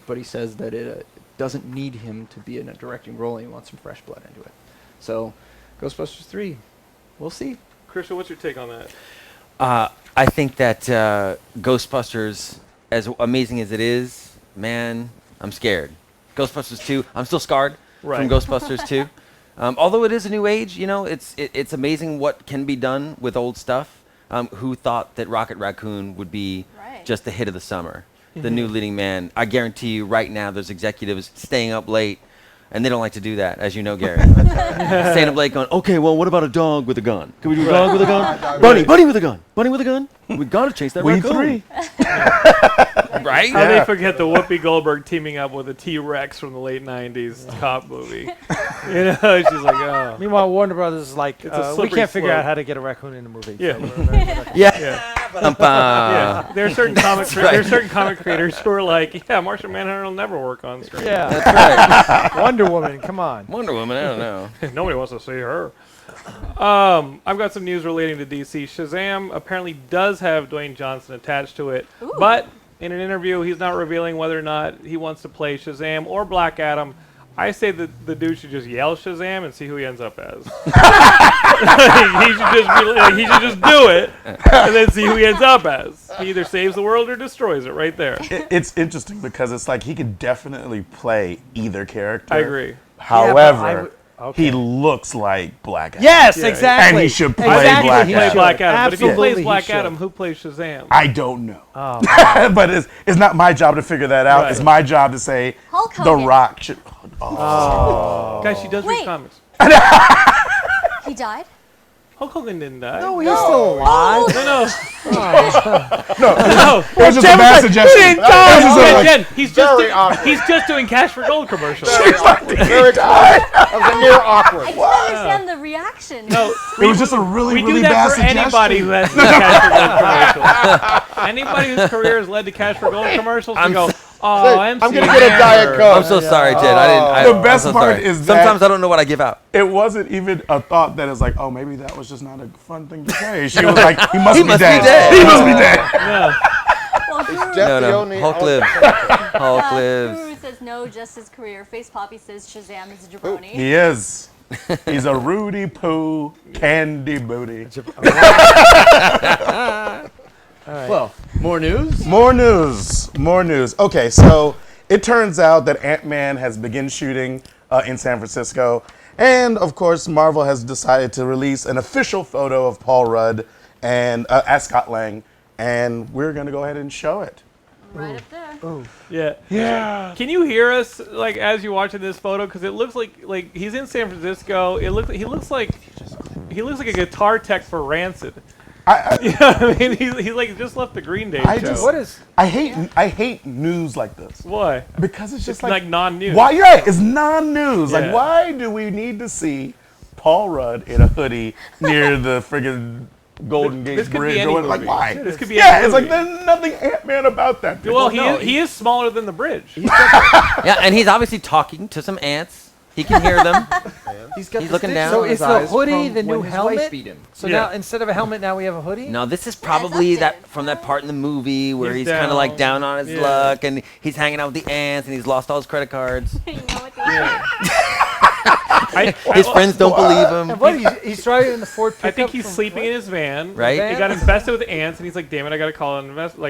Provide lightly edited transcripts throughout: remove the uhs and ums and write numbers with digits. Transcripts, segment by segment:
but he says that it doesn't need him to be in a directing role. He wants some fresh blood into it. So, Ghostbusters 3, we'll see. Christian, what's your take on that? I think that Ghostbusters, as amazing as it is, man, I'm scared. Ghostbusters 2, I'm still scarred from Ghostbusters 2. Although it is a new age, it's amazing what can be done with old stuff. Who thought that Rocket Raccoon would be just the hit of the summer? The new leading man. I guarantee you right now there's executives staying up late, and they don't like to do that, as you know, Gary. Staying up late going, okay, well, what about a dog with a gun? Can we do a dog with a gun? Bunny with a gun. Bunny with a gun? We got to chase that raccoon. Right? How they forget the Whoopi Goldberg teaming up with a T-Rex from the late 90s cop movie. She's like, oh. Meanwhile, Warner Brothers is like, we can't figure out how to get a raccoon in the movie. There are certain comic creators who are like, Martian Manhunter will never work on screen. Yeah, that's right. Wonder Woman, come on. Wonder Woman, I don't know. Nobody wants to see her. I've got some news relating to DC. Shazam apparently does have Dwayne Johnson attached to it, but in an interview, he's not revealing whether or not he wants to play Shazam or Black Adam. I say that the dude should just yell Shazam and see who he ends up as. He should just do it and then see who he ends up as. He either saves the world or destroys it right there. It's interesting because it's like he could definitely play either character. I agree. However, he looks like Black Adam. Yes, exactly. And he should play Black Adam. Black Adam. But if he Absolutely, plays Black should. Adam, who plays Shazam? I don't know. Oh, But it's not my job to figure that out. Right. It's my job to say Hulk The Hogan. Rock should. Guys, she does read Wait. comics. He died? Hulk Hogan didn't die. no, he's still alive. No. It was just a bad suggestion. Jen, he's just doing Cash for Gold commercials. Very awkward. That was a near awkward. I don't understand the reaction. No, It was just a really, we really do bad that for suggestion. anybody who has Cash for Gold commercials. Anybody whose career has led to Cash for Gold commercials to go, I'm going to get a Diet Coke. I'm so sorry, Jed. I didn't. The best I'm so part sorry. is that- sometimes I don't know what I give out. It wasn't even a thought that is like, oh, maybe that was just not a fun thing to say. She was like, he must be dead. He must be dead. No. Well, Guru, No. Hulk lives. Hulk lives. Guru says no, just his career. Face Poppy says Shazam is a jabroni. He is. He's a Rudy Poo candy booty. Well, more news? More news. Okay, so it turns out that Ant-Man has begun shooting in San Francisco. And, of course, Marvel has decided to release an official photo of Paul Rudd and as Scott Lang. And we're going to go ahead and show it. Right up there. Yeah. Can you hear us like as you're watching this photo? Because it looks like he's in San Francisco. He looks like a guitar tech for Rancid. I mean, he's like just left the Green Day show. I hate news like this. Why? Because it's just like non-news. Why? You're right. It's non-news. Yeah. Like, why do we need to see Paul Rudd in a hoodie near the friggin' Golden This Gate could be Bridge? any Like, movie. why? This could be yeah, any it's like movie. there's nothing Ant-Man about that. Well, he is smaller than the bridge. Yeah, and he's obviously talking to some ants. He can hear them. He's looking down. So on is his the eyes hoodie from the new when his wife helmet? beat him. So now instead of a helmet, now we have a hoodie? No, this is probably updated. that from that part in the movie where He's he's kind of like down. down on his Yeah. luck and he's hanging out with the ants and he's lost all his credit cards. You know what they His friends don't believe him. And what, he's driving in the Ford pickup? I think he's from- sleeping in his van. Right? He got infested with ants, and he's like, "Damn it, I gotta call an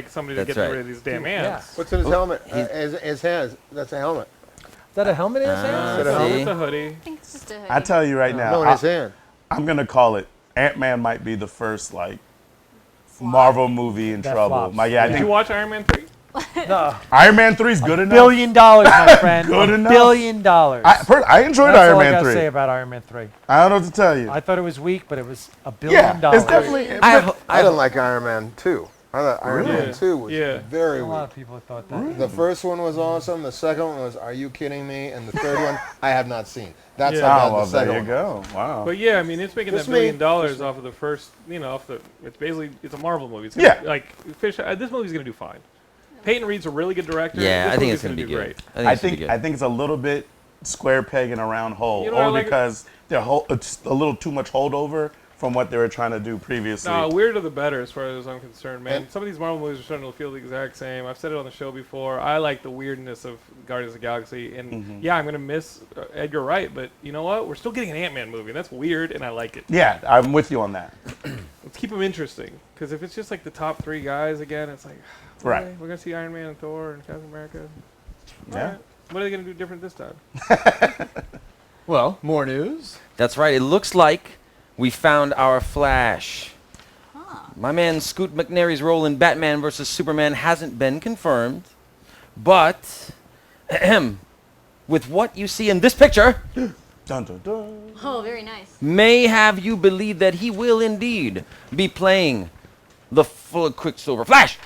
somebody to That's get right. rid of these damn ants." What's in his helmet? His hands. That's a helmet. Is that a helmet in his hand? Is that a helmet? See? It's a hoodie. I think it's just a hoodie. I tell you right now, No, in his hand. I'm gonna call it. Ant-Man might be the first Marvel movie in That trouble. flops. I Did you think watch Iron Man 3? No. Iron Man 3 is good enough. $1 billion, my friend. Good enough. $1 billion. I enjoyed That's Iron all I Man gotta 3. say about Iron Man 3. I don't know what to tell you. I thought it was weak, but it was $1 billion. Yeah, it's definitely. I didn't like Iron Man 2. I thought Iron Really? Man 2 was very A lot weak. of people thought that. The first one was awesome. The second one was, are you kidding me? And the third one, I have not seen. That's Yeah. how bad Oh, well, the there second you one. go. Wow. But yeah, I mean, it's making Just that $1 billion me. off of the first, off the. It's basically it's a Marvel movie. It's Yeah. This movie's gonna do fine. Peyton Reed's a really good director. Yeah, This I think movie's it's gonna be do good. great. I it's gonna be think it's a little bit square peg in a round hole, You know what I only like- because it's a little too much holdover from what they were trying to do previously. No, weirder the better as far as I'm concerned, man. Some of these Marvel movies are starting to feel the exact same. I've said it on the show before. I like the weirdness of Guardians of the Galaxy. And yeah, I'm going to miss Edgar Wright, but you know what? We're still getting an Ant-Man movie. And that's weird, and I like it. Yeah, I'm with you on that. Let's keep them interesting. Because if it's just like the top 3 guys again, it's like, right. We're going to see Iron Man and Thor and Captain America. Yeah. Right. What are they going to do different this time? Well, more news. That's right. It looks like we found our Flash. My man Scoot McNairy's role in Batman vs. Superman hasn't been confirmed, but with what you see in this picture, Dun, dun, dun. Oh, very nice. may have you believe that he will indeed be playing the full Quicksilver Flash.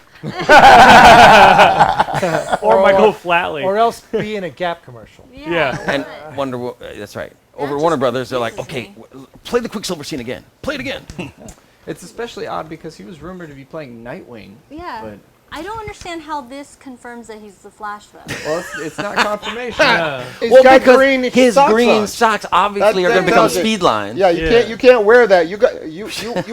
Or Michael Flatley. Or else be in a Gap commercial. Yeah. And that's right. Over Warner Brothers, they're like, okay, play the Quicksilver scene again. Play it again. It's especially odd because he was rumored to be playing Nightwing. Yeah. But I don't understand how this confirms that he's the Flash, though. well, it's not confirmation. He's Well, got because green his socks green on. socks obviously That are going to become tells you. speed lines. Yeah, you can't wear that. You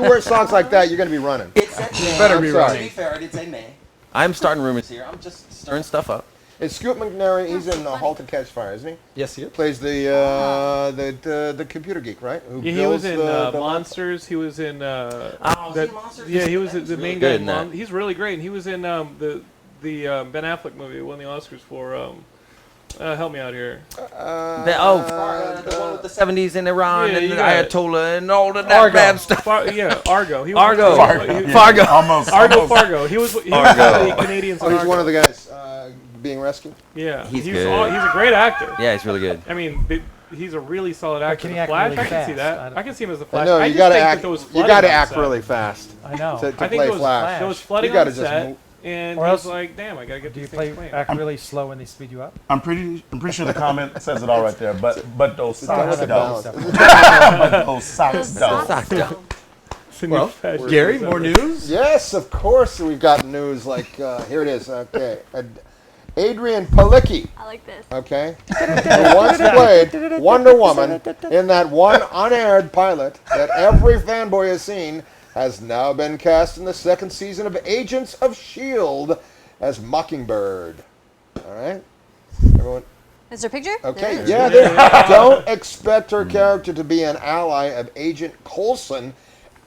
wear socks like that, you're gonna be running. It said May. better be I'm right. sorry. To be fair, I did say May. I'm starting rumors here. I'm just stirring stuff up. It's Scoot McNairy. He's in *Halt and Catch Fire*, isn't he? Yes, he is. Plays the computer geek, right? Who Yeah, he was builds in the Monsters. He was in. Oh, that- see Monsters? Yeah, he was the He's main really guy. good In in that. He's really great. And he was in the Ben Affleck movie. He won the Oscars for. Help me out here. The one with the 70s in Iran Yeah, and you the got it. Ayatollah and all of that Argo. bad stuff. Yeah, Argo. He was, Argo. Fargo. Almost. Argo Fargo. He was one of the Canadians. Oh, he's one of the guys being rescued. Yeah, He's he's good. He's a great actor. Yeah, he's really good. I mean, he's a really solid actor. can he The act Flash, really I can see fast? that. I can see him as the Flash. No, I you just gotta think act. that there was You flooding gotta on act set. really fast I know. to I think play there was, Flash. there was flooding You gotta on just set, move. and Or he was else- like, "Damn, I gotta get Do you these things play clean." act really slow when they speed you up? I'm pretty sure the comment says it all right there. But those Done socks with the don't. balance. But those socks don't. Socks don't. It's a new Well, fashion. Gary, more news? Yes, of course we've got news. Like here it is. Okay, Adrian Palicki. I like this. Okay, who once played Wonder Woman in that one unaired pilot that every fanboy has seen, has now been cast in the second season of Agents of S.H.I.E.L.D. as Mockingbird. All right, everyone. Is there a picture? Okay, There it is. yeah. Don't expect her character to be an ally of Agent Coulson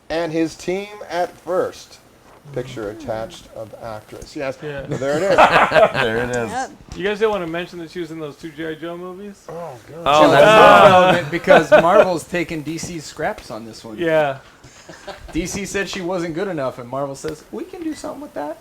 and his team at first. Picture attached of actress. Yes, Yeah. so there it is. There it is. Yep. You guys didn't want to mention that she was in those 2 G.I. Joe movies? Oh, That's that's not relevant because Marvel's taken DC's scraps on this one. Yeah. DC said she wasn't good enough, and Marvel says, we can do something with that.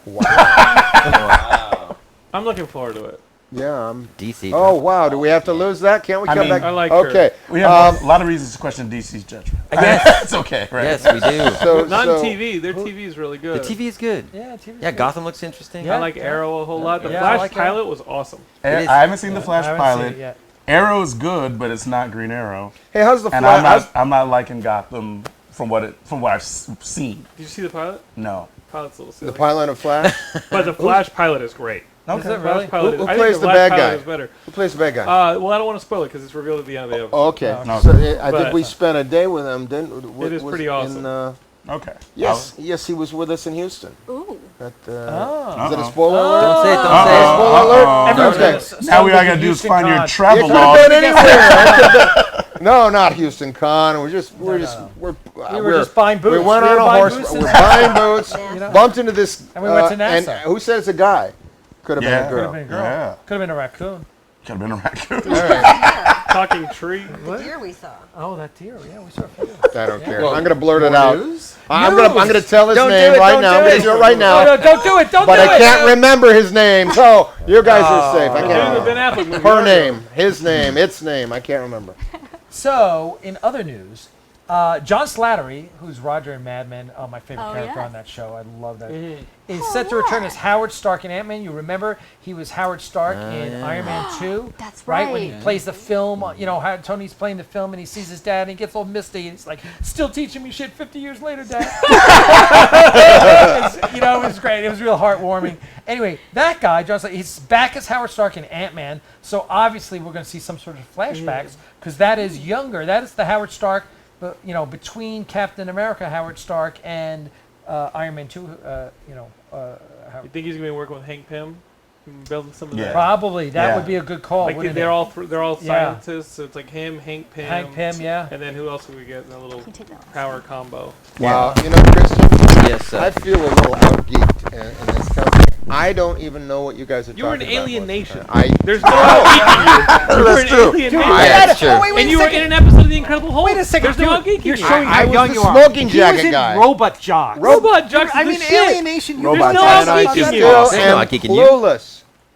I'm looking forward to it. Yeah. I'm DC. Oh wow! Do we have to lose that? Can't we I come mean, back? I like Okay. We have a lot of reasons to question DC's judgment. Yes. It's okay, right? Yes, we do. So, Not so in TV. Their TV is really The good. TV is good. Yeah, TV's Yeah, good. Gotham looks interesting. I like Arrow a whole lot. The Yeah, I Flash like pilot was awesome. It is. I haven't seen the Flash I haven't pilot. seen it yet. Arrow's good, but it's not Green Arrow. hey, how's the And Flash? I'm not liking Gotham from what I've seen. Did you see the pilot? No. Pilot's a little The silly. pilot of Flash? But the Flash pilot is great. Is it Flash really? pilot Who is, I plays think the Flash bad pilot guy? is better. Who plays the bad guy? Well, I don't want to spoil it because it's revealed at the end of the episode. Okay. No. So I think But- we spent a day with him. Didn't? It is pretty awesome. Okay. Yes, yes, he was with us in Houston. Ooh. At, Oh. Is it a spoiler alert? Don't say it. Don't Uh-oh. say it. Spoiler alert. Everyone's Okay. gonna s- Now we start gotta with do is Houston find your Con. It travel could have log. been anywhere. No, not Houston Con. We're just buying boots. We went We on were a buying horse. boots We're and- buying boots. Yeah. You know? Bumped into this. And we went to And NASA. who said it's a guy? Could have Yeah. been a Could girl. have been a girl. Yeah. Could have been a raccoon. Could have been a raccoon. All right. Talking tree. The deer we saw. Oh, that deer. Yeah, we saw a few. I don't care. Well, I'm gonna blurt it more out. news? I'm gonna tell his Don't do name it, right don't now. do I'm gonna it. do it right now. No, don't do it. Don't But do it. I can't remember his name, so you guys are safe. I They're doing the Ben can't. Affleck movie. Her Argo. name, his name, its name. I can't remember. So, in other news, John Slattery, who's Roger in Mad Men, my favorite Oh, character yes. on that show, I love that, Mm-hmm. is set to return as Howard Stark in Ant-Man. You remember he was Howard Stark in yeah. Iron Man 2. That's Right, when he right. plays the film, you know, how Tony's playing the film and he sees his dad and he gets all misty and he's like, still teaching me shit 50 years later, Dad. You know, it was great. It was real heartwarming. Anyway, that guy, John Slattery, he's back as Howard Stark in Ant-Man, so obviously we're going to see some sort of flashbacks because that is younger. That is the Howard Stark between Captain America, Howard Stark, and Iron Man 2, You think he's gonna be working with Hank Pym, building some of Yeah. that? probably that Yeah. would be a good call. Like wouldn't they're it? all Yeah. scientists. So it's like him, Hank Pym, yeah. and then who else do we get in a little Can you take that last power combo? Wow, Christian, Yes, I feel a little out-geeked in this company. I don't even know what you guys are You were talking an about. alien nation. I There's no outgeeking you. You were an alien nation. That's true. And you were in an episode of The Incredible Hulk. Wait a second, There's no dude, outgeeking you're you. showing I how was young the you are. smoking He jacket was in guy. Robot Jock. Robot Jocks I is mean, the shit. Alienation. Robot There's no Jocks. outgeeking you. still They're am not geeking you.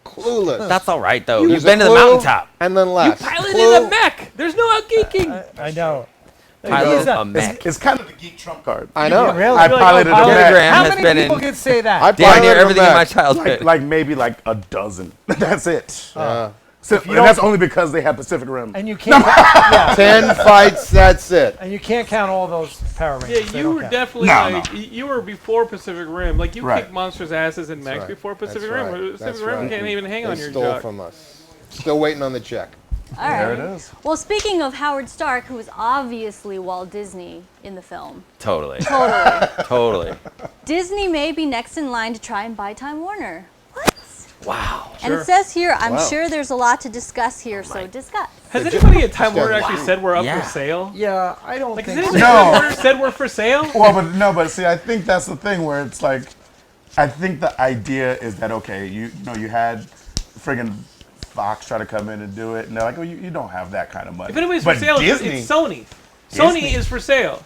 clueless. That's all right, though. He You've was been a to the clue, mountaintop. And then You left. piloted a mech. There's no outgeeking. I know. Pilot go. a mech. It's kind of the geek trump card. I know. Really? I You're like, piloted oh, a pilot. Gary mech. Graham How has many been people in can say that? I damn near piloted a everything in my mech. childhood. Like maybe like a dozen. That's it. Uh, So, and that's only because they have Pacific Rim. and you can't. 10 fights, that's it. And you can't count all those Power Yeah, Rangers. They you don't were count. definitely No, you were before Pacific Rim. Like you Right. kicked monsters' asses in mechs right. before Pacific That's Rim. right. Pacific That's Rim right. can't even hang They on your stole jock. from us. Still waiting on the check. All right. There it is. Well, speaking of Howard Stark, who was obviously Walt Disney in the film, Totally. totally, Totally. Disney may be next in line to try and buy Time Warner. What? Wow. And it says here, I'm Wow. sure there's a lot to discuss here, so discuss. Has anybody at Time Warner actually said we're up Yeah. for sale? Yeah, I don't Like, has think anybody so. at Time No. Warner said we're for sale? Well, but see, I think that's the thing where it's like, I think the idea is that okay, you had friggin' Fox try to come in and do it, and they're like, oh, you don't have that kind of money. If anybody's but for sale, Disney, it's Sony. Disney. Sony is for sale.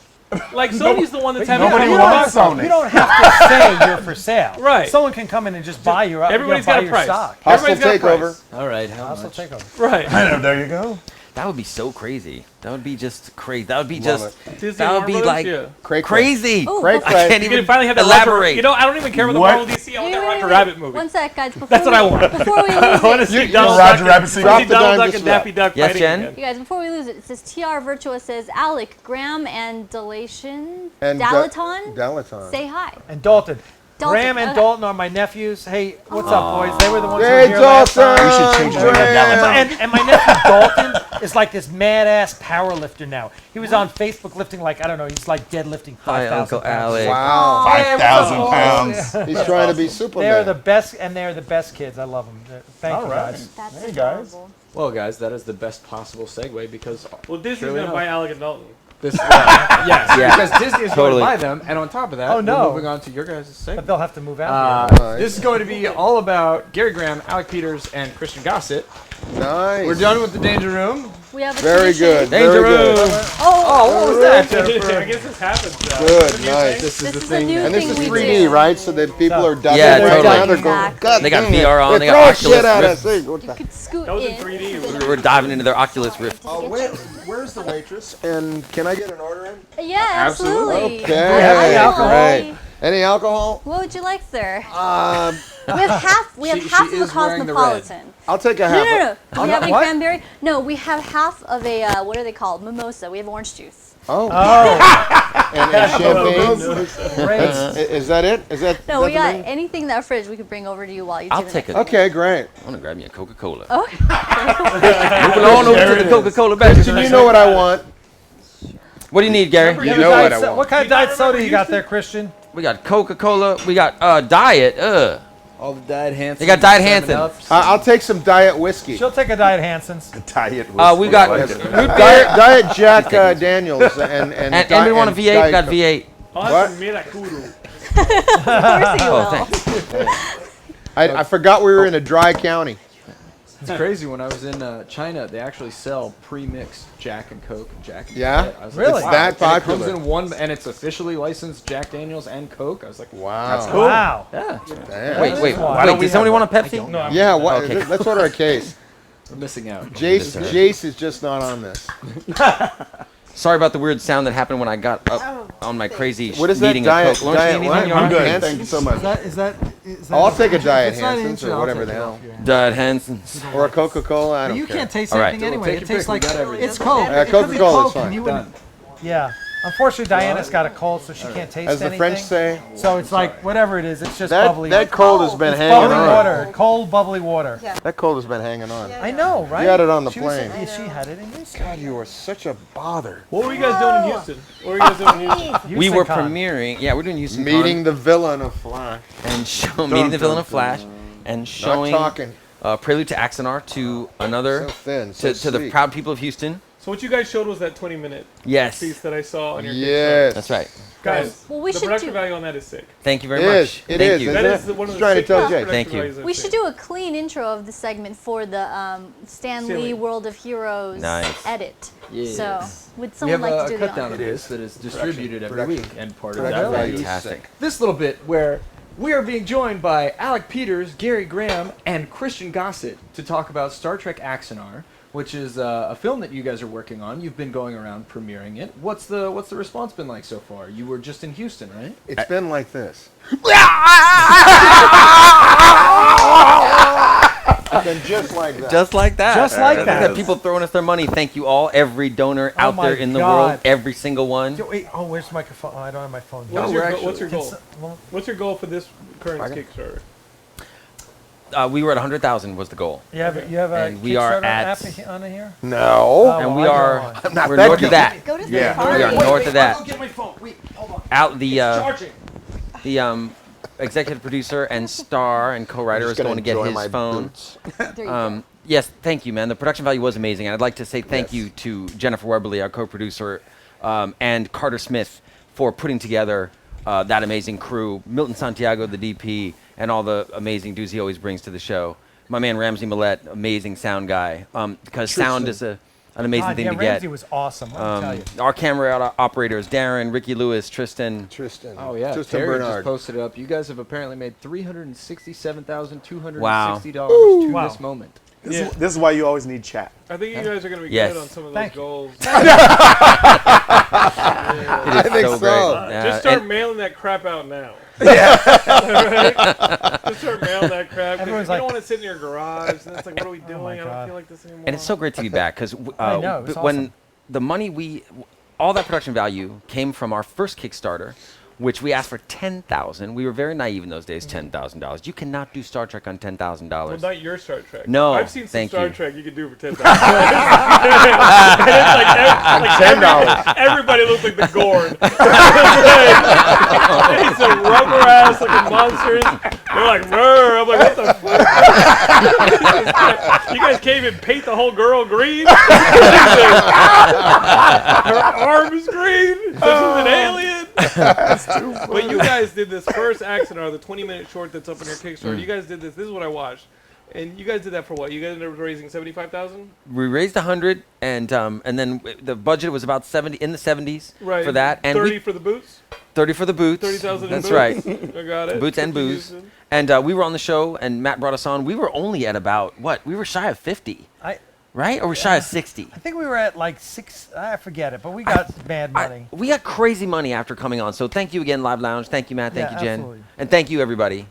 Like Sony's the one that's having nobody Time wants Warner. Sony. You don't have to say you're for sale. Right. Someone can come in and just buy your. Everybody's buy got a your price. stock. Hostile Everybody's got a takeover. price. All right. How Also much? take over. Right. I know, there you go. That would be so crazy. That would be just crazy. That would be Love just. Disney That would be Warner like Brothers, yeah. Cray crazy. Ooh, Cray before- I can't You even can finally have that elaborate. Roger, you know, I don't even care about the What? Marvel DC. I want that Wait, Roger wait, Rabbit movie. One sec, guys. Before That's what I want. Before we lose I want to it, see You Donald Roger Duck, Rabbit and- sequel? I Drop see the Donald dime Duck to and slap. Daffy Duck Yes, fighting Jen? again. you guys, before we lose it, it says TR Virtua says Alec, Graham, and And Dalaton. Dalaton. Say hi. And Dalton. Dalton, Graham and okay. Dalton are my nephews. Hey, what's up, boys? They were the ones who were Hey, here last Dalton! time. We should change the name to Graham. Dalaton. And my nephew Dalton is like this mad-ass power lifter now. He was on Facebook lifting like, I don't know, he's like deadlifting 5,000 Hi, Uncle pounds. Alex. Wow. 5,000 Oh, pounds. He's trying to be Superman. They're the best, and they're the best kids. I love them. Thank All you, right. guys. That's Hey, guys. adorable. Well, guys, that is the best possible segue because Well, Disney's Surely going to enough. buy Alec and Dalton. this, yes, Yeah. because Disney is Totally. going to buy them, and on top of that, Oh, no. we're moving on to your guys' But segment. they'll have to move out. here. This is going to be all about Gary Graham, Alec Peters, and Christian Gossett. Nice. We're done with the Danger Room. We have a Very tradition. good. Very good. Oh, what was that, I Jennifer? guess this happens. Good, nice. This is This the is a thing. new And this thing is we 3D, do. right? So that people are ducking Yeah, right totally. down. They're going, Exactly. God They got dang it. VR on, they got throw Oculus shit at Rift. us. Hey, what You the- could scoot That was in in. 3D. We're diving into their Oculus Rift. Where's the waitress? And can I get an order in? Yeah, absolutely. Okay, any alcohol? great. Any alcohol? What would you like, sir? Um, We have half. We have She half of a is wearing the red. cosmopolitan. I'll take a No, half. no, no. Do we have any What? cranberry? No, we have half of a what are they called? Mimosa. We have orange juice. Oh, Oh, and champagne. great. Is that it? Is that? No, that we the got menu? anything in that fridge we could bring over to you while you I'll do the take next- a. Okay, great. I want to grab me a Coca-Cola. Oh, Moving on over to the Coca-Cola Christian, beverage. you know what I want. What do you need, Gary? You know what I want. What kind of diet soda you got there, Christian? We got Coca-Cola. We got Diet. All the Diet Hansen. They got Diet Hansen. I'll take some diet whiskey. She'll take a diet Hanson's. Diet We got whiskey. root beer. Diet Jack Daniels and And we want a V8. We got Coke. V8. Oh, What? that's Mirakuru. of course you will. Oh, thanks. I forgot we were in a dry county. It's crazy. When I was in China, they actually sell pre-mixed Jack and Coke. Jack. And Yeah? Diet. I was Really? Like, wow. That And it comes popular. in one, and it's officially licensed Jack Daniels and Coke. I was like, Wow. That's cool. Wow. Yeah, Damn. Wait. Why don't Did somebody want a Pepsi? No, I'm Yeah, what, Okay. let's order a case. we're missing out. Jace is just not on this. Sorry about the weird sound that happened when I got up on my crazy What is that? eating Diet- a Coke. Lawrence, diet you need what? anything? I'm You good. all right? Hansen? Thank you so much. Is that Oh, I'll take a Diet It's not an Hanson's intro, or I'll whatever take the it hell. off your hand. Diet Hanson's. Or a Coca-Cola, I don't You care. can't taste All right. anything anyway. Take It your tastes pick, we like got everything. it's Coke. Yeah, It could be Coca-Cola's Coke, fine. and you wouldn't- Done. Yeah. Unfortunately, Diana's got a cold, so she can't taste As the anything. French say, So it's like whatever it is, it's just that bubbly. that cold has been It's hanging bubbly on. water, cold bubbly water. Yeah. That cold has been hanging on. Yeah. I know, right? You had it on the She was- plane. yeah, she had it in Houston. God, you are such a bother. What were you guys doing in Houston? What were you guys doing in Houston? We were Houston Con. premiering. Yeah, we're doing Houston Meeting Con the villain of Flash. and meeting the villain of Flash, and showing talking. Prelude to Axanar to another So thin, so to the sleek. proud people of Houston. So what you guys showed was that 20-minute Yes, piece that I saw on your Yes. that's right. Guys, Well, we the should production do- value on that is sick. Thank you very It much. is. It Thank is, you. isn't That it? is one of Just the trying to sick tell production Jay. Thank you. values I've We seen. should do a clean intro of the segment for the Stan Silly. Lee World of Heroes Nice. edit. Yes. So, would We someone have like a to do the cut down of honors? this that is distributed every week, and part of Production that value is is Fantastic. this little bit where we are being joined by Alec Peters, Gary Graham, and Christian Gossett to talk about Star Trek Axanar, which is a film that you guys are working on. You've been going around premiering it. What's the response been like so far? You were just in Houston, right? It's been like this. It's been just like that. Just like that. Just like We that. have people throwing us their money. Thank you all, every donor out my there in the God. world, every single one. Wait, oh, where's the microphone? Oh, I don't have my phone. What's, we're what's your Can goal? well, What's your goal for this current Kickstarter? We were at 100,000 was the goal. you have a And we are Kickstarter at- app on here? No. Oh, And well, we I go are on. I'm not we're that north geeky. of that. Go to the Yeah. party. We are north of that. get my phone. Wait, hold on. Out the executive producer and star and co-writer is going to get his phone. There you go. Yes, thank you, man. The production value was amazing, and I'd like to say thank Yes. you to Jennifer Weberly, our co-producer, and Carter Smith for putting together that amazing crew. Milton Santiago, the DP, and all the amazing dudes he always brings to the show. My man Ramsey Millette, amazing sound guy. Because sound is an amazing God, thing yeah, to get. Ramsey was awesome. Let me tell you. Our camera operators, Darren, Ricky Lewis, Tristan. Tristan. Oh yeah, Tristan Terry just Bernard. posted it up. You guys have apparently made $367,260 Wow. to Wow. this moment. This is why you always need chat. I think you guys are going to be Yes. good on some of those Thank you. goals. It is I think so so. great. Just start And- mailing that crap out now. Right? Just start mailing that crap. 'cause Everyone's you like- don't want to sit in your garage. And it's like, what are we doing? my I don't God. feel like this anymore. And it's so great to be back because I know, it was when awesome. the money all that production value came from our first Kickstarter, which we asked for $10,000. We were very naive in those days. $10,000. You cannot do Star Trek on $10,000. Well, not your Star Trek. No, I've seen some thank Star you. Trek you could do for $10,000. Everybody looks like the Gorn. It's a rubber ass looking monsters. They're like, "Rrr." I'm like, what the fuck? You guys can't even paint the whole girl green. Her arm is green. This is an alien. But you guys did this first Axanar, the 20-minute short that's up on your Kickstarter. You guys did this. This is what I watched. And you guys did that for what? You guys ended up raising $75,000? We raised 100, and then the budget was about 70 in the 70s Right. for that, and 30 for the boots? 30 for the boots. 30,000 in That's boots? right. I got it. Boots and Good booze. Houston. And we were on the show, and Matt brought us on. We were only at about what? We were shy of 50, right? Or we're shy of 60. I think we were at like 6. I forget it, but we got bad money. We got crazy money after coming on. So thank you again, Live Lounge. Thank you, Matt. Thank Yeah, you, Jen. absolutely. And thank you, everybody.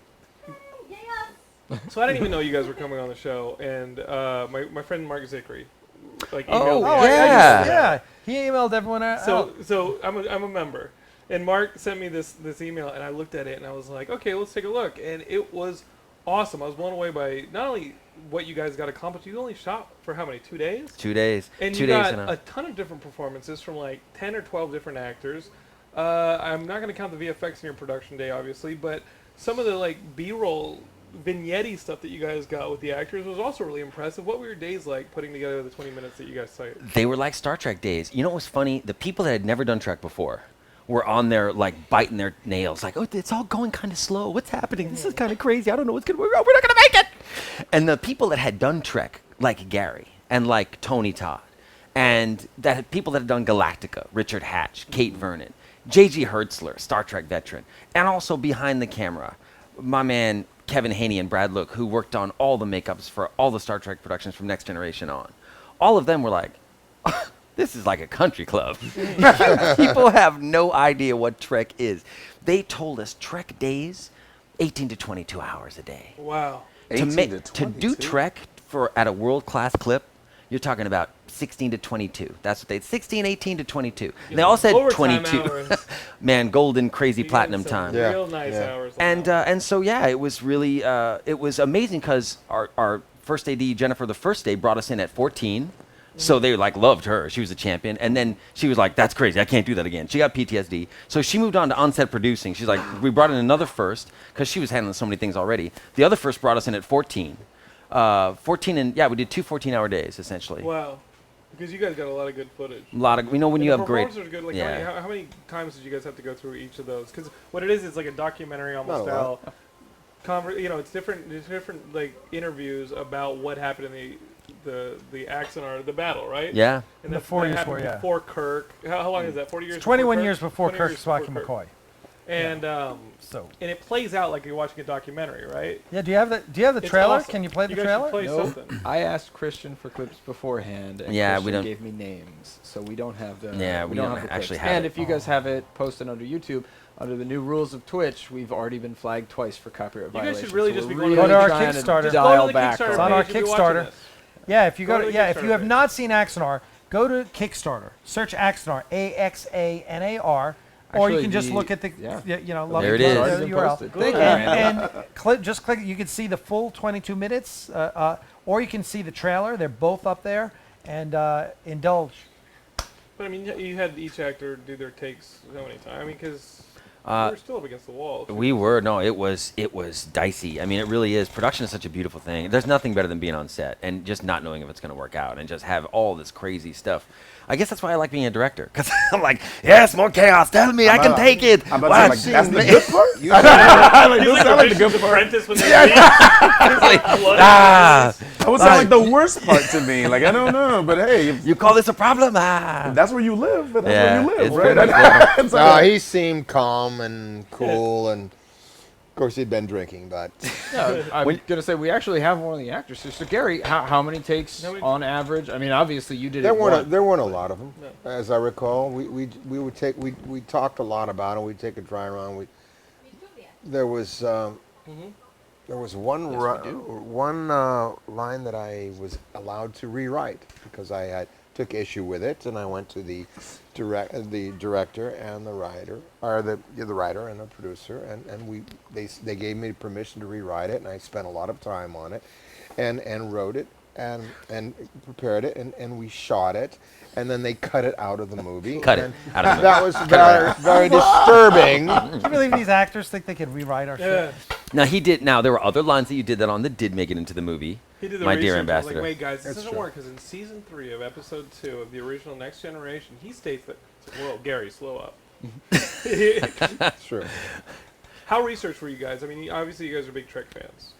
So I didn't even know you guys were coming on the show. And my friend Mark Zickery emailed Oh, me. Yeah, he emailed everyone out. So I'm a member, and Mark sent me this email, and I looked at it, and I was like, okay, let's take a look, and it was awesome. I was blown away by not only what you guys got accomplished. You only shot for how many? 2 days. 2 days. And 2 you days got and a ton of different performances from like 10 or 12 different actors. I'm not going to count the VFX in your production day, obviously, but some of the like B-roll vignette stuff that you guys got with the actors was also really impressive. What were your days like putting together the 20 minutes that you guys cited? They were like Star Trek days. You know what was funny? The people that had never done Trek before were on there like biting their nails, like, oh, it's all going kind of slow. What's happening? This is kind of crazy. I don't know what's going to. We're not going to make it. And the people that had done Trek, like Gary and like Tony Todd, and that people that had done Galactica, Richard Hatch, Kate Vernon, J.G. Hertzler, Star Trek veteran, and also behind the camera, my man Kevin Haney and Brad Look, who worked on all the makeups for all the Star Trek productions from Next Generation on. All of them were like, this is like a country club. People have no idea what Trek is. They told us Trek days, 18 to 22 hours a day. Wow. To do Trek at a world-class clip, you're talking about 16 to 22. That's what they 16, 18 to 22. And they all said Overtime 22. hours. Man, golden, crazy You platinum get some time. Yeah. Real nice Yeah. hours. on that. And so yeah, it was really it was amazing because our first AD Jennifer the first day brought us in at 14. So they like loved her. She was a champion. And then she was like, that's crazy. I can't do that again. She got PTSD. So she moved on to on-set producing. She's like, we brought in another first because she was handling so many things already. The other first brought us in at 14. 14 and yeah, we did 2 14-hour days essentially. Wow. Because you guys got a lot of good footage. A lot of, you know, when And you the have great, performances are good. Like yeah. how many times did you guys have to go through each of those? Because what it is, it's like a documentary almost Not a lot. style. You know, it's different like interviews about what happened in the Axanar, the battle, right? Yeah. And The that 4 years happened before, yeah. before Kirk. How long is that? 40 years. It's 21 before years Kirk? before 20 Kirk years Swalky before McCoy. And So and it plays out like you're watching a documentary, right? yeah, do you have the It's trailer? awesome. Can you play the You guys trailer? should play No, something. I asked Christian for clips beforehand, and Yeah, we Christian don't- gave me names, so we don't have the. Yeah, we don't have the actually clips. have And it. if you guys have it posted under YouTube, under the new rules of Twitch, we've already been flagged twice for copyright You guys violations. should really so just we're be going Go to our trying Kickstarter. To Just Go dial to the back. Kickstarter It's on our page if you're watching Kickstarter. this. Yeah, if you Go go to to the if you have Kickstarter not seen Axanar, go to Kickstarter. Search Axanar, Axanar, or you Actually, can just the- look at the yeah. love There it the is. It's already been URL. posted. Thank you, And, man. and just click. You can see the full 22 minutes, or you can see the trailer. They're both up there, and indulge. But I mean, you had each actor do their takes so many times. I mean, because we were still up against the wall. We were it was dicey. I mean, it really is. Production is such a beautiful thing. There's nothing better than being on set and just not knowing if it's going to work out and just have all this crazy stuff. I guess that's why I like being a director because I'm like, yes, more chaos. Tell me, I can take it. I'm about to say, like, that's the good part? You Like, He's those like sound the like the good Vicious part. Apprentice when they leave. It's like blood. That would sound like the worst part to me. Like, I don't know, but hey, if You call this a problem? Ah. that's where you live, but that's Yeah, where you live, it's right? pretty much It's No, like- he seemed calm and cool, and of course he'd been drinking, but Yeah, I'm gonna say we actually have one of the actors. So Gary, how many takes How many- on average? I mean, obviously you did there it weren't once. there weren't a lot of them, as I recall. We would take we talked a lot about it. We'd take a dry run. There was one line that I was allowed to rewrite because I took issue with it, and I went to the director and the writer, or the writer and the producer, and they gave me permission to rewrite it, and I spent a lot of time on it, and wrote it and prepared it, and we shot it, and then they cut it out of the movie. Cut it and out of the That was very disturbing. Can you believe these actors think they could rewrite our Yeah. shit? Now he did. Now there were other lines that you did that on that did make it into the movie. He did the My research. dear I was ambassador. like, wait, guys, this That's doesn't true. work because in season 3 of episode 2 of the original Next Generation, he states that. It's like, whoa, Gary, slow up. It's true. How researched were you guys? I mean, obviously you guys are big Trek fans,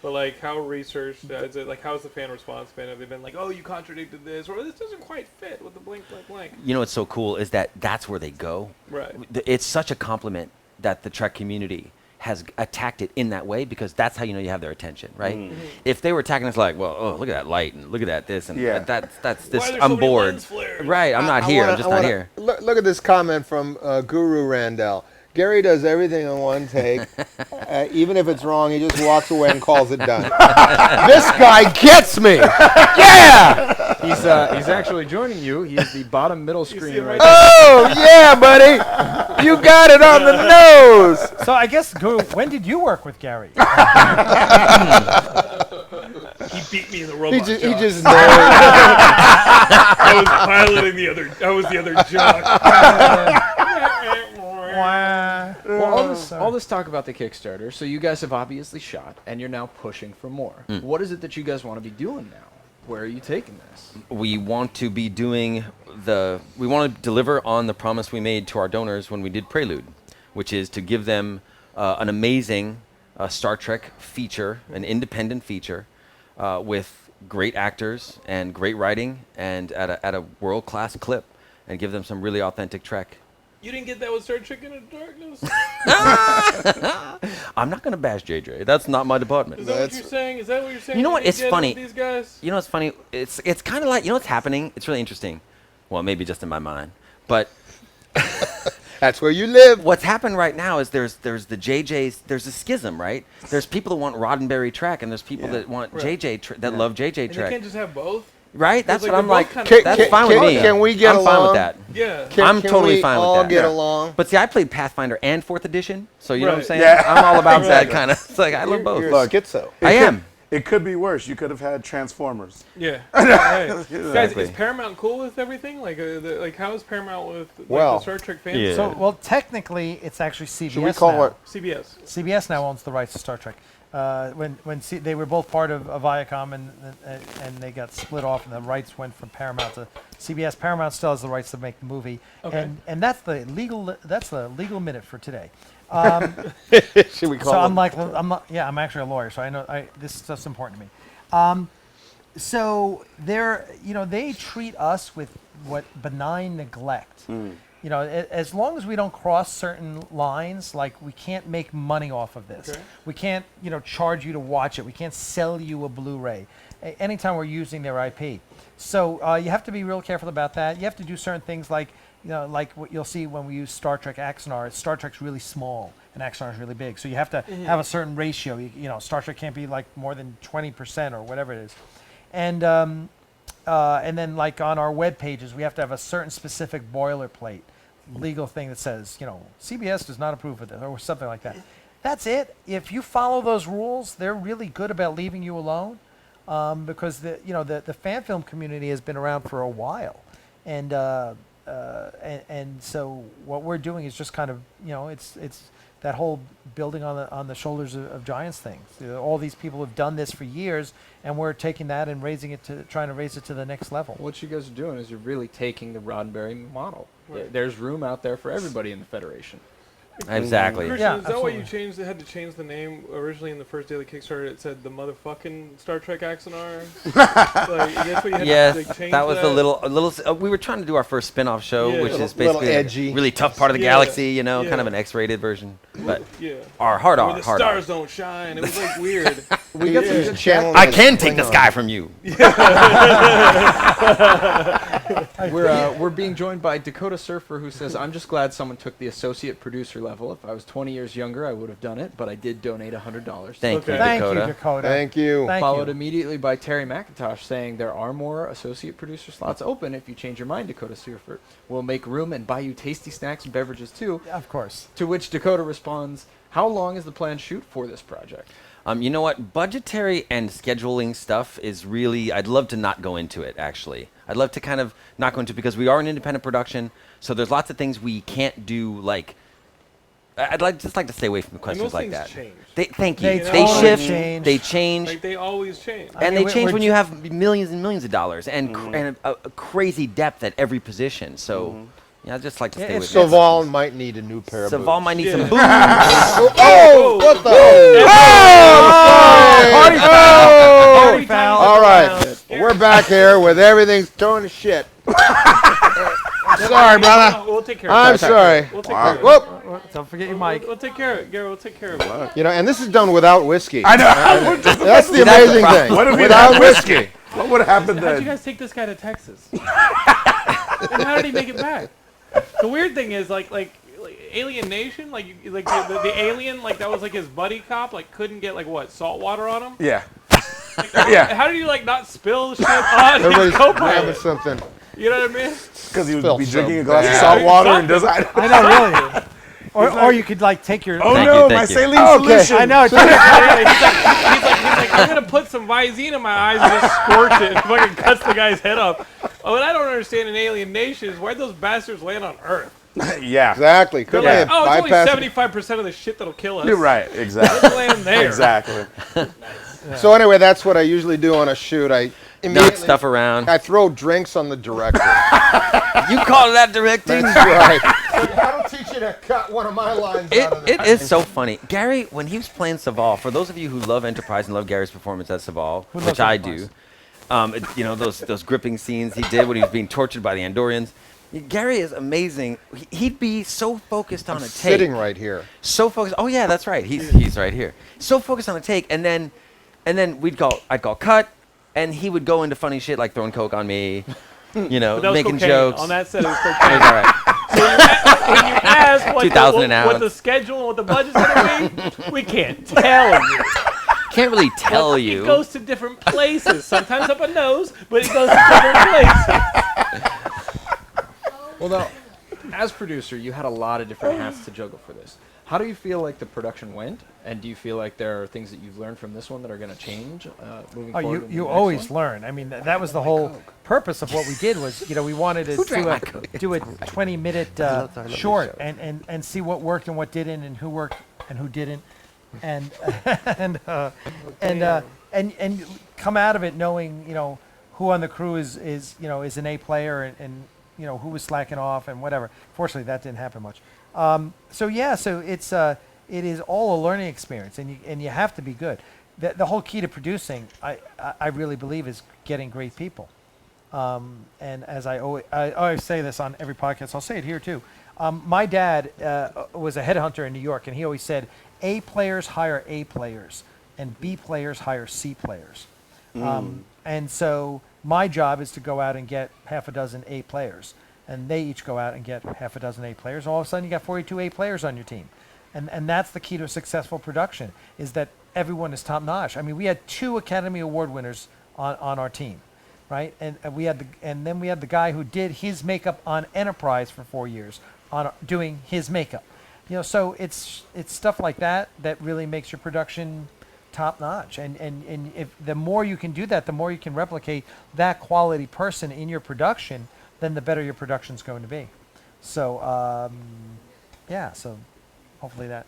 but like, how researched? Is it like, how's the fan response been? Have they been like, oh, you contradicted this, or this doesn't quite fit with the blank, blank, blank? You know what's so cool is that that's where they go. Right. It's such a compliment that the Trek community has attacked it in that way because that's how you know you have their attention, right? If they were attacking us like, well, oh, look at that light and look at that this and Yeah. that's this, Why are there so I'm many bored. lens flares? Right, I'm not here. I'm just not here. Look at this comment from Guru Randell. Gary does everything in one take. Even if it's wrong, he just walks away and calls it done. This guy gets me. Yeah. He's actually joining you. He's the bottom middle see screen him right right Oh yeah, buddy. You got it on the nose. So I guess, Guru, when did you work with Gary? He beat me in the He robot. just, jock. knows. I was piloting the other. I was the other jock. Well, all this talk about the Kickstarter. So you guys have obviously shot, and you're now pushing for more. What is it that you guys want to be doing now? Where are you taking this? We want to be doing we want to deliver on the promise we made to our donors when we did Prelude, which is to give them an amazing Star Trek feature, an independent feature, with great actors and great writing and at a world-class clip, and give them some really authentic Trek. You didn't get that with Star Trek Into Darkness? I'm not going to bash JJ. That's not my department. Is that what you're saying? Is that what you're saying? You know what? didn't It's get it funny. with These guys? You know what's funny? It's kind of like, you know what's happening? It's really interesting. Well, maybe just in my mind. But That's where you live. what's happened right now is there's the JJs, there's a schism, right? There's people that want Roddenberry Trek, and there's people that want Right. JJ, that love JJ And you Trek. can't just have both? Right? That's like what I'm they're like. both kinda That's fine with me. Can we get I'm along? fine with that. Yeah. I'm totally we fine with all that. get Yeah. along? But see, I played Pathfinder and 4th edition, so you know what I'm Right. saying? Yeah. I'm all about that Exactly. kind of. It's like, I love both. You're Look, schizo. I am. It could be worse. You could have had Transformers. Yeah. Right. Guys, Exactly. is Paramount cool with everything? Like how is Paramount with Well, the Star Trek fans? Yeah. So, well, technically, it's actually CBS Should we call now. it? CBS. CBS now owns the rights to Star Trek. They were both part of Viacom and they got split off and the rights went from Paramount to CBS. Paramount still has the rights to make the movie, Okay. and that's the legal minute for today. Should we call So it? I'm actually a lawyer, so I know this stuff's important to me. So they treat us with what benign neglect. You know, as long as we don't cross certain lines, like we can't make money off of this. Okay. We can't, charge you to watch it. We can't sell you a Blu-ray. Anytime we're using their IP. So you have to be real careful about that. You have to do certain things like, like what you'll see when we use Star Trek Axanar. Star Trek's really small and Axanar is really big. So you have to have a certain ratio. Star Trek can't be like more than 20% or whatever it is. And then like on our web pages, we have to have a certain specific boilerplate legal thing that says, CBS does not approve of this or something like that. That's it. If you follow those rules, they're really good about leaving you alone, because the fan film community has been around for a while, and so what we're doing is just kind of it's that whole building on the shoulders of giants thing. All these people have done this for years, and we're taking that and trying to raise it to the next level. What you guys are doing is you're really taking the Roddenberry model. There's room out there for everybody in the Federation. Exactly. Christian, Yeah, is that why you absolutely. had to change the name originally in the first day of the Kickstarter? It said the motherfucking Star Trek Axanar. That's what you had Yes, to change that was a little. We were trying to do our first spin-off show, Yeah. which is Little basically edgy. a really tough part of the Yeah. galaxy, kind Yeah. of an X-rated version. But Yeah. our hard Where R, the hard R. stars don't shine. It was like weird. We got some good Channeling I his can take the Klingon. sky from you. We're being joined by Dakota Surfer, who says, "I'm just glad someone took the associate producer level. If I was 20 years younger, I would have done it, but I did donate $100." Thank you, Okay. Thank Dakota. you, Dakota. Thank you. Thank Followed you. immediately by Terry McIntosh saying, "There are more associate producer slots open if you change your mind, Dakota Surfer. We'll make room and buy you tasty snacks and beverages too." Of course. To which Dakota responds, "How long is the planned shoot for this project?" You know what? Budgetary and scheduling stuff is really. I'd love to not go into it. Actually, I'd love to kind of not go into it because we are an independent production. So there's lots of things we can't do. Like, I'd just like to stay away from the questions those like things that. change. Thank you. They They totally shift. change. They change. Like they always change. I And mean, they change we're when ju- you have millions and millions of dollars and a crazy depth at every position. So, I'd just like to stay with that. Saval might need a new pair of boots. Saval might need some Yeah. boots. Oh, what the? Party foul! Party foul! All right, we're back here with everything's going to shit. Sorry, brother. We'll take care of I'm it. sorry. We'll take care of it. Whoop. Don't forget your mic. We'll take care of it, Gary. We'll take care of it. And this is done without whiskey. I know. That's the amazing thing. What if we Without had whiskey? What would have happened How'd you then? guys take this guy to Texas? And how did he make it back? The weird thing is, like Alien Nation, like the alien, like that was like his buddy cop, like couldn't get like what salt water on him. Yeah. Like, Yeah. How did you like not spill shit on his Everybody's grabbing co-pilot? something. You know what I mean? Because he would Felt be so drinking a glass of bad. salt water and does. I I know, really. Or you could like take your. Oh Thank no, you, my thank you. saline Okay. solution. I know. He's like, I'm gonna put some Visine in my eyes and just squirt it and fucking cuts the guy's head off. What I don't understand in Alien Nation is why'd those bastards land on Earth? Yeah. Exactly. Could They're have like, oh, it's only bypassed. 75% of the shit that'll kill us. You're right. Exactly. Let's land there. Exactly. So anyway, that's what I usually do on a shoot. I Knock immediately stuff around. I throw drinks on the director. You call that directing? That's right. That'll teach you to cut one of my lines out of It is so funny. Gary, when he was playing Saval, for those of you who love Enterprise and love Gary's performance as Saval, loves which I Enterprise? do, those gripping scenes he did when he was being tortured by the Andorians. Gary is amazing. He'd be so focused on a take. Sitting right here. So focused. Oh yeah, that's right. He's right here. So focused on a take, and then I'd call cut, and he would go into funny shit like throwing coke on me, But that was making cocaine. jokes. On that set, it was It cocaine. was all right. When you ask what 2,000 an hour. what the schedule and what the budget's going to be, we can't tell you. can't really tell Well, you. It goes to different places. Sometimes up a nose, but it goes to different places. Well, now, as producer, you had a lot of different hats to juggle for this. How do you feel like the production went? And do you feel like there are things that you've learned from this one that are going to change moving forward? Oh, in the you next always one? learn. I mean, that was the whole purpose of what we did was, we wanted to do a 20-minute short and see what worked and what didn't, and who worked and who didn't, and and come out of it knowing, who on the crew is an A player and who was slacking off and whatever. Fortunately, that didn't happen much. So it's it is all a learning experience, and you have to be good. The whole key to producing, I really believe, is getting great people. And as I always say this on every podcast, I'll say it here too. My dad was a headhunter in New York, and he always said, A players hire A players, and B players hire C players. And so my job is to go out and get half a dozen A players, and they each go out and get half a dozen A players. All of a sudden, you got 42 A players on your team. And that's the key to a successful production, is that everyone is top notch. I mean, we had 2 Academy Award winners on our team, right? And then we had the guy who did his makeup on Enterprise for 4 years, doing his makeup. So it's stuff like that that really makes your production top notch. And if the more you can do that, the more you can replicate that quality person in your production, then the better your production's going to be. So so hopefully that.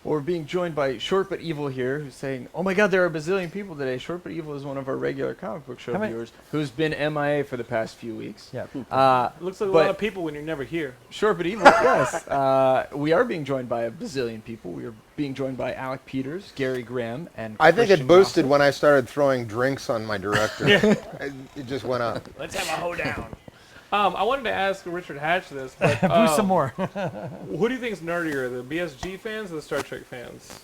Well, we're being joined by Short But Evil here, who's saying, "Oh my God, there are a bazillion people today." Short But Evil is one of our regular comic book show viewers who's been MIA for the past few weeks. Yeah. Looks like a lot of people when you're never here. Short But Evil, yes. We are being joined by a bazillion people. We are being joined by Alec Peters, Gary Graham, and I think Christian it boosted Gossett. when I started throwing drinks on my director. It just went up. Let's have a hoedown. I wanted to ask Richard Hatch this, but Boost some more. who do you think is nerdier, the BSG fans or the Star Trek fans?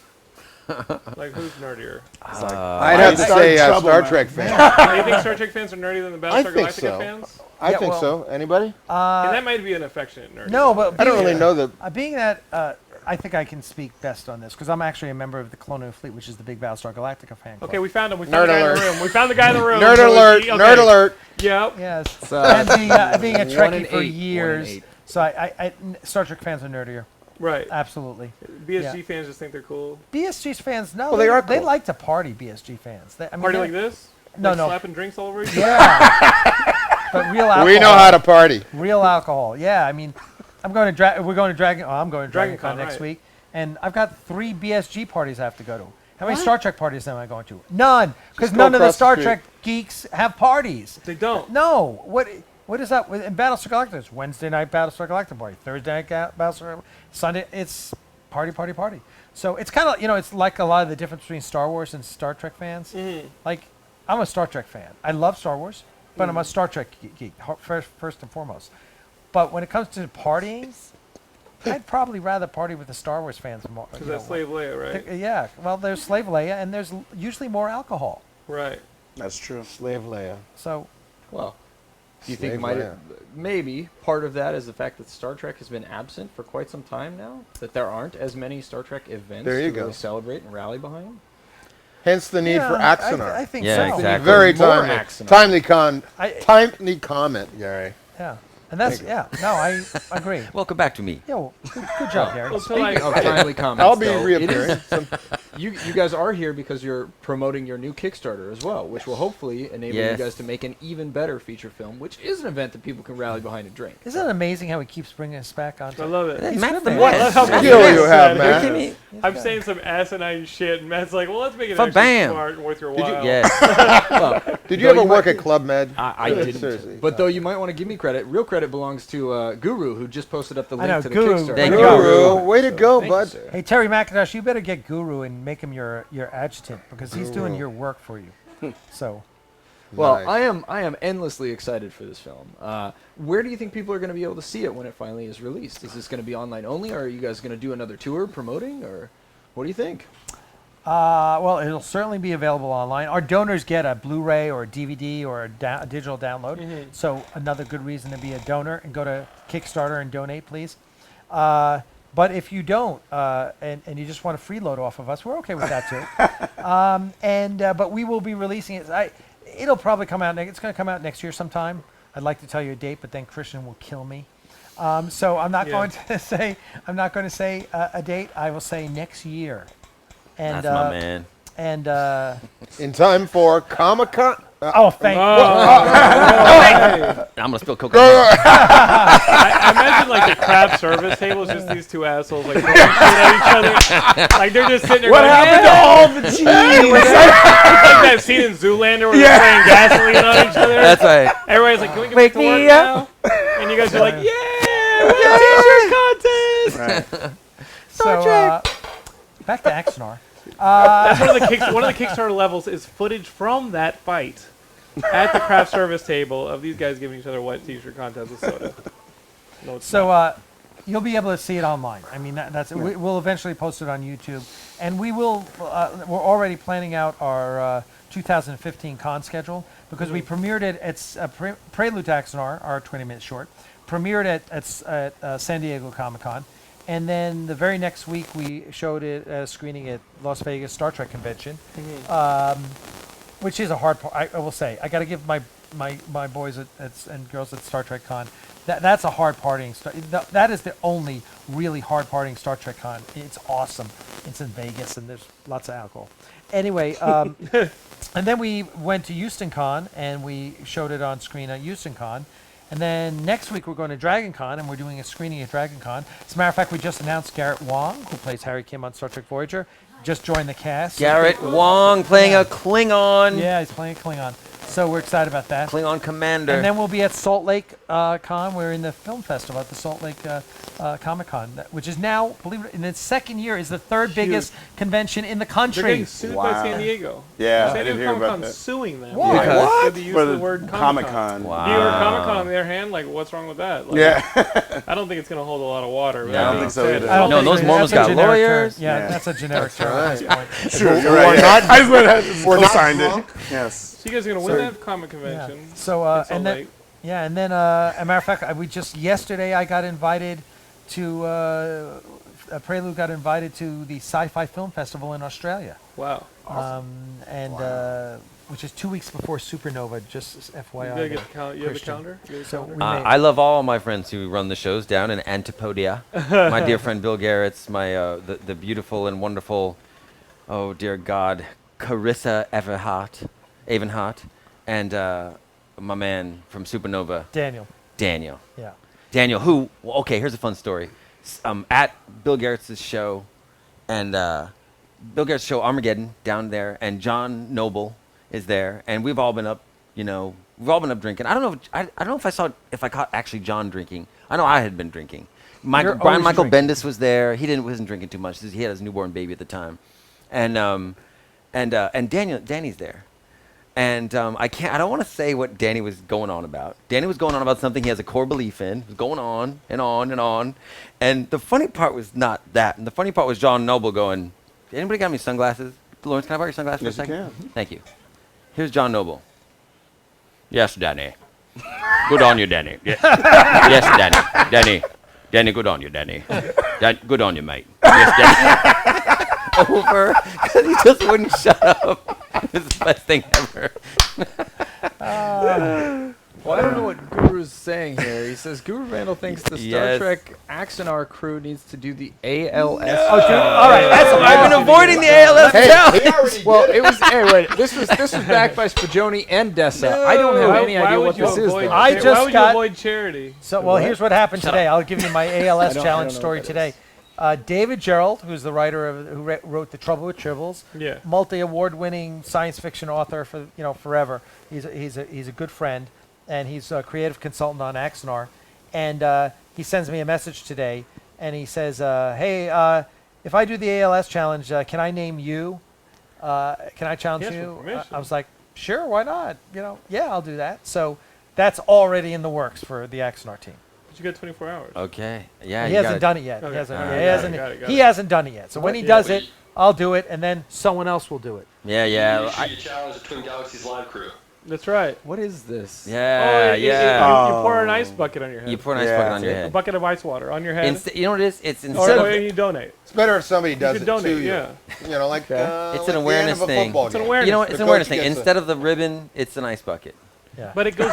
Like, who's nerdier? I'd have to say Star Trek fan. Do you think Star Trek fans are nerdier than the I Battlestar think Galactica so. fans? I Yeah, think well- so. Anybody? And that might be an affectionate nerd. No, but I don't really know the. being that I think I can speak best on this because I'm actually a member of the Colonial Fleet, which is the big Battlestar Galactica fan club. Okay, we found him. We found the Nerd guy in alert. the room. We found the guy in the room. Nerd So alert! he- okay. Nerd alert! Yep. Yes. And being a 1 Trekkie in for 8, years, 1 in 8. so Star Trek fans are nerdier. Right. Absolutely. BSG Yeah. fans just think they're cool. BSG's fans, no, Well, they are they cool. like to party. BSG fans, Party like this? No, Like no. slapping drinks all over each other? Yeah. But real alcohol. We know how to party. Real alcohol. Yeah, I mean, we're going to Dragon. Oh, I'm going to Dragon DragonCon Con, next right. week, and I've got 3 BSG parties I have to go to. How many Star Trek parties am I going to? None, because Just go none of the across the Star street. Trek geeks have parties. They don't. No. What is that? In Battlestar Galactica, it's Wednesday night Battlestar Galactica party, Thursday night Battlestar, Sunday it's party. So it's kind of it's like a lot of the difference between Star Wars and Star Trek fans. Like I'm a Star Trek fan. I love Star Wars, but I'm a Star Trek geek first and foremost. But when it comes to partying, I'd probably rather party with the Star Wars fans more. Because that's Slave Leia, right? Yeah. Well, there's Slave Leia, and there's usually more alcohol. Right. That's true. Slave Leia. So Well, do you think Slave Leia. maybe part of that is the fact that Star Trek has been absent for quite some time now? That there aren't as many Star Trek events There you to go. really celebrate and rally behind? Hence the need yeah, for Axanar. I think Yeah, so. exactly. Very More timely. Axanar. Timely comment, Gary. Yeah. And that's No, I agree. Welcome back to me. Yeah, well, good job, Gary. Well, so like, Speaking of timely comments, I'll be though, reappearing. it is- you guys are here because you're promoting your new Kickstarter as well, which will hopefully enable you Yes. guys to make an even better feature film, which is an event that people can rally behind and drink. Isn't it amazing how he keeps bringing us back on? I love it. He's Matt's good, the man. man. I love how Matt's skill Matt you said have, it. man. Give me- I'm saying some asinine shit, and Matt's like, well, let's make it Fa actually bam. smart and worth your Did you- while. Yes. Well, Did you though ever you work might- at Club Med? I didn't. Seriously. But though you might want to give me credit, real credit belongs to Guru, who just posted up the I link know, to the Guru. Kickstarter. Thank you. Guru, way to go, Thank you, bud. sir. Hey, Terry McIntosh, you better get Guru and make him your adjutant because he's doing your work for you. So, Well, Nice. I am endlessly excited for this film. Where do you think people are going to be able to see it when it finally is released? Is this going to be online only, or are you guys going to do another tour promoting, or what do you think? well, it'll certainly be available online. Our donors get a Blu-ray or a DVD or a digital download. So another good reason to be a donor and go to Kickstarter and donate, please. But if you don't, and you just want a freeload off of us, we're okay with that too. But we will be releasing it. It'll probably come out. It's going to come out next year sometime. I'd like to tell you a date, but then Christian will kill me. So I'm not going to say. I'm not going to say a date. I will say next year. And, That's my man. And In time for Comic-Con. thank you. I'm gonna spill Coca-Cola. I imagine like the craft service table is just these two assholes like throwing shit at each other. Like they're just sitting there. What going, happened to all the cheese? It's like that scene in Zoolander where they're spraying gasoline on each other. That's right. Everybody's like, "Can we get Wake back to work me now?" And you guys are like, "Yeah, we have t-shirt contest." Right. So back to Axanar. That's one of the Kickstarter levels is footage from that fight at the craft service table of these guys giving each other white t-shirt contests with soda. No, it's not. You'll be able to see it online. I mean, we'll eventually post it on YouTube, and we will. We're already planning out our 2015 con schedule because we premiered it at Prelude to Axanar, our 20-minute short, premiered at San Diego Comic-Con. And then the very next week, we showed it at a screening at Las Vegas Star Trek Convention, which is a hard part. I will say, I got to give my boys and girls at Star Trek Con, that's a hard partying. That is the only really hard partying Star Trek Con. It's awesome. It's in Vegas, and there's lots of alcohol. Anyway, and then we went to Houston Con, and we showed it on screen at Houston Con. And then next week we're going to Dragon Con, and we're doing a screening at Dragon Con. As a matter of fact, we just announced Garrett Wang, who plays Harry Kim on Star Trek Voyager, just joined the cast. Garrett Wang playing a Klingon. Yeah, he's playing a Klingon. So we're excited about that. Klingon commander. And then we'll be at Salt Lake Con. We're in the film festival at the Salt Lake Comic Con, which is now, believe it, in its second year, is the third biggest convention in the country. They're getting sued by San Diego. Yeah, I San didn't Diego hear about Comic-Con's that. suing them. Why? Because of the use For of the the word Comic-Con. Wow. New York Comic-Con, on the other hand, like, what's wrong with that? Like, Yeah. I don't think it's going to hold a lot of water. But Yeah, I that don't being think so said, either. I don't No, think those so. Mormons That's a got generic lawyers. term. Yeah, Yeah. that's a generic term at this point. True, you're right. not- I just went ahead and we're not co-signed it. drunk. Yes. So you guys are going to win that comic convention. Yeah. So in Salt and then Lake. as a matter of fact, yesterday I got invited to Prelude got invited to the Sci-Fi Film Festival in Australia. Wow. Which is 2 weeks before Supernova. Just FYI. You gotta get you have the Christian. calendar? You have the So calendar? we made- I love all my friends who run the shows down in Antipodia. My dear friend Bill Garrett's, my the beautiful and wonderful, oh dear God, Carissa Avenhart, and my man from Supernova, Daniel. Daniel. Yeah. Daniel, who? Well, okay, here's a fun story. At Bill Garrett's show, and Bill Garrett's show Armageddon down there, and John Noble is there, and we've all been up, we've all been up drinking. I don't know. I don't know if I caught actually John drinking. I know I had been drinking. You're Brian always Michael drinking. Bendis was there. He wasn't drinking too much. He had his newborn baby at the time, and Danny's there. And I don't want to say what Danny was going on about. Danny was going on about something he has a core belief in. It was going on and on and on. And the funny part was not that. And the funny part was John Noble going, anybody got me sunglasses? Lawrence, can I borrow your sunglasses Yes, for a you second? can. Thank you. Here's John Noble. Yes, Danny. Good on you, Danny. Yeah. Yes, Danny. Danny, good on you, Danny. Good on you, mate. Yes, Danny. Over, because he just wouldn't shut up. It was the best thing ever. Well, I don't know what Guru's saying here. He says Guru Randall thinks the Star Yes. Trek Axanar crew needs to do the ALS. Oh, dude, all right. That's I've been avoiding the ALS Hey, challenge. he already Well, did it was anyway. This was backed by Spagioni and Dessa. I don't have Why- any why idea would what you this is. avoid though. I why just would got- you avoid charity? So, well, here's what happened today. I'll give you my ALS I don't challenge know story what that today. David Gerald, who's the writer who wrote The Trouble with Tribbles, Yeah. multi-award-winning science fiction author for forever. He's a good friend, and he's a creative consultant on Axanar. And he sends me a message today, and he says, "Hey, if I do the ALS challenge, can I name you? Can I challenge Yes, with you?" permission. I was like, "Sure, why not? Yeah, I'll do that." So that's already in the works for the Axanar team. But you got 24 hours. Okay. Yeah, He you hasn't gotta- done it yet. Okay. He hasn't. Alright, he got it, hasn't. got it, got He it. hasn't done it yet. So when he Yeah, does but it, I'll do it, and then someone else will do it. Yeah. You should challenge the Twin Galaxies live crew. That's right. What is this? Yeah, You pour an ice bucket on your head. You pour an ice bucket on your A head. bucket of ice water on your head. You know what it is? It's or instead of you donate. It's better if somebody does could it donate, to you. yeah. You know, like it's an like the end awareness of a thing. football It's an game. awareness. You know what? It's The an awareness coach thing. gets Instead of the ribbon, it's an ice bucket. Yeah. But it goes.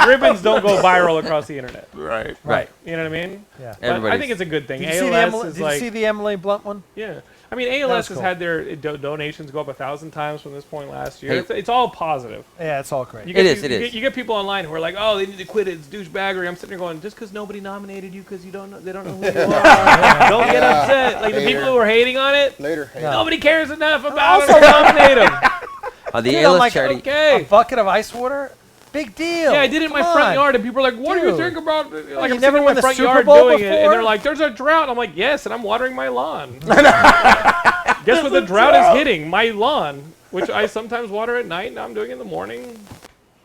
Ribbons don't go viral across the internet. Right. You know what I mean? Yeah. But I think it's a good thing. Did you see ALS is did like. you see the Emily Blunt one? Yeah. I mean, ALS has cool. had their donations go up 1,000 times from this point last year. Hey. It's all positive. Yeah, it's all great. You get It is. You get people online who are like, "Oh, they need to quit it. It's douchebaggery." I'm sitting there going, "Just because nobody nominated you, because they don't know who you are. Don't get upset." Like the people who are hating on it, Later. Hey. nobody cares enough about them to nominate them. The You know, ALS like, charity. Okay. A bucket of ice water? Big deal. Yeah, I did it in my Come front on. yard, and people are like, "What do you Dude. think about?" Like you I'm never sitting in won my the front Super yard Bowl doing it, and before? they're like, "There's a drought." I'm like, "Yes," and I'm watering my lawn. Guess what the drought is hitting? My lawn, which I sometimes water at night, and I'm doing it in the morning.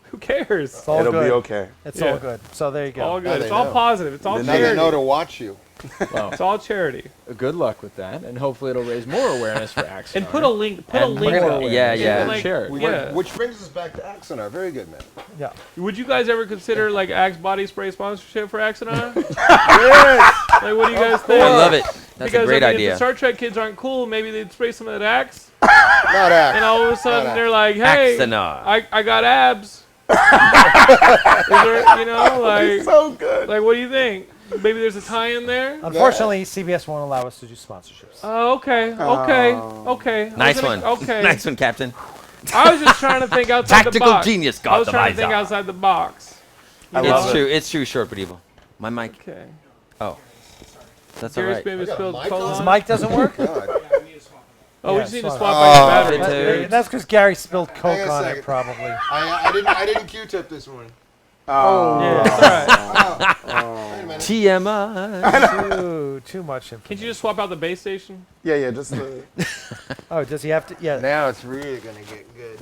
Who cares? It's all It'll good. be okay. It's Yeah. all good. So there you go. All Now good. they It's all know. positive. It's all Now they charity. know to watch you. It's all charity. Good luck with that, and hopefully it'll raise more awareness for Axanar. And put a link. Put a And link. more on it. awareness. Yeah. Like, Share it. yeah. Which brings us back to Axanar. Very good, man. Yeah. Would you guys ever consider like Axe body spray sponsorship for Axanar? Yes. Like, what do you guys think? I love it. That's because a great I mean, idea. if the Star Trek kids aren't cool, maybe they'd spray some of that Axe, Not Axe. and all of a sudden Not they're like, "Hey, Axanar. I got abs." Is there, you know, like, So good. like, what do you think? Maybe there's a tie-in there. Unfortunately, CBS won't allow us to do sponsorships. Oh, okay. Nice I was one. gonna- Okay. Nice one, Captain. I was just trying to think outside the Tactical box. genius, I was God trying to think Visor. outside the box. It's true. It's true. Short but evil. My mic. Okay. Oh, that's all Gary's right. baby I got a spilled mic cola. on? His on. mic doesn't work? God. Oh, we Yeah, just need to swap. swap out Oh. your battery. Dude. That's because Gary spilled Coke Hang a on it, second. probably. I didn't Q-tip this one. Yeah, it's all right. Wait a minute. TMI. Too much information. Can't you just swap out the base station? Yeah, just the. Oh, does he have to? Yeah. Now it's really gonna get good.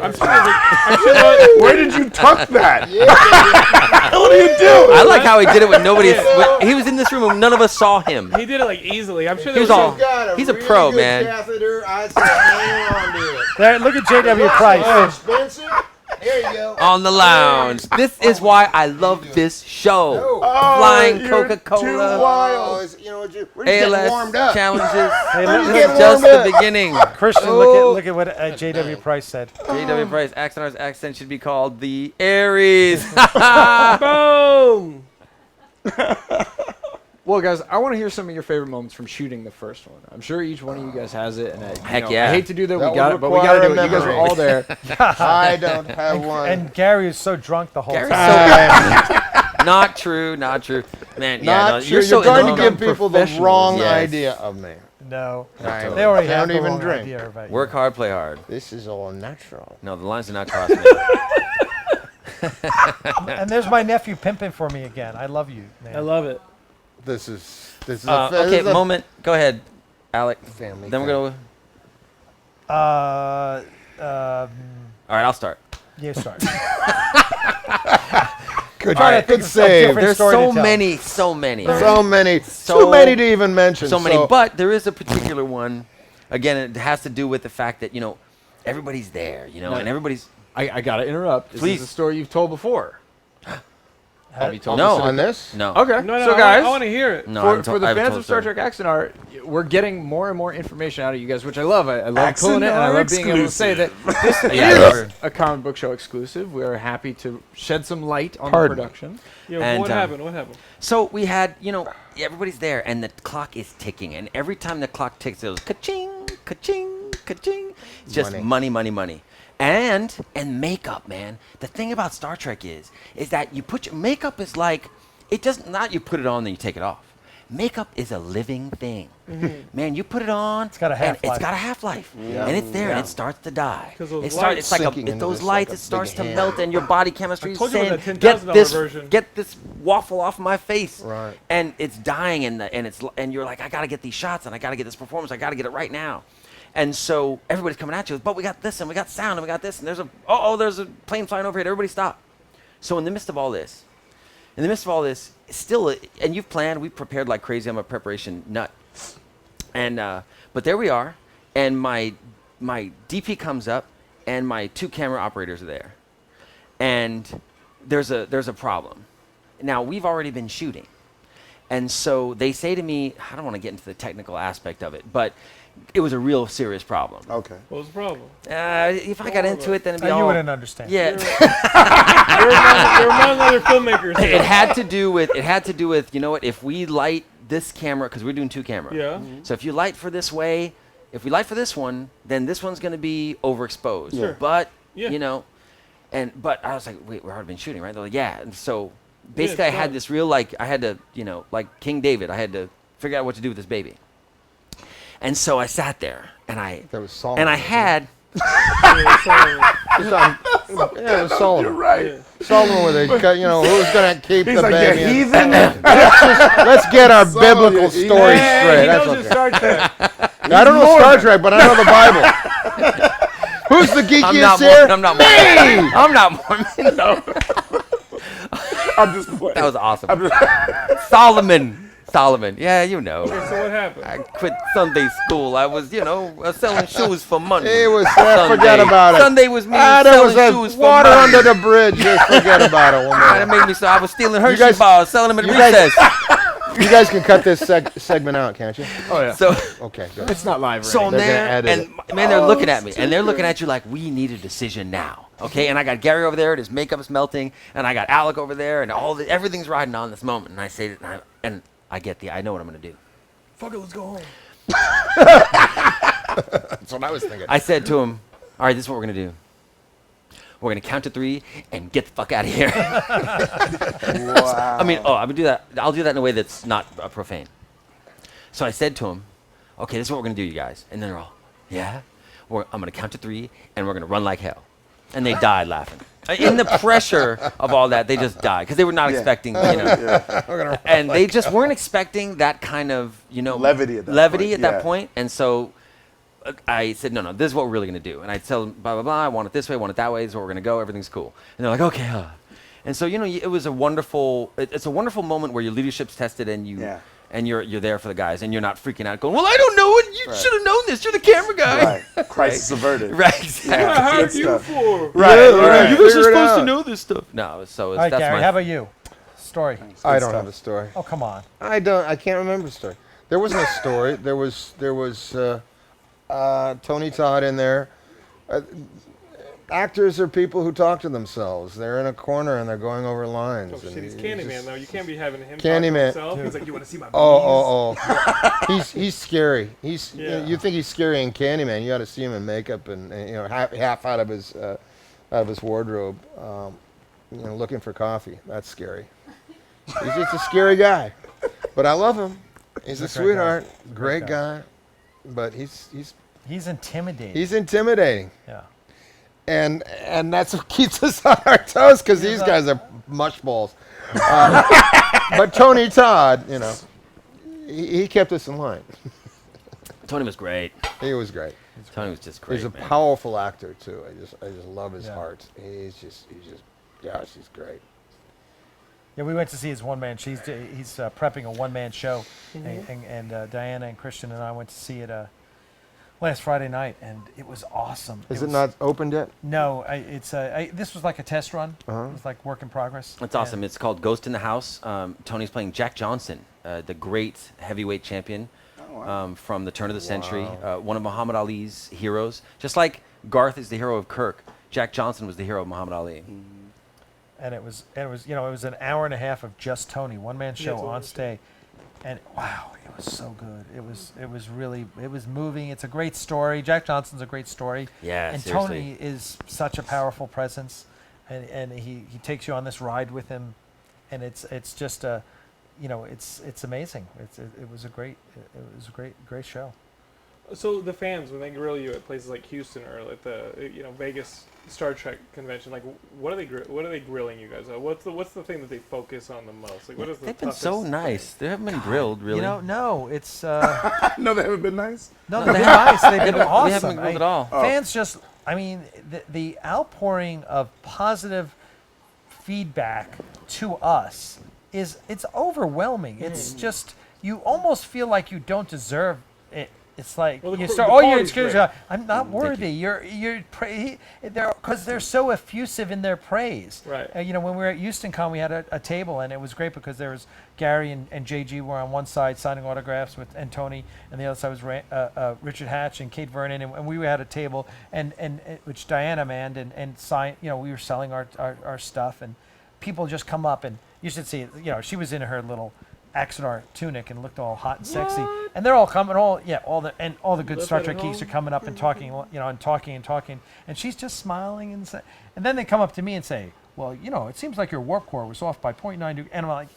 I'm sure. There's Where did you tuck that? What are you doing? I like how he did it when nobody. He was in this room and none of us saw him. he did it like easily. I'm sure He there was was all- some- Got He's a really pro, good man. Catheter. I said, hang on to it. There, look at J.W. So Price. expensive. Here you go. On the lounge. This is why I love this show. Oh. Flying you're Coca-Cola. too wild. Oh, you know what? We're just getting warmed ALS up. challenges. Hey, We're look, just This getting is just warmed the up. beginning. Christian, Oh. look at what J.W. Price said. J.W. Price, Axanar's accent should be called the Aries. Boom. Well, guys, I want to hear some of your favorite moments from shooting the first one. I'm sure each one of you guys has it, and Heck yeah. I hate to do that. That We got would it, but we got to do require it. You guys were memory. all there. I don't have one. And Gary is so drunk the whole Gary's time. Not true, not true. Man, yeah, Not no, true. you're so going to in the give people the professionals. wrong Yes. idea of me. No. I They already have don't the even wrong drink. idea about you. Work hard, play hard. This is all natural. No, the lines are not crossed. man. And there's my nephew pimping for me again. I love you, man. I love it. This is this Okay, is a moment. Go ahead, Alec. family. Then we're thing. gonna. All right, I'll start. You start. Good, Trying to think of some save. different There's story so to tell. many, So many, So- too many to even mention. so many. But there is a particular one. Again, it has to do with the fact that everybody's there, and everybody's. I got to interrupt. This Please. is a story you've told before. Have you told No. this? on this, No. Okay. No, so guys, I want to hear it. No, I for haven't told- the I haven't fans told of Star the story. Trek Axanar, we're getting more and more information out of you guys, which I love. I love pulling it, and I Axanar love being able to say that this Yeah, is we're- a comic book show exclusive. We are happy to shed some light on Pardon. the production. Yeah, And, what happened? What happened? So we had, everybody's there, and the clock is ticking, and every time the clock ticks, it goes ka-ching, ka-ching, ka-ching. It's just money, money, money. And makeup, man. The thing about Star Trek is that you put your makeup is like, it doesn't, not you put it on, then you take it off. Makeup is a living thing. Man, you put it on, It's got a and half-life. it's got a half-life. And it's there, and it starts to die. 'Cause those It starts, lights it's like sinking into those this like lights, a it starts big to hand. melt, and your body chemistry I is told you saying, about that get $10,000 this, version." get this waffle off my face. Right. And it's dying, and you're like, I got to get these shots, and I got to get this performance, I got to get it right now. And so everybody's coming at you, but we got this, and we got sound, and we got this, and there's a plane flying overhead. Everybody stop. So in the midst of all this, still, and you've planned, we've prepared like crazy. I'm a preparation nut. And but there we are, and my DP comes up, and my 2 camera operators are there, and there's a problem. Now we've already been shooting, and so they say to me, I don't want to get into the technical aspect of it, but it was a real serious problem. Okay. What was the problem? If I got into it, then it'd be all. You wouldn't understand. Yeah. You're among other filmmakers. It had to do with you know what, if we light this camera, because we're doing 2 cameras. Yeah. So if you light for this way, if we light for this one, then this one's going to be overexposed. Sure. But Yeah. you know, but I was like, wait, we've already been shooting, right? They're like, yeah. And so basically, it's I had done. this real I had to, you know, like King David, I had to figure out what to do with this baby. And so I sat there, and I had. Yeah, it was Solomon. You're right. Solomon with a, who's going to keep He's the like, baby? yeah, heathen. Let's get our biblical yeah, story Hey, straight. he That's knows his okay. Star Trek. I don't know Star Trek, but I know the Bible. Who's the geekiest here? I'm not Mormon. I'm not Mormon. No. I'm just playing. That was awesome. Solomon. Yeah, you know. So what happened? I quit Sunday school. I was, selling shoes for money. It was, Sunday. forget about it. Sunday was me There selling was that shoes for water money. under the bridge. Just forget about it. That made me so I was stealing Hershey guys- bars, selling them at you guys- recess. You guys can cut this segment out, can't you? Oh yeah. So, Okay, good. It's not live. so I'm They're gonna there, edit and man, they're looking at me, and they're looking at you like, we need a decision now, okay? And I got Gary over there, and his makeup's melting, and I got Alec over there, and everything's riding on this moment. And I say, and I know what I'm gonna do. Fuck it, let's go home. That's what I was thinking. I said to him, all right, this is what we're going to do. We're going to count to 3 and get the fuck out of here. Wow. I mean, I would do that. I'll do that in a way that's not profane. So I said to him, okay, this is what we're going to do, you guys. And then they're all, yeah? I'm going to count to 3 and we're going to run like hell. And they died laughing. In the pressure of all that, they just died because they were not expecting, and they just weren't expecting that kind of, Levity at that point, point. And so I said, no, this is what we're really going to do. And I tell them, blah, blah, blah, I want it this way, I want it that way, this is what we're going to go, everything's cool. And they're like, okay. And so, it was it's a wonderful moment where your leadership's tested and you're there for the guys and you're not freaking out going, well, I don't know it. You should have known this. You're the camera guy. Right. Crisis averted. Right, exactly. What I hired Good you stuff. for? Right. You guys are supposed to know this stuff. No, so All right, that's Gary, my how about you? Story. I don't have a story. Oh, come on. I can't remember a story. There wasn't a story. There was Tony Todd in there. Actors are people who talk to themselves. They're in a corner and they're going over lines. Oh, and shit, he's he's Candyman, just- though. You can't be having him Candyman. talk to himself. He's like, you want to see my Oh. He's scary. Yeah. You think he's scary in Candyman? You got to see him in makeup and half out of his wardrobe, looking for coffee. That's scary. He's just a scary guy, but I love him. He's a sweetheart, great guy, but he's intimidating. He's intimidating. Yeah. And that's what keeps us on our toes because these guys are mushballs. But Tony Todd, he kept us in line. Tony was great. He was great. Tony was just great. He's a man. powerful actor too. I just love his heart. He's just gosh, he's great. Yeah, we went to see his one-man show. He's prepping a one-man show, and Diana and Christian and I went to see it last Friday night, and it was awesome. Is it not opened yet? No, this was like a test run. It was like work in progress. That's awesome. It's called Ghost in the House. Tony's playing Jack Johnson, the great heavyweight champion from the turn of the century, one of Muhammad Ali's heroes. Just like Garth is the hero of Kirk, Jack Johnson was the hero of Muhammad Ali. And it was an hour and a half of just Tony, one-man show on stage. And wow, it was so good. It was moving. It's a great story. Jack Johnson's a great story. Yeah, and seriously. Tony is such a powerful presence, and he takes you on this ride with him, and it's just it's amazing. It was a great show. So the fans, when they grill you at places like Houston or at the Vegas Star Trek convention, like what are they grilling you guys on? What's the thing that they focus on the most? Like what is the They've been so toughest nice. They haven't been grilled, really. No, it's No, they haven't been nice. no, they've been nice. They've been awesome. We haven't been grilled at all. Fans just, the outpouring of positive feedback to us it's overwhelming. It's just, you almost feel like you don't deserve it it's like Well, the you qu- start the all your quality's excuses. great. I'm not worthy. Because they're so effusive in their praise. Right. When we were at HoustonCon, we had a table, and it was great because there was Gary and JG were on one side signing autographs and Tony, and the other side was Richard Hatch and Kate Vernon, and we had a table, and which Diana manned and signed. We were selling our stuff, and people just come up, and you should see it. She was in her little Axanar tunic and looked all hot and sexy, and they're all coming, all the good Star Trek geeks are coming up and talking, and talking, and she's just smiling and then they come up to me and say, well, it seems like your warp core was off by 0.9 degrees, and I'm like,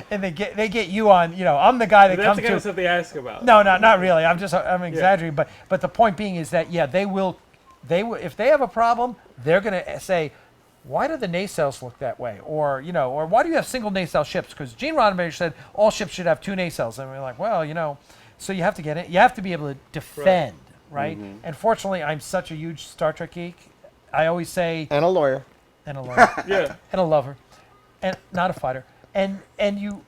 and they get you on, I'm the guy that That's comes the kind of stuff they ask about. No, not really. I'm exaggerating, but the point being is that they will if they have a problem, they're gonna say, why do the nacelles look that way? Or why do you have single nacelle ships? Because Gene Roddenberry said all ships should have 2 nacelles. And we're like, well, so you have to get it. You have to be able to defend, right? Mm-hmm. And fortunately, I'm such a huge Star Trek geek. I always say... And a lawyer. Yeah. And a lover. And not a fighter. And you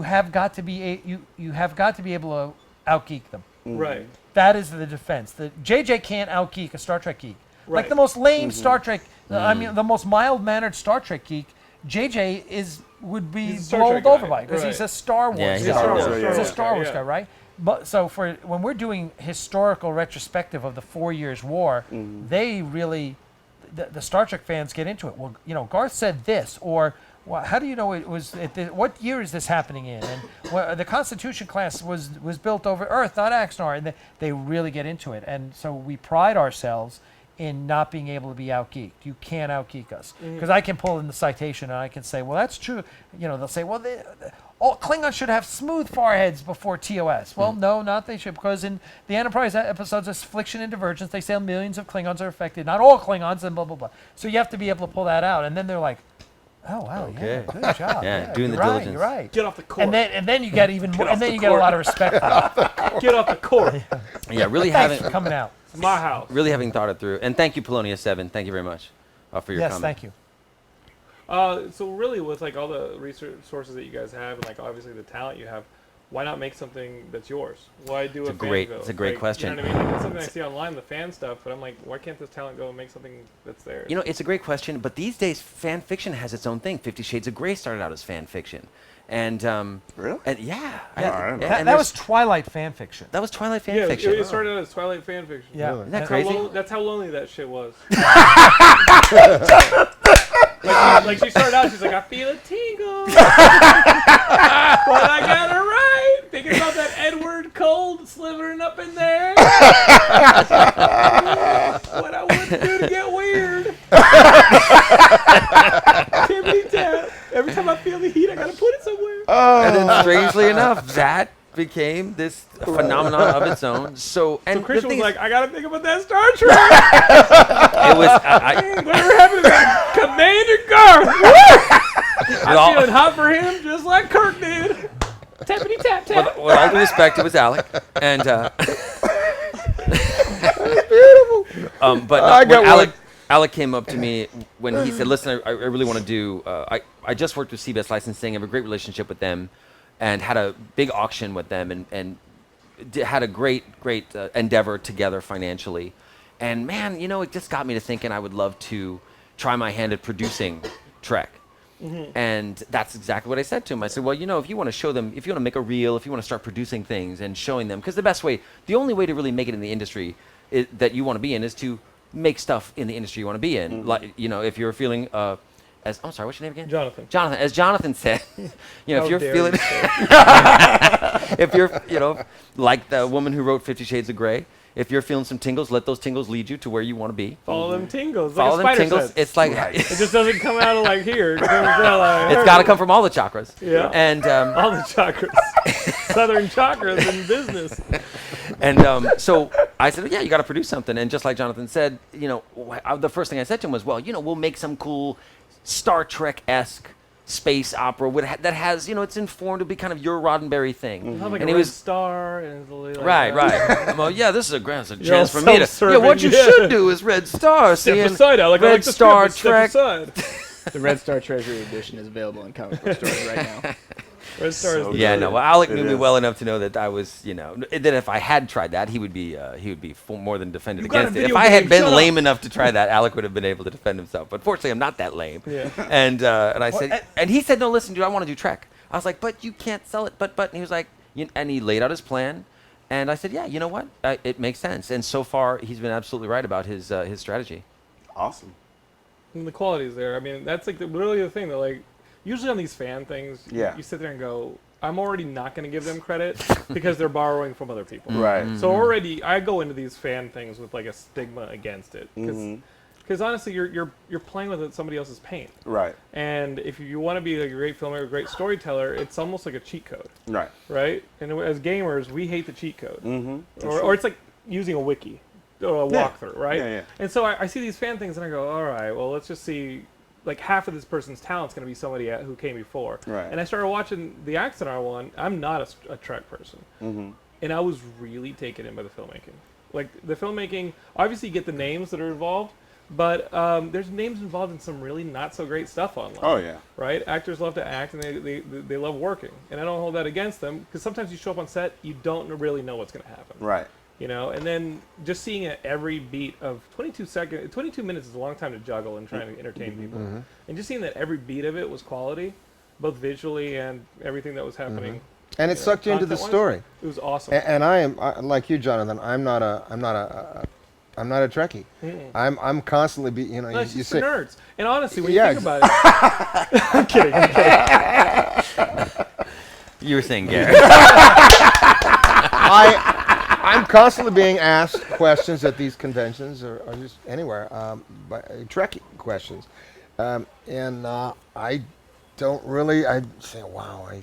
have got to be you have got to be able to outgeek them. Mm-hmm. Right. That is the defense. The JJ can't outgeek a Star Trek geek. Right. Like the most lame Star Trek, the most mild-mannered Star Trek geek, JJ would be bowled over by because he's a Star Wars guy. He's a Star Wars guy, right? But so when we're doing historical retrospective of the 4 Years' War, they really, the Star Trek fans get into it. Well, Garth said this, or well, how do you know it was? What year is this happening in? And the Constitution class was built over Earth, not Axanar, and they really get into it. And so we pride ourselves in not being able to be out-geeked. You can't out-geek us. Because I can pull in the citation and I can say, well, that's true. They'll say, well, all Klingons should have smooth foreheads before TOS. Well, no, not they should, because in the Enterprise episodes of Affliction and Divergence, they say millions of Klingons are affected, not all Klingons, and blah, blah, blah. So you have to be able to pull that out. And then they're like, oh, wow, Okay. yeah, good job. Yeah, doing the you're diligence. Right, you're right. Get off the court. And then you get even more, and then you get a lot of respect for them. Get off the court. Yeah, really Thanks for having coming out. It's my house. really having thought it through. And thank you, Polonia7. Thank you very much for your Yes, comment. thank you. So really, with like all the research sources that you guys have, and like obviously the talent you have, why not make something that's yours? Why do It's a great question. You know what I mean? It's something I see online, the fan stuff, but I'm like, why can't this talent go and make something that's theirs? It's a great question, but these days fan fiction has its own thing. 50 Shades of Grey started out as fan fiction. And really? And yeah. That was Twilight fan fiction. That was Twilight fan fiction. It started out as Twilight fan fiction. Yeah. Isn't that crazy? That's how lonely that shit was. like she started out, she's like, I feel a tingle. But I got her right. Thinking about that Edward Cold slithering up in there. What I wouldn't do to get weird. Tippity tap. Every time I feel the heat, I gotta put it somewhere. And then strangely enough, that became this phenomenon of its own. So Christian was like, I gotta think about that Star Trek. it was Whatever happened to Commander Garth? I'm feeling hot for him, just like Kirk did. Tappity tap tap. With all due respect, it was Alec, and Beautiful. but when Alec came up to me when he said, "Listen, I really want to do. I just worked with CBS Licensing. I have a great relationship with them, and had a big auction with them, and had a great endeavor together financially. And man, it just got me to thinking I would love to try my hand at producing Trek." Mm-hmm. And that's exactly what I said to him. I said, well, if you want to show them, if you want to make a reel, if you want to start producing things and showing them, because the only way to really make it in the industry that you want to be in is to make stuff in the industry you want to be in. Mm-hmm. Like, if you're feeling, I'm sorry, what's your name again? Jonathan. Jonathan. As Jonathan said, if you're feeling, if you're, like the woman who wrote 50 Shades of Grey, if you're feeling some tingles, let those tingles lead you to where you want to be. Follow them tingles. Follow like them tingles. Sense. It's like it just doesn't come out of like here. It comes out like it's got to come from all the chakras. Yeah. And all the chakras, southern chakras in business. And so I said, yeah, you got to produce something. And just like Jonathan said, the first thing I said to him was, well, we'll make some cool Star Trek-esque space opera that has, it's informed to be kind of your Roddenberry thing. Mm-hmm. Like and a red star and like right. Well, yeah, this is a chance for me to. self-serving, what you should do is Red Star. Step aside, Alec. Red I like the Star script, Trek. Step aside. The Red Star Treasury edition is available in comic book stores right now. Red Star is So the Yeah, good. no. Well, Alec It knew me is. well enough to know that I was, that if I had tried that, he would be more than defended You got a against it. If video I had game, been shut up. lame enough to try that, Alec would have been able to defend himself. But fortunately, I'm not that lame. Yeah. And I said, and he said, no, listen, dude, I want to do Trek. I was like, but you can't sell it. But, and he was like, and he laid out his plan. And I said, yeah, you know what? It makes sense. And so far, he's been absolutely right about his strategy. Awesome. And the quality's there. I mean, that's like really the thing that like usually on these fan things, Yeah. you sit there and go, I'm already not going to give them credit because they're borrowing from other people. Right. So already I go into these fan things with like a stigma against it Mm-hmm. because honestly you're playing with somebody else's paint. Right. And if you want to be like a great filmmaker, a great storyteller, it's almost like a cheat code, Right. right? And as gamers, we hate the cheat code, Mm-hmm. or it's like using a wiki or a Yeah. walkthrough, right? Yeah, yeah. And so I see these fan things and I go, all right, well, let's just see. Like half of this person's talent's going to be somebody who came before. Right. And I started watching the Axanar one. I'm not a Trek person, and I was really taken in by the filmmaking. Like the filmmaking, obviously you get the names that are involved, but there's names involved in some really not so great stuff online. Oh yeah. Right? Actors love to act, and they love working, and I don't hold that against them because sometimes you show up on set, you don't really know what's going to happen. Right. You know, and then just seeing it every beat of 22 minutes is a long time to juggle and trying to entertain people. And just seeing that every beat of it was quality, both visually and everything that was happening. And it sucked you into the content-wise, story. It was awesome. And like you, Jonathan. I'm not a Trekkie. I'm constantly No, it's you just say for nerds. And honestly, when Yeah, you think about it, I'm kidding. You were saying, Gary. I'm constantly being asked questions at these conventions or just anywhere, by Trekkie questions, and I don't really. I say, wow, Why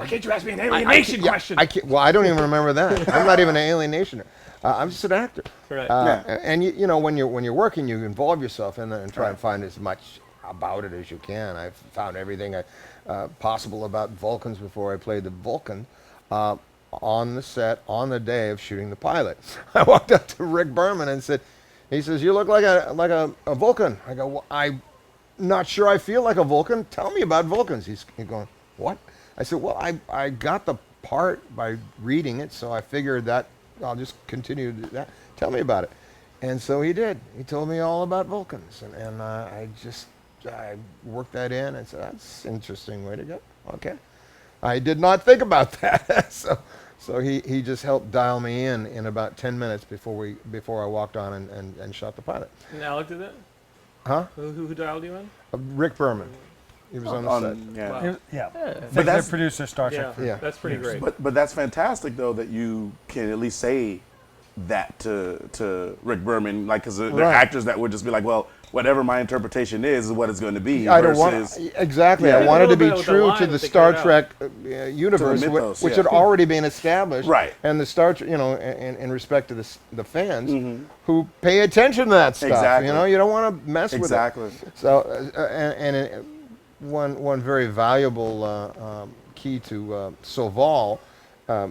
can't you ask me an alienation question? I can't. Well, I don't even remember that. I'm not even an alienationer. I'm just an actor. Right. And when you're working, you involve yourself in it and try and find as much about it as you can. I've found everything possible about Vulcans before I played the Vulcan. On the set, on the day of shooting the pilot, I walked up to Rick Berman and said, he says, you look like a Vulcan. I go, well, I'm not sure I feel like a Vulcan. Tell me about Vulcans. He's going, what? I said, well, I got the part by reading it, so I figured that I'll just continue to do that. Tell me about it. And so he did. He told me all about Vulcans, and I worked that in and said, that's an interesting way to go. Okay. I did not think about that. So he just helped dial me in about 10 minutes before I walked on and shot the pilot. And Alec did that? Huh? Who dialed you in? Rick Berman. He was on the set. Yeah. Wow. Yeah. But that's- the producer, Star Trek. Yeah, Yeah. that's pretty great. But that's fantastic though that you can at least say that to Rick Berman, like, because there are Right. actors that would just be like, well, whatever my interpretation is what it's going to be. I don't want versus, exactly. Yeah. I wanted to be A little bit with the true line to the that they Star carried out. Trek universe, mythos, which yeah. had already been established. Right. And the Star Trek, in respect to the fans who pay attention to that stuff. Exactly. You don't want to mess Exactly. with it. So, one very valuable key to Soval,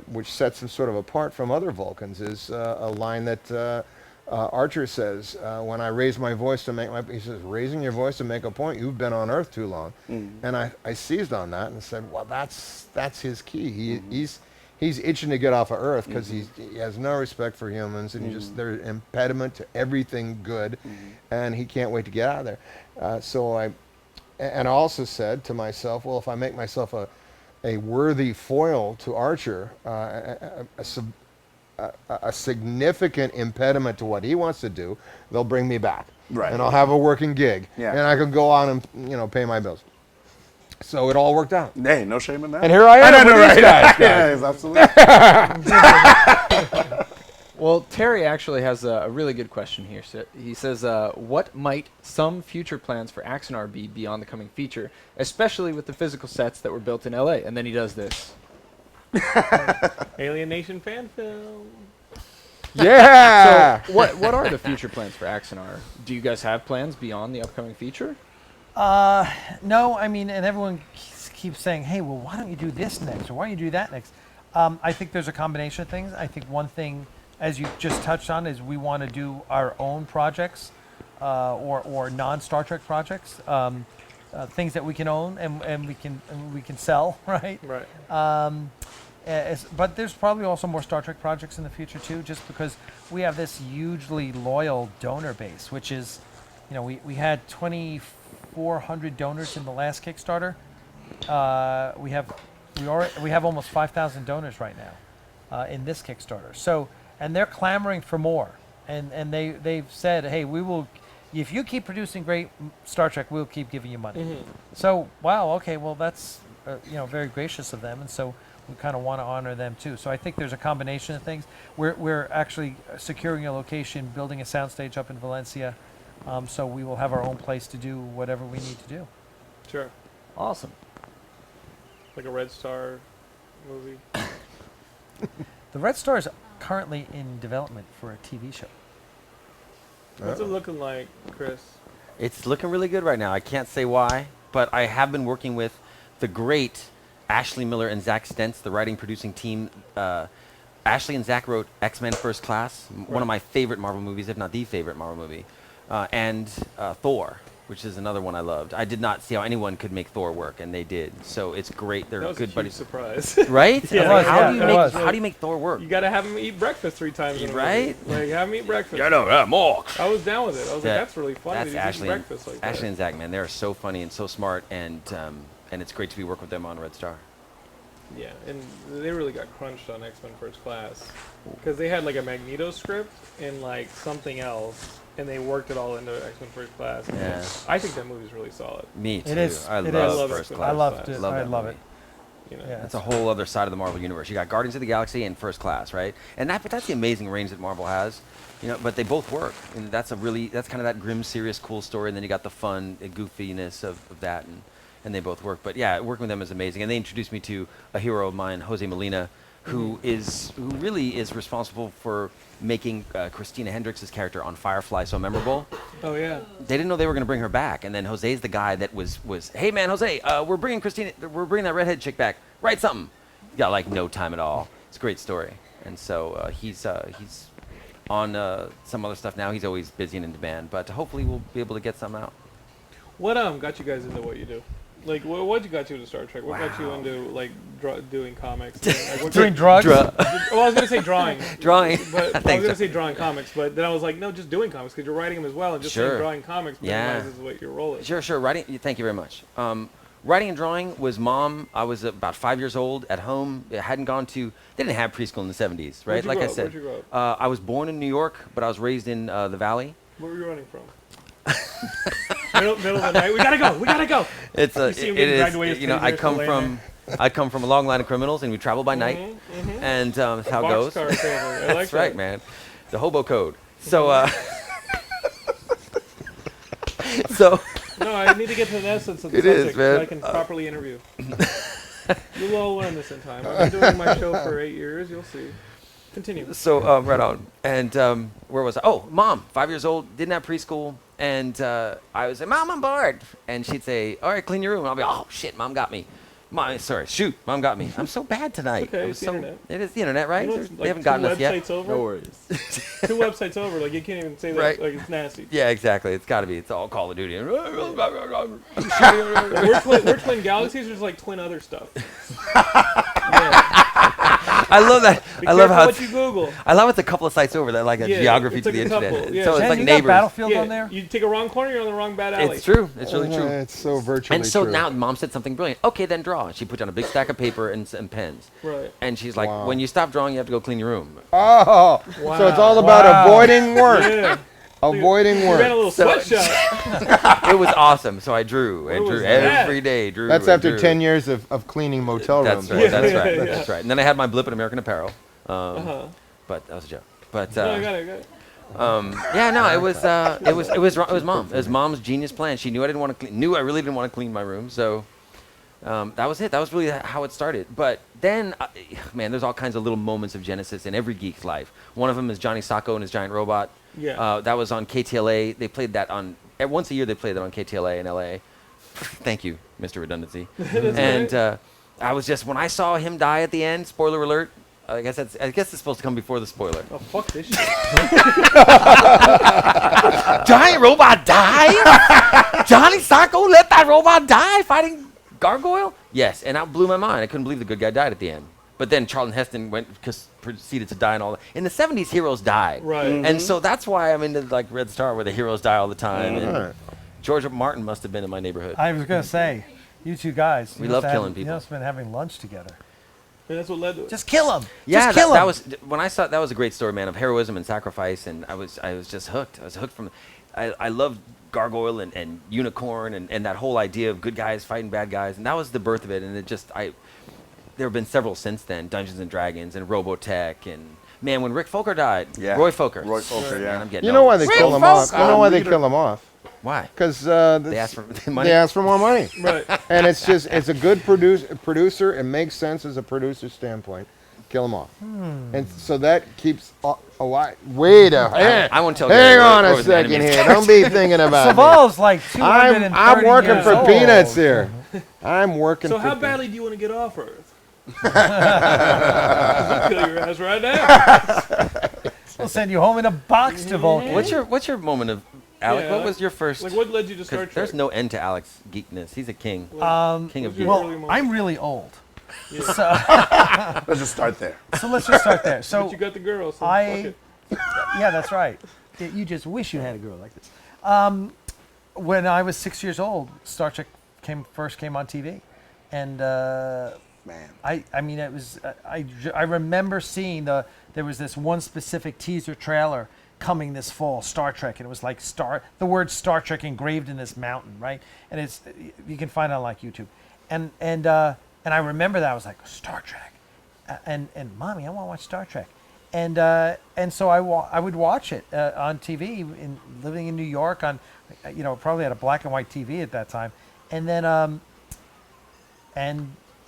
which sets him sort of apart from other Vulcans, is a line that Archer says, when I raise my voice to make he says, raising your voice to make a point, you've been on Earth too long. And I seized on that and said, well, that's his key. He's itching to get off of Earth because he has no respect for humans and they're an impediment to everything good, and he can't wait to get out of there. So I also said to myself, well, if I make myself a worthy foil to Archer, a significant impediment to what he wants to do, they'll bring me back. Right. And I'll have a working gig. Yeah. And I can go on and pay my bills. So it all worked out. Hey, no shame in that. And here I am with these guys. Yeah, absolutely. Well, Terry actually has a really good question here. So he says, what might some future plans for Axanar be beyond the coming feature, especially with the physical sets that were built in LA? And then he does this. Alien Nation fan film. Yeah. So what are the future plans for Axanar? Do you guys have plans beyond the upcoming feature? No, I mean, and everyone keeps saying, hey, well, why don't you do this next, or why don't you do that next? I think there's a combination of things. I think one thing, as you just touched on, is we want to do our own projects or non-Star Trek projects. things that we can own and we can sell, right? Right. But there's probably also more Star Trek projects in the future too, just because we have this hugely loyal donor base, which is, we had 2,400 donors in the last Kickstarter. We have almost 5,000 donors right now in this Kickstarter. So, and they're clamoring for more, and they've said, hey, we will. If you keep producing great Star Trek, we'll keep giving you money. Mm-hmm. So, wow, okay, well, that's very gracious of them, and so we kind of want to honor them too. So I think there's a combination of things. We're actually securing a location, building a soundstage up in Valencia, so we will have our own place to do whatever we need to do. Sure. Awesome. Like a Red Star movie. The Red Star is currently in development for a TV show. What's it looking like, Chris? It's looking really good right now. I can't say why, but I have been working with the great Ashley Miller and Zach Stentz, the writing producing team. Ashley and Zach wrote X-Men First Class, one of my favorite Marvel movies, if not the favorite Marvel movie, and Thor, which is another one I loved. I did not see how anyone could make Thor work, and they did. So it's great. They're That was good a huge buddies, surprise. right? Yeah, I was like, it was. how do you make Thor work? You gotta have him eat breakfast 3 times in a Right? movie. Like, have him eat breakfast. I know, more. I was down with it. I was like, that's really funny. That's that he's Ashley, eating breakfast like Ashley that. and Zach, man. They're so funny and so smart, and it's great to be working with them on Red Star. Yeah, and they really got crunched on X-Men First Class because they had like a Magneto script and like something else, and they worked it all into X-Men First Class. And Yeah. I think that movie's really solid. Me too. It is. I It love is. First I Class. I loved it. Love I that love movie. it. You know, Yeah. That's a whole other side of the Marvel universe. You got Guardians of the Galaxy and First Class, right? And that's the amazing range that Marvel has. But they both work. And that's kind of that grim, serious, cool story. And then you got the fun goofiness of that, and they both work. But yeah, working with them is amazing. And they introduced me to a hero of mine, Jose Molina, who really is responsible for making Christina Hendricks' character on Firefly so memorable. Oh yeah. They didn't know they were going to bring her back, and then Jose's the guy that was hey man, Jose, we're bringing that redhead chick back. Write something. He got like no time at all. It's a great story, and so he's on some other stuff now. He's always busy and in demand, but hopefully we'll be able to get something out. What got you guys into what you do? Like, what got you into Star Trek? What got you into like doing comics? Like, what Doing drugs? Well, I was gonna say drawing. Drawing. But I was Thanks. gonna say drawing comics, but then I was like, no, just doing comics because you're writing them as well, and just saying Sure. drawing comics minimizes what your role is. Sure. Writing. Thank you very much. Writing and drawing was mom. I was about 5 years old at home. I hadn't gone to. They didn't have preschool in the 70s, right? Where'd you Like grow I up? said, Where'd you grow up? I was born in New York, but I was raised in the Valley. Where were you running from? middle of the night. We gotta go. It's You see him getting dragged away to I Stranger come I come from a long line of criminals, and we travel by night, and that's how it goes. Boxcar family. I like That's right, that. man. The hobo code. So, so No, I need to get to the essence of the It subject is, man. so I can properly interview. You'll all learn this in time. I've been doing my show for 8 years. You'll see. Continue. So right on. And where was I? Oh, mom, 5 years old, didn't have preschool, and I would say, Mom, I'm bored, and she'd say, all right, clean your room. And I'll be, oh shit, Mom got me. Mom got me. I'm so bad tonight. Okay, I'm it's the so, internet. It is the internet, right? You know, it's They like haven't gotten us yet. websites over. No worries. 2 websites over. Like you can't even say that. Right. Like it's nasty. Yeah, exactly. It's got to be. It's all Call of Duty. We're twin Galaxies. There's like twin other stuff. I love that. Be I love how careful it's, what you Google. I love it's a couple of sites over that like a Yeah, geography it's to like the a couple, internet. yeah. So it's Jen, like you got neighbors. Battlefield on there? You take a wrong corner, you're on the wrong bad alley. It's true. It's really true. It's so virtually And so true. now Mom said something brilliant. Okay, then draw. She put down a big stack of paper and pens. Right. And she's like, Wow. when you stop drawing, you have to go clean your room. Oh, so it's all about Wow. avoiding work. Yeah. Avoiding We ran a work. little So- sweatshop. It was awesome. So I drew and What drew was that? every day. Drew. That's and after drew. 10 years of cleaning motel That's rooms. right. That's Yeah, right. yeah. That's right. And then I had my blip at American Apparel. Uh-huh. But that was a joke. But No, I got it. yeah, no, it was mom. It was mom's genius plan. She knew I really didn't want to clean my room. So that was it. That was really how it started. But then, man, there's all kinds of little moments of genesis in every geek's life. One of them is Johnny Sacco and his giant robot. Yeah. That was on KTLA. They played that on once a year. They played that on KTLA in LA. Thank you, Mr. Redundancy. And I was just when I saw him die at the end. Spoiler alert. I guess it's supposed to come before the spoiler. Oh, fuck this shit. Giant robot dies. Johnny Sacco let that robot die fighting Gargoyle? Yes, and that blew my mind. I couldn't believe the good guy died at the end. But then Charlton Heston proceeded to die and all that. In the 70s, heroes died. Right. And so that's why I'm into like Red Star, where the heroes die all the time. And George Martin must have been in my neighborhood. I was going to say, you two guys. We love killing people. You must have been having lunch together. And that's what led to it. Just kill him. Yeah, just kill him. that was when I saw that was a great story, man, of heroism and sacrifice, and I was just hooked. I was hooked from. I loved Gargoyle and Unicorn and that whole idea of good guys fighting bad guys, and that was the birth of it. And it just there have been several since then, Dungeons and Dragons and Robotech, and man, when Rick Folk died, Roy Fokker. Roy Fokker, yeah. Man, I'm getting You know old. why they kill him off? You know why they kill him off? Why? Because They asked for money. They ask for more money. Right. And it's a good producer. It makes sense as a producer standpoint. Kill them off. And so that keeps alive. Wait a minute. I won't tell Hang Gary on what a was the second enemy. here. Don't be thinking about me. Saval's like 230 I'm working years for old. peanuts here. I'm working So for how peanuts. badly do you want to get off Earth? I'll kill your ass right now. We'll send you home in a box to Vulcan. What's your moment of Alec? Yeah, what was your first? Like, what led you to 'cause Star Trek? there's no end to Alec's geekness. He's a king. King of What's geeks. your Well, early moment? I'm really old. Yeah. So, Let's just start there. so let's just start there. So But you got the girl, so I, fuck it. yeah, that's right. You just wish you had a girl like this. When I was 6 years old, Star Trek first came on TV, and Man. I mean it was I remember seeing there was this one specific teaser trailer coming this fall, Star Trek, and it was like the word Star Trek engraved in this mountain, right? And it's you can find it on like YouTube, and I remember that I was like Star Trek, and mommy, I want to watch Star Trek, and so I would watch it on TV living in New York on probably had a black and white TV at that time, and then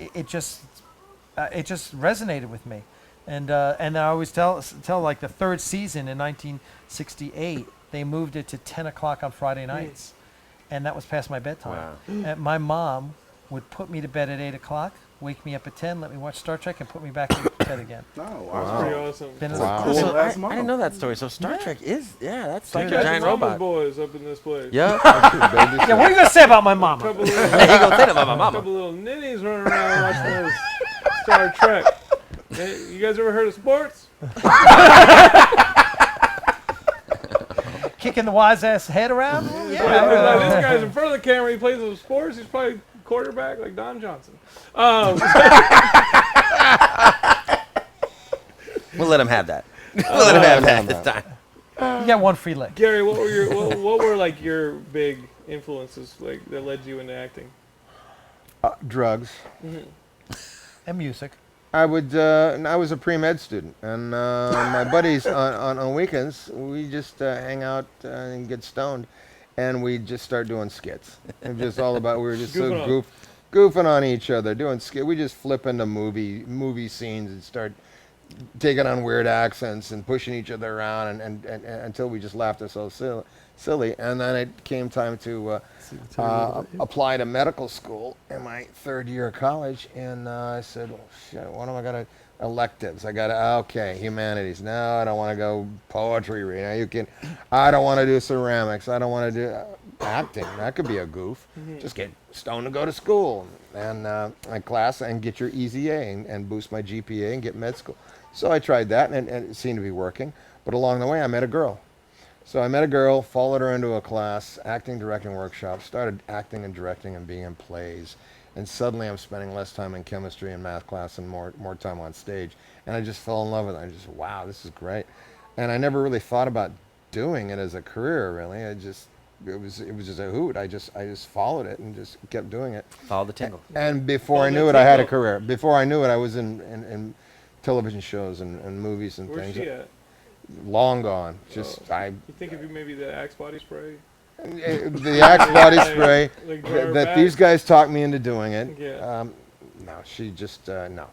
it just resonated with me, and I always tell like the third season in 1968 they moved it to 10 o'clock on Friday nights, and that was past my bedtime. Wow. And my mom would put me to bed at 8 o'clock, wake me up at 10, let me watch Star Trek, and put me back to bed again. Oh, That's pretty wow. awesome. Been Wow. Cool So I ass mom. didn't know that story. So Star Trek is that's like a Got giant your mama's robot. boys up in this place. Yeah. Yeah, what are you gonna say about my mama? Couple little, Hey, you gonna say that about my mama? couple little ninnies running around watching this Star Trek. Hey, you guys ever heard of sports? Kicking the wise ass head around? This Yeah. guy's in front of the camera. He plays some sports. He's probably quarterback like Don Johnson. We'll let him have that. We'll let him have that this time. You got one free lick. Gary, what were like your big influences like that led you into acting? Drugs. And music. I was a pre-med student, and my buddies on weekends, we just hang out and get stoned, and we just start doing skits. It was just all about, we were just goofing on each other, doing skits. We just flip into movie scenes and start taking on weird accents and pushing each other around, and until we just laughed ourselves silly. And then it came time to apply to medical school in my third year of college, and I said, well, shit, what am I gonna electives? Humanities. No, I don't want to go poetry reading. I don't want to do ceramics. I don't want to do acting. That could be a goof. Just get stoned and go to school and my class and get your easy A and boost my GPA and get med school. So I tried that, and it seemed to be working. But along the way, I met a girl. So I met a girl, followed her into a class, acting, directing workshop, started acting and directing and being in plays. And suddenly I'm spending less time in chemistry and math class and more time on stage. And I just fell in love with it. I just, wow, this is great. And I never really thought about doing it as a career, really. It was just a hoot. I just followed it and just kept doing it. Follow the tingle. And before I knew it, I had a career. Before I knew it, I was in television shows and movies and Where's things. she at? Long gone. Just You think of maybe the Axe body spray? the Axe body spray Like draw her that back? these guys talked me into doing it. Yeah. No, she just no.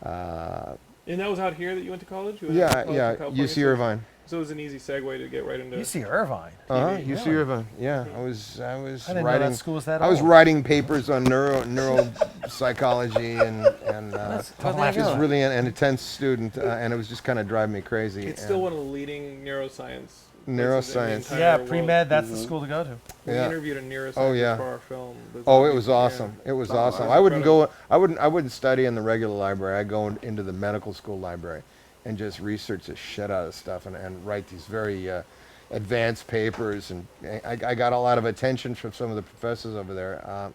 And that was out here that you went to college? You went to Yeah, college in yeah. California? UC Irvine. So it was an easy segue to get right into. You see Irvine. UC Really? Irvine. Yeah, I was I didn't know writing. that school was that I was old. writing papers on neuropsychology and there you I was go. really an intense student, and it was just kind of driving me crazy. It's and- still one of the leading neuroscience Neuroscience. Yeah, pre-med, that's the school to go to. We Yeah. interviewed a neuroscientist Oh, yeah. for our film. Oh, it was awesome. It was awesome. I wouldn't study in the regular library. I'd go into the medical school library and just research the shit out of stuff and write these very advanced papers. And I got a lot of attention from some of the professors over there.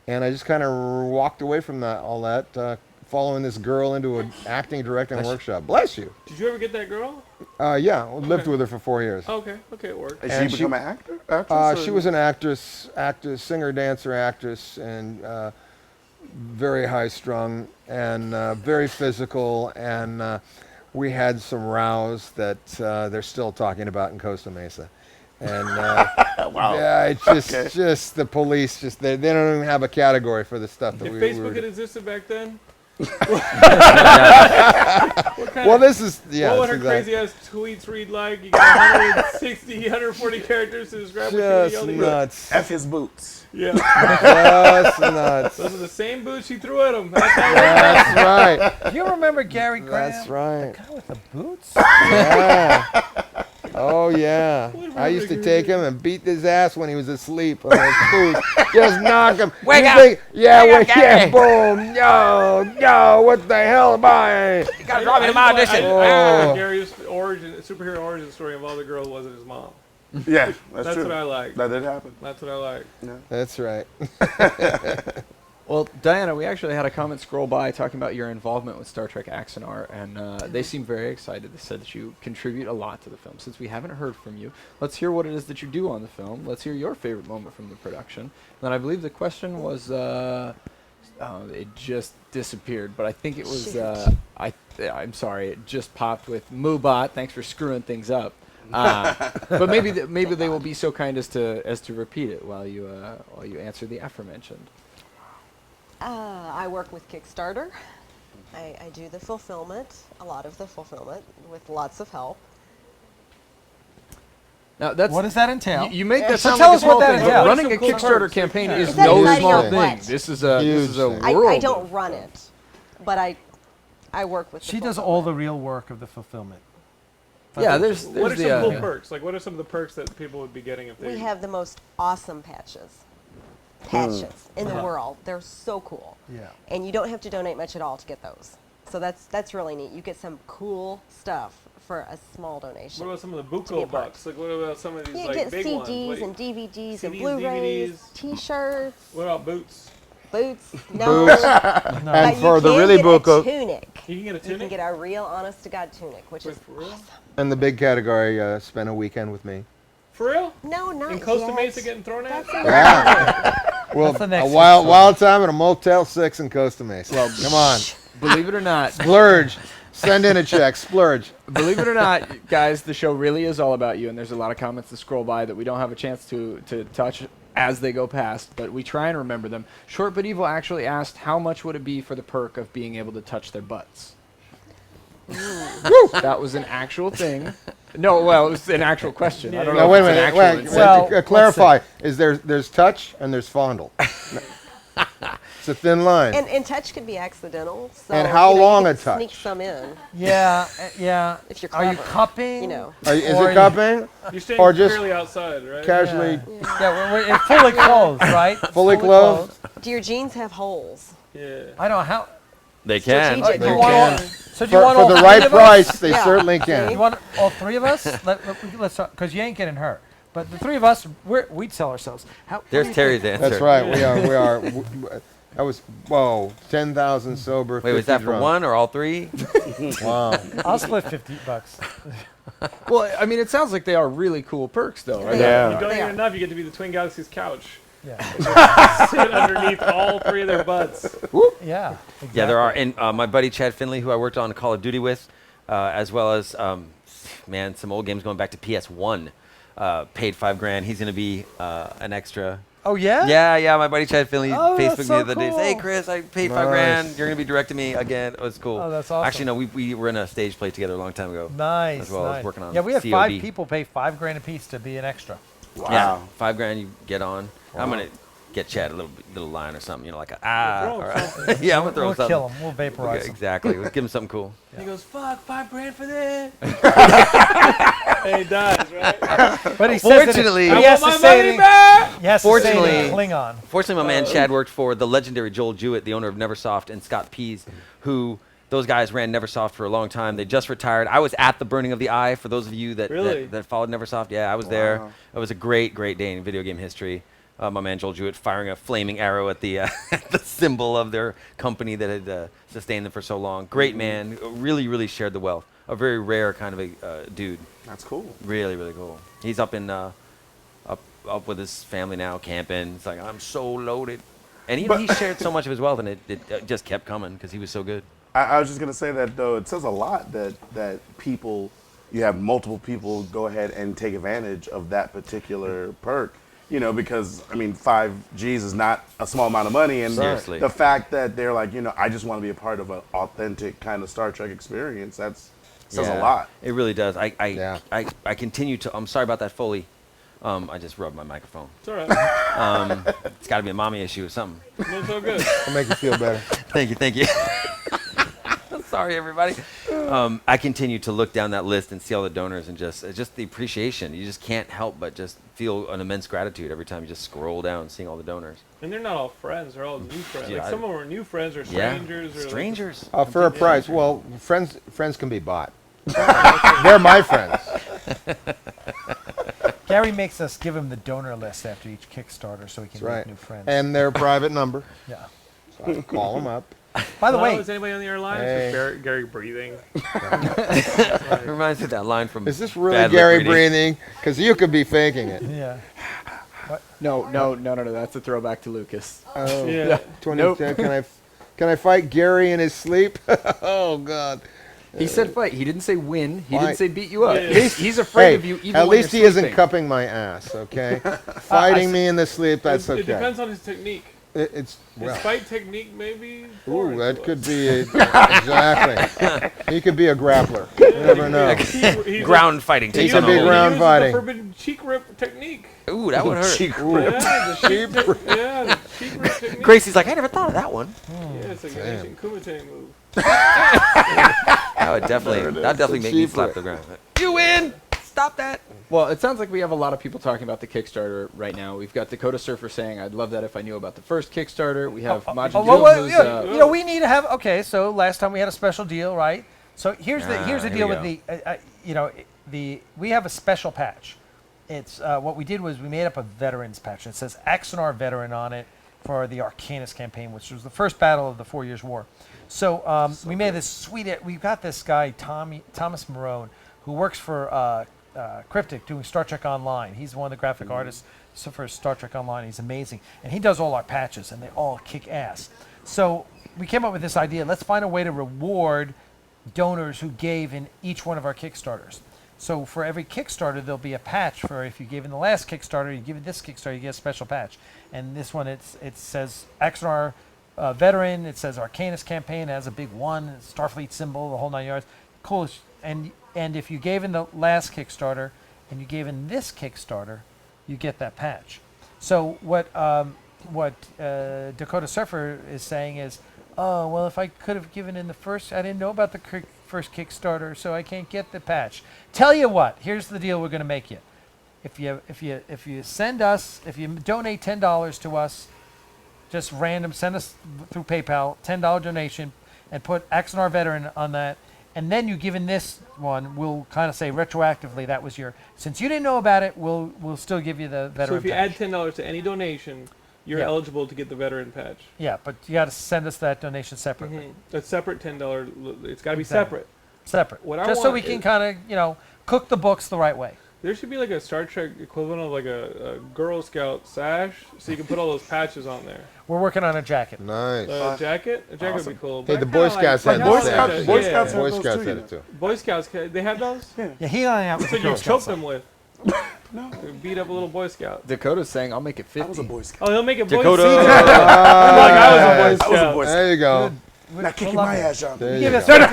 And I just kind of walked away from all that, following this girl into an acting directing workshop. Bless you. Did you ever get that girl? Yeah, lived with her for 4 years. Okay, it worked. Did she become an actor? Actress, She was an actress, singer, dancer, actress, and very high-strung and very physical. And we had some rows that they're still talking about in Costa Mesa. And Wow. yeah, it's just the police. They don't even have a category for the stuff that If we Facebook were. had existed back then, Well, this is what would her exactly. crazy ass tweets read like? You got 160, 140 characters to describe what Just you yelling. nuts. F his boots. Yeah, Just nuts. those are the same boots she threw at him. That's how That's right. Do you remember Gary Graham? That's right. The guy with the boots? Yeah. Oh yeah. I used to take him and beat his ass when he was asleep on his boots. Just knock him. Wake You up! think- Yeah, Wake up, yeah, Gary! boom. No, what the hell am I? You gotta drop me to my audition. I Oh. Gary's superhero origin story of all the girls wasn't his mom. Yeah, that's That's true. what I like. That did happen. That's what I like. That's right. Well, Diana, we actually had a comment scroll by talking about your involvement with Star Trek Axanar, and they seem very excited. They said that you contribute a lot to the film. Since we haven't heard from you, let's hear what it is that you do on the film. Let's hear your favorite moment from the production. And then I believe the question was, it just disappeared, but I think it was, I'm sorry, it just popped with Moobot. Thanks for screwing things up. But maybe they will be so kind as to repeat it while you answer the aforementioned. I work with Kickstarter. I do the fulfillment, a lot of the fulfillment, with lots of help. Now that's What does that entail? you make that So sound tell like a us what small that thing. entails. But running a Some cool Kickstarter perks. campaign Yeah. is Is that no exciting small or thing. what? This is a Huge thing. world. I don't run it, but I work with the She does fulfillment. all the real work of the fulfillment. Yeah, there's What are the some cool perks? Like, what are some of the perks that people would be getting if they? We have the most awesome patches in the world. They're so cool. Yeah. And you don't have to donate much at all to get those. So that's really neat. You get some cool stuff for a small donation. What about some of the be a buco part. bucks? Like, what about some of these You like get big ones? CDs Like, and DVDs and CDs, Blu-rays, DVDs. T-shirts, what about boots? boots. No, Boots. but And you for the can really get buco, a tunic. You can get a You tunic. can get a real, honest-to-God tunic, which Wait, is for real? awesome. and the big category spent a weekend with me. For real? No, not In Costa yet. Mesa getting thrown at? That's Yeah. Well, That's the next a wild time at a Motel 6 in Costa Mesa. Well, Come on. Believe it or not, Splurge. Send in a check. Splurge. believe it or not, guys, the show really is all about you, and there's a lot of comments to scroll by that we don't have a chance to touch as they go past, but we try and remember them. Short But Evil actually asked, how much would it be for the perk of being able to touch their butts? That was an actual thing. No, well, it was an actual question. I don't know Now, if wait a it's an minute. actual Wait, incentive. Well, to clarify, is there's touch and there's fondle. It's a thin line. And touch could be accidental. So, And how you know, long you a can touch? Sneak some in. Yeah, yeah. If you're Are you clever, cupping? you know. Is or it cupping? You're staying Or just clearly outside, right? casually, Yeah, we're fully clothed, right? fully clothed? Do your jeans have holes? Yeah. I don't know how. They can. Strategic They holes. can. So do you want For all the three right of us? price, they Yeah. certainly You can. want all three of us? Let's talk, because you ain't getting hurt. But the three of us, we'd sell ourselves. What do There's you Terry's think? answer. That's right. We are. That was 10,000 sober. Wait, was 50 that for drunk. one or all three? Wow. I'll split $50. Well, I mean, it sounds like they are really cool perks, though, right? Yeah. You don't They even are. enough. You get to be the Twin Galaxies couch. Yeah. Sit underneath all three of their butts. Yeah. Yeah, there are. exactly. And my buddy Chad Finley, who I worked on Call of Duty with, as well as, some old games going back to PS1, paid $5,000. He's going to be an extra. Oh, yeah? Yeah, my buddy Chad Finley Oh, Facebooked that's me so the other day. Hey, cool. Chris, I paid Nice. $5,000. You're going to be directing me again. It was cool. Oh, that's awesome. Actually, no, we were in a stage play together a long time ago. Nice. As well, I was nice. working on Yeah, we had COD. 5 people pay $5,000 a piece to be an extra. Yeah, $5,000 you get on. I'm gonna get Chad a little line or something, like all right. something. Yeah, I'm gonna throw We'll something. kill him. We'll vaporize Okay, him. exactly. Let's give him something cool. He goes, "Fuck, $5,000 for that." And he dies, right? But he says Fortunately- that I he has want to my say money it in- back. he has to say it Fortunately- in Klingon. Fortunately, my man Chad worked for the legendary Joel Jewett, the owner of Neversoft, and Scott Pease, who those guys ran Neversoft for a long time. They just retired. I was at the burning of the eye. For those of you that Really? that followed Neversoft, yeah, I was there. Wow. It was a great day in video game history. My man Joel Jewett firing a flaming arrow at the the symbol of their company that had sustained them for so long. Great man, really shared the wealth. A very rare kind of a dude. That's cool. Really cool. He's up in up with his family now, camping. It's like, I'm so loaded. And he shared so much of his wealth, and it just kept coming because he was so good. I was just gonna say that though, it says a lot that people, you have multiple people go ahead and take advantage of that particular perk. Because I mean, 5 G's is not a small amount of money, and Seriously. the fact that they're like, I just want to be a part of an authentic kind of Star Trek experience. Says a lot. It really does. Yeah. I continue to. I'm sorry about that Foley. I just rubbed my microphone. It's all right. It's got to be a mommy issue or something. It's all good. It'll make you feel better. Thank you. Sorry, everybody. I continue to look down that list and see all the donors and just the appreciation. You just can't help but just feel an immense gratitude every time you just scroll down seeing all the donors. And they're not all friends. They're all new friends. Yeah, Like some of them are new friends or strangers. Yeah, or like- strangers. For a price. Well, friends can be bought. They're my friends. Gary makes us give him the donor list after each Kickstarter so he can That's right. make new friends. And their private number. yeah. So I call them up. By the Hello, way, is anybody on the air line? Hey. It's just Gary breathing. It reminds me of that line from Is this really Bad Lip Gary Reading. breathing? Because you could be faking it. yeah. No. That's a throwback to Lucas. Oh, Yeah. 20, Nope. Can I fight Gary in his sleep? Oh God. He said fight. He didn't say win. He Fight. didn't say beat you up. Yeah. He's afraid Hey, of you even at when least you're he isn't sleeping. cupping my ass, okay? Fighting me in the sleep, that's It okay. depends on his technique. It's His well, fight technique maybe. ooh, that could be exactly. He could be a grappler. You never know. Ground fighting. He's Takes a on big all- round The fighting. forbidden cheek rip technique. Ooh, that would hurt. Ooh. Yeah, the cheek rip technique. Gracie's like, I never thought of that one. Yeah, it's like an Damn. ancient Kumite move. That would definitely make me cheap slap rip. the ground. You win. Stop that. Well, it sounds like we have a lot of people talking about the Kickstarter right now. We've got Dakota Surfer saying, "I'd love that if I knew about the first Kickstarter." We have Majin Jung, who's we need to have. Okay, so last time we had a special deal, right? So here's the here deal we with we have a special patch. It's what we did was we made up a veterans patch. It says Axanar veteran on it for the Arcanus campaign, which was the first battle of the 4 Years' War. So we made this sweet. We've got this guy Thomas Marone who works for Cryptic doing Star Trek Online. He's one of the graphic artists for Star Trek Online. He's amazing, and he does all our patches, and they all kick ass. So we came up with this idea. Let's find a way to reward donors who gave in each one of our Kickstarters. So for every Kickstarter, there'll be a patch for if you gave in the last Kickstarter, you give it this Kickstarter, you get a special patch. And this one, it says Axanar veteran. It says Arcanus campaign. It has a big 1, Starfleet symbol, the whole 9 yards. Cool. And if you gave in the last Kickstarter and you gave in this Kickstarter, you get that patch. So what Dakota Surfer is saying is, oh, well, if I could have given in the first, I didn't know about the first Kickstarter, so I can't get the patch. Tell you what, here's the deal we're going to make you. If you send us, if you donate $10 to us, just random, send us through PayPal, $10 donation, and put Axanar veteran on that. And then you give in this one, we'll kind of say retroactively that was since you didn't know about it, we'll still give you the veteran So if you patch. add $10 to any donation, you're Yeah. eligible to get the veteran patch. Yeah, but you got to send us that donation separately. A separate $10. It's got to be Exactly. separate. Separate. What I Just so we want can is- kind of, cook the books the right way. There should be like a Star Trek equivalent of like a Girl Scout sash, so you can put all those patches on there. We're working on a jacket. Nice. A jacket would Awesome. be cool. Hey, but the I Boy kinda Scouts like, had Boy the Scouts- same. Boy yeah. Scouts have Boy those Scouts too, had you it too. Boy Scouts, they have those? Yeah, he hung out with So the you Girl choke Scouts. them with. No, Beat up a little Boy Scout. Dakota's saying, "I'll make it 50." I was a Boy Scout. Oh, he'll make it Boy Dakota. Scout. Like I was a Boy I was a Scout. Boy Scout. There you go. Not kicking my ass, John. There Give you us go. $50.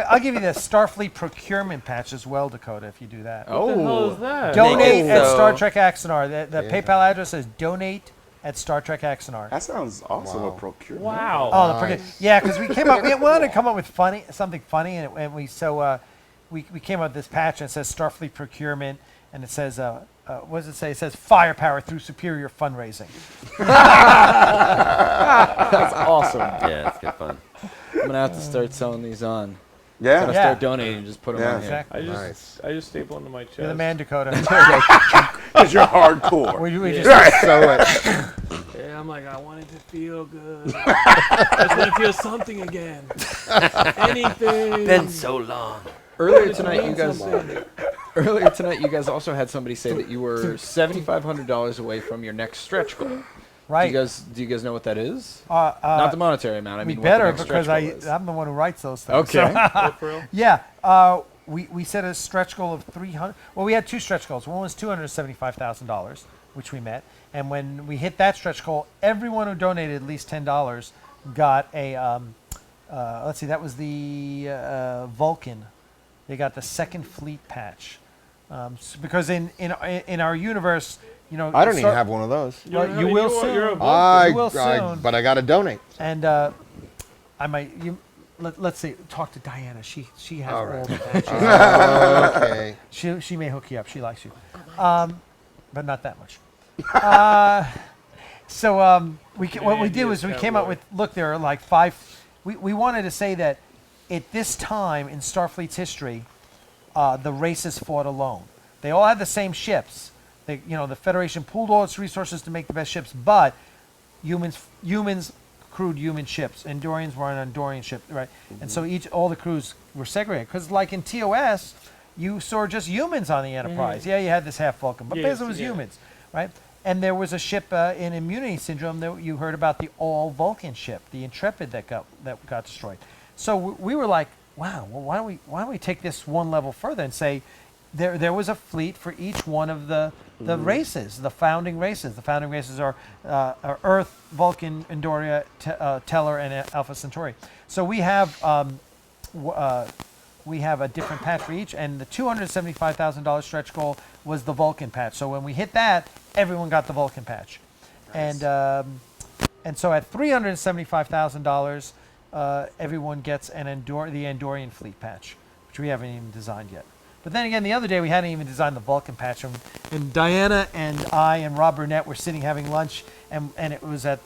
I'll give you the Starfleet procurement patch as well, Dakota, if you do that. What the hell is that? Donate at So- Star Trek Axanar. The PayPal address is donate at Star Trek Axanar. That sounds awesome. Wow. A procurement. Wow. Oh, the Nice. yeah, because we came up. We wanted to come up with something funny, and we came up with this patch, and it says Starfleet procurement, and it says what does it say? It says firepower through superior fundraising. That's awesome. Yeah, it's good fun. I'm gonna have to start selling these on. Yeah. Gotta Yeah. start donating and just put them Yeah. on here. Exactly. Nice. I just staple into my chest. You're the man, Dakota. Because you're hardcore. we just So Yeah, I'm like, I want it to feel good. I just want to feel something again. Anything. Been so long. Earlier tonight, you guys also had somebody say that you were $7,500 away from your next stretch goal. right. Do you guys know what that is? Not the monetary amount. I we mean, better what the next because stretch goal is. I'm the one who writes those things. Okay. What, for real? Yeah, we set a stretch goal of 300. Well, we had two stretch goals. One was $275,000, which we met, and when we hit that stretch goal, everyone who donated at least $10 got a. Let's see, that was the Vulcan. They got the second fleet patch, because in our universe, you know, I don't even have one of those. Well, you will soon. You're a You will soon. But I got to donate. And I might let's see. Talk to Diana. She has All all right. the patches. Okay. She may hook you up. She likes you, but not that much. So what we did was we came up with, look, there are like 5. We wanted to say that at this time in Starfleet's history, the races fought alone. They all had the same ships. The Federation pooled all its resources to make the best ships, but humans crewed human ships. Andorians were on Andorian ships, right? And so all the crews were segregated. Because like in TOS, you saw just humans on the Enterprise. Yeah, you had this half Vulcan, but basically it was humans, right? And there was a ship in Immunity Syndrome that you heard about, the all Vulcan ship, the Intrepid that got destroyed. So we were like, wow, well, why don't we take this one level further and say there was a fleet for each one of the races, the founding races. The founding races are Earth, Vulcan, Andoria, Teller, and Alpha Centauri. So we have a different patch for each, and the $275,000 stretch goal was the Vulcan patch. So when we hit that, everyone got the Vulcan patch. Nice. And so at $375,000, everyone gets the Andorian fleet patch, which we haven't even designed yet. But then again, the other day we hadn't even designed the Vulcan patch, and Diana and I and Rob Burnett were sitting having lunch, and it was at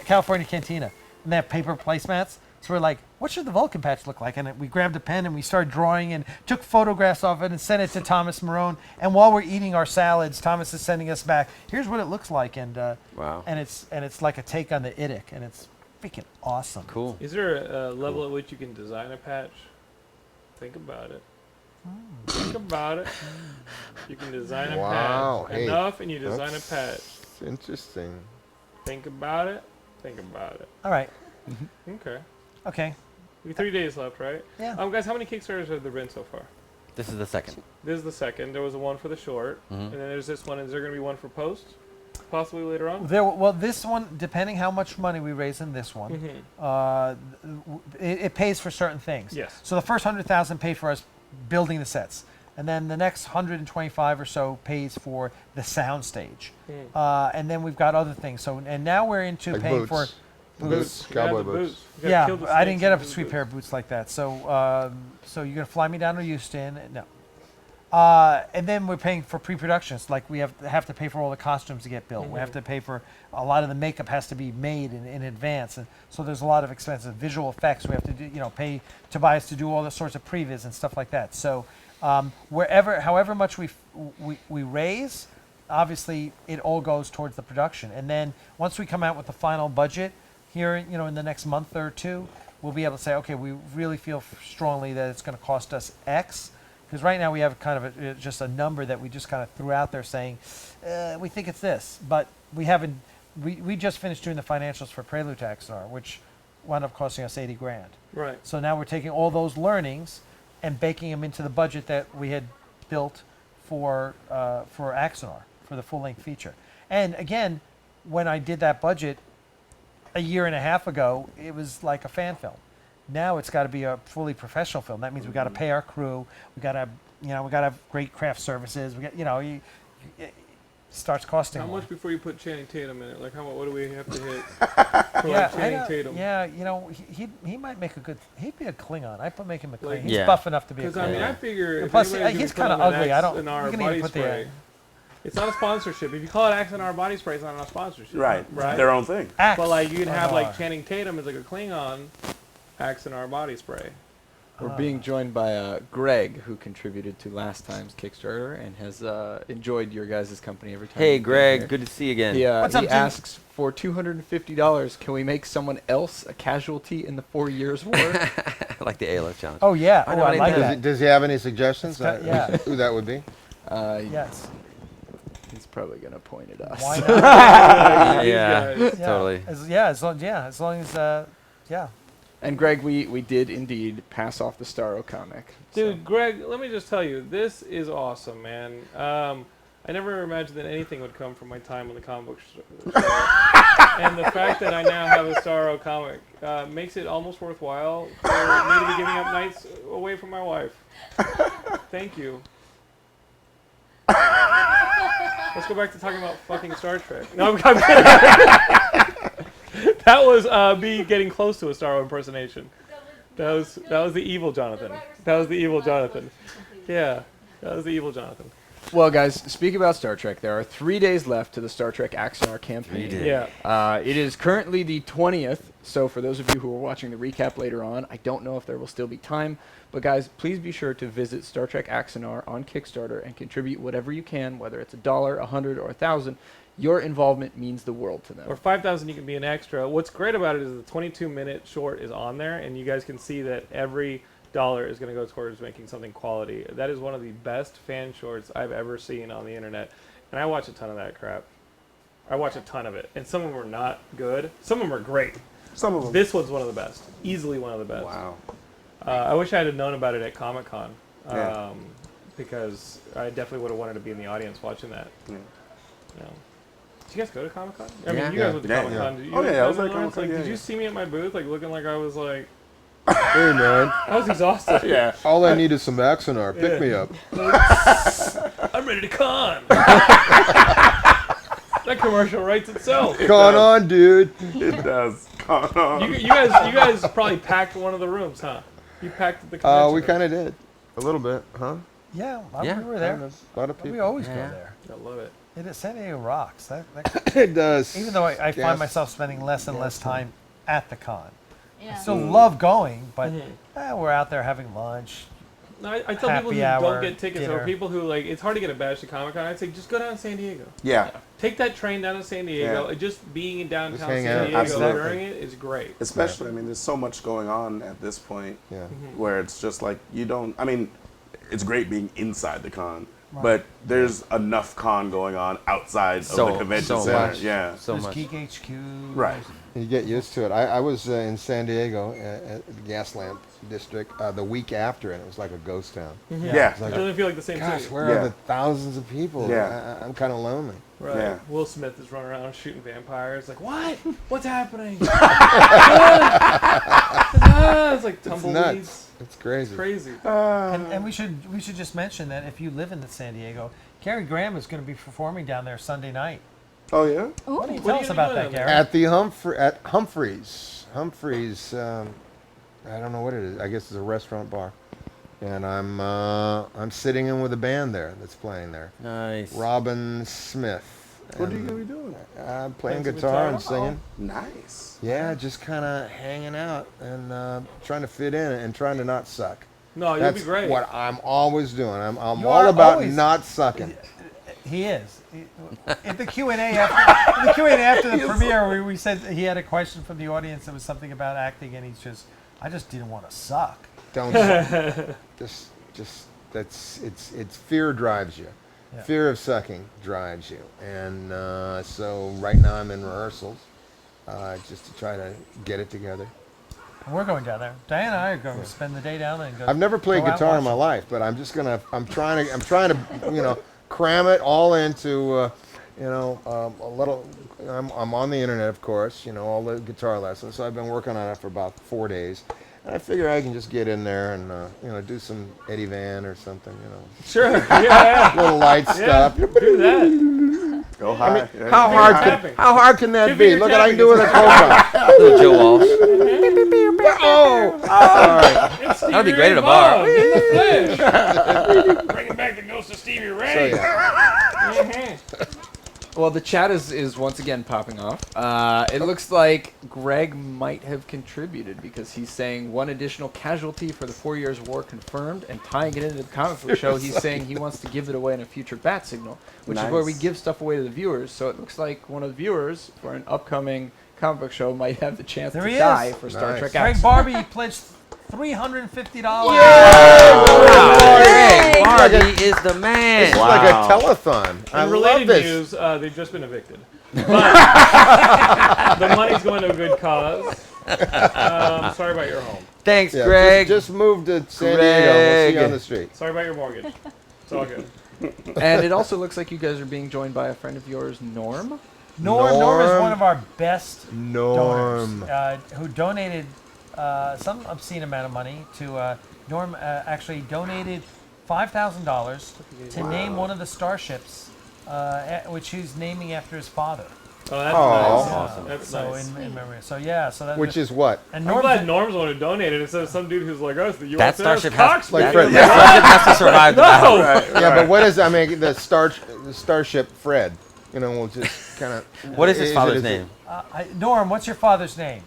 California Cantina, and they have paper placemats. So we're like, what should the Vulcan patch look like? And we grabbed a pen and we started drawing and took photographs of it and sent it to Thomas Marone. And while we're eating our salads, Thomas is sending us back, here's what it looks like. And Wow. and it's like a take on the IDIC, and it's freaking awesome. Cool. Is there a level at which you can design a patch? Think about it. Think about it. You can design a Wow, patch. hey, Enough and you design a that's patch. Interesting. Think about it. Think about it. All right. Okay. Okay. We have 3 days left, right? Yeah. Guys, how many Kickstarters have there been so far? This is the second. This is the second. There was one for the short, and then there's this one. Is there going to be one for post? Possibly later on? Well, this one, depending how much money we raise in this one, it pays for certain things. Yes. So the first 100,000 paid for us building the sets, and then the next 125 or so pays for the sound stage, and then we've got other things. So and now we're into Like paying boots. for Boots. Cowboy boots. You gotta yeah. kill the I didn't snakes get and a do sweet boots. pair of boots like that. So so you're gonna fly me down to Houston? No. And then we're paying for pre-productions. Like we have to pay for all the costumes to get built. We have to pay for a lot of the makeup has to be made in advance, and so there's a lot of expensive visual effects. We have to do, pay Tobias to do all the sorts of previs and stuff like that. So however much we raise, obviously it all goes towards the production. And then once we come out with the final budget here, in the next month or two, we'll be able to say, okay, we really feel strongly that it's going to cost us X. Because right now we have kind of just a number that we just kind of threw out there saying, we think it's this. But we haven't, we just finished doing the financials for Prelude to Axanar, which wound up costing us $80,000. Right. So now we're taking all those learnings and baking them into the budget that we had built for Axanar, for the full-length feature. And again, when I did that budget a year and a half ago, it was like a fan film. Now it's got to be a fully professional film. That means we got to pay our crew. We got to, we got to have great craft services. We got, it starts costing How more. much before you put Channing Tatum in it? Like, what do we have to hit for Channing Tatum? Yeah, he might make a good. He'd be a Klingon. I put make him a Klingon. Like, He's Yeah. buff enough to be a Because I Klingon. mean, I figure. And if plus, anybody's he's gonna kind of put on ugly. an I don't. Axanar You can body even put spray, it's not a sponsorship. If you call it Axanar body spray, it's not a sponsorship. Right. Right. Their own thing. Axe. But like you can have like Anar. Channing Tatum as like a Klingon Axanar body spray. We're being joined by Greg, who contributed to last time's Kickstarter and has enjoyed your guys' company every time. Hey, you've been Greg, here. good to see you again. What's up, He Jim? asks for $250. Can we make someone else a casualty in the 4 years war? Like the ALF challenge. Oh yeah. I Oh, know I what he like does. that. Does he have any suggestions? Yeah. Who that would be? Yes. He's probably gonna point at us. Why not? Yeah, These guys. Yeah. totally. As long as yeah. And Greg, we did indeed pass off the Starro comic. Dude, Greg, let me just tell you, this is awesome, man. I never imagined that anything would come from my time on the comic book store. And the fact that I now have a Starro comic makes it almost worthwhile for me to be giving up nights away from my wife. Thank you. Let's go back to talking about fucking Star Trek. No, I'm kidding. That was me getting close to a Starro impersonation. That was the evil Jonathan. That was the evil Jonathan. Yeah, that was the evil Jonathan. Well, guys, speaking about Star Trek, there are 3 days left to the Star Trek Axanar campaign. 3 days. Yeah. It is currently the 20th, so for those of you who are watching the recap later on, I don't know if there will still be time, but guys, please be sure to visit Star Trek Axanar on Kickstarter and contribute whatever you can, whether it's $1, $100, or $1,000. Your involvement means the world to them. Or 5,000, you can be an extra. What's great about it is the 22-minute short is on there, and you guys can see that every dollar is going to go towards making something quality. That is one of the best fan shorts I've ever seen on the internet, and I watch a ton of that crap. I watch a ton of it, and some of them are not good. Some of them are great. Some of them. This one's one of the best. Easily one of the best. Wow. I wish I had known about it at Comic-Con, Yeah. because I definitely would have wanted to be in the audience watching that. Yeah. You know. Did you guys go to Comic-Con? I Yeah. mean, you guys went to Yeah. Comic-Con. Did you Oh, yeah, I was guys at Lawrence? Comic-Con, Did yeah. you see me at my booth, like looking like I was like, Hey man, I was exhausted. Yeah. all I need is some Axanar. Pick me up. I'm ready to con. That commercial writes itself. Con on, dude. It does. Come on. You guys probably packed one of the rooms, huh? You packed the convention. We room. kind of did. A little bit, huh? Yeah. Yeah. We were there. A lot of We people. always Yeah. go there. I love it. It is, San Diego rocks. It does. Even though I Gas- find myself spending less and less time at the con. Yeah. I still love going, but Mhm. we're out there having lunch. No, I tell Happy people who hour, don't get tickets, dinner. or people who like, it's hard to get a badge to Comic-Con. I'd say just go down to San Diego. Yeah. Take that train down to San Diego. Yeah. Just being in downtown Just hang San out. Diego Absolutely. during it is great. Especially, I mean, there's so much going on at this point Yeah. where it's just like you don't. I mean, it's great being inside the con, Right. but there's enough con going on outside of the convention so center. much. Yeah. So There's much. Geek HQ. Right. You get used to it. I was in San Diego at the Gas Lamp District the week after, and it was like a ghost town. Yeah. It Like, doesn't feel like the same gosh, city. where Yeah. are the thousands of people? Yeah. I'm kind of lonely. Right. Yeah. Will Smith is running around shooting vampires. Like, what? What's happening? It's like It's tumbleweeds. nuts. It's crazy. It's crazy. And we should just mention that if you live in San Diego, Gary Graham is going to be performing down there Sunday night. Oh yeah. Why don't you What tell are us you about doing that, there? Gary? At the Humphreys. Humphreys. I don't know what it is. I guess it's a restaurant bar. And I'm sitting in with a band there that's playing there. Nice. Robin Smith. What are you And gonna be doing? I'm playing Playing some guitar guitar? and singing. Nice. Yeah, just kind of hanging out and trying to fit in and trying to not suck. No, you'll That's be great. what I'm always doing. I'm You all are about always- not sucking. He is. At the Q&A after the premiere, we said he had a question from the audience that was something about acting, and I just didn't want to suck. Don't just it's fear drives you. Yeah. Fear of sucking drives you. And so right now I'm in rehearsals just to try to get it together. And we're going down there. Diane and I are going to spend the day down there and go. I've never played go out guitar in and my watch life, but I'm trying to cram it all into a little. I'm on the internet, of course, all the guitar lessons. So I've been working on it for about 4 days, I figure I can just get in there and do some Eddie Van or something. Sure. Yeah. Little light stuff. Do that. Go high. How hard can that be? Look at I can do it with a Cobra. Little Joe Walsh. Oh, sorry. That'd be great at a bar. In the flesh. Bringing back the ghost of Stevie Ray. So, yeah. Well, the chat is once again popping off. It looks like Greg might have contributed because he's saying one additional casualty for the 4 years war confirmed, and tying it into the comic book show, he's saying he wants to give it away in a future bat signal, which is where we give stuff away to the viewers. So it looks like one of the viewers for an upcoming comic book show might have the chance to die for Star Trek Greg Axanar. Barbie pledged $350. Greg Barbie is the man. It's like a telethon. I In love related this. news, they've just been evicted. But the money's going to a good cause. Sorry about your home. Thanks, Yeah, Greg. Just move to San Diego. We'll see you on the street. Sorry about your mortgage. It's all good. And it also looks like you guys are being joined by a friend of yours, Norm. Norm is one of our best Norm. donors, who donated some obscene amount of money to Norm. Actually donated $5,000 to name one of the starships, which he's naming after his father. Oh, that's Oh. nice. Awesome. That's So nice. in memory. So yeah. So that. Which is what? And I'm Norm's glad Norm's the one who donated instead of some dude who's like, oh, it's the USS That starship Cox. has, Like that, Fred- that starship has to survive the battle. Yeah, but what is I mean the starship Fred? We'll just kind of. What is his father's name? Norm, what's your father's name?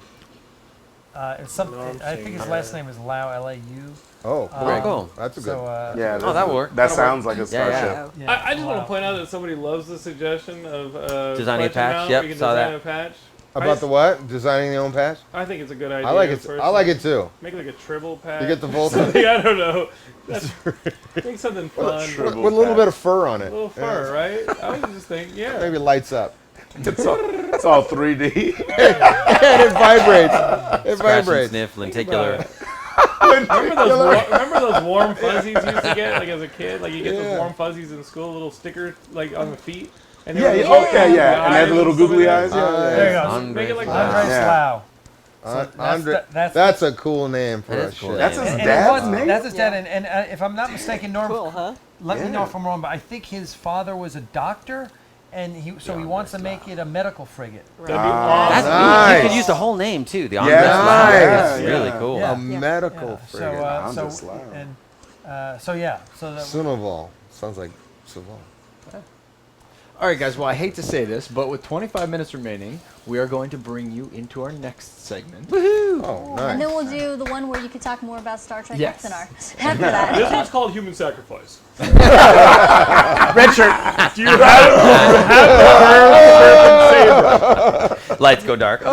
It's something. Norm I think his last name is Lau, L-A-U. Oh, Very cool. That's a good. So Yeah. Oh, that worked. That sounds like a starship. yeah, I just want Lau. to point out that somebody loves the suggestion of Designing a pledging patch. amount Yep, where you can saw design that. a patch. About the what? Designing the own patch? I think it's a good idea. I like it. I personally. like it too. Make like a tribble patch. You get the Vulcan Something, I don't know. Make something fun. with a little bit of fur on A it. little fur, right? I was just thinking, yeah. Maybe lights up. It's all 3D. And it vibrates. It Scratch and vibrates. sniff, lenticular. Remember those warm fuzzies you used to get, like as a kid? Like you get those warm fuzzies in school, little stickers like on the feet. And they Yeah, were yeah, little okay, yeah. And they had the little eyes and googly stuff eyes. like that. Yeah, There you yeah. go. Andre. Make it like Andre that. Yeah. Lau. That's a cool name for That a is cool. ship. That's his And it dad's was- name? That's his dad. And if I'm not mistaken, Norm, Cool, huh? let me know Yeah. if I'm wrong, but I think his father was a doctor, and he wants to make it a medical frigate. That'd be awesome. That's Nice. you could use the whole name too. The Yeah, Andres Lau. nice. That's Yeah. really cool. Yeah. A medical Yeah. frigate. Andres Lau. So yeah. So that, Sunoval. Sounds like Saval. All right, guys. Well, I hate to say this, but with 25 minutes remaining, we are going to bring you into our next segment. Oh, And then nice. well do the one where you could talk more about Star Trek Yes. Axanar. After that. This one's called Human Sacrifice. Red shirt. Do you have the saber? Lights go dark.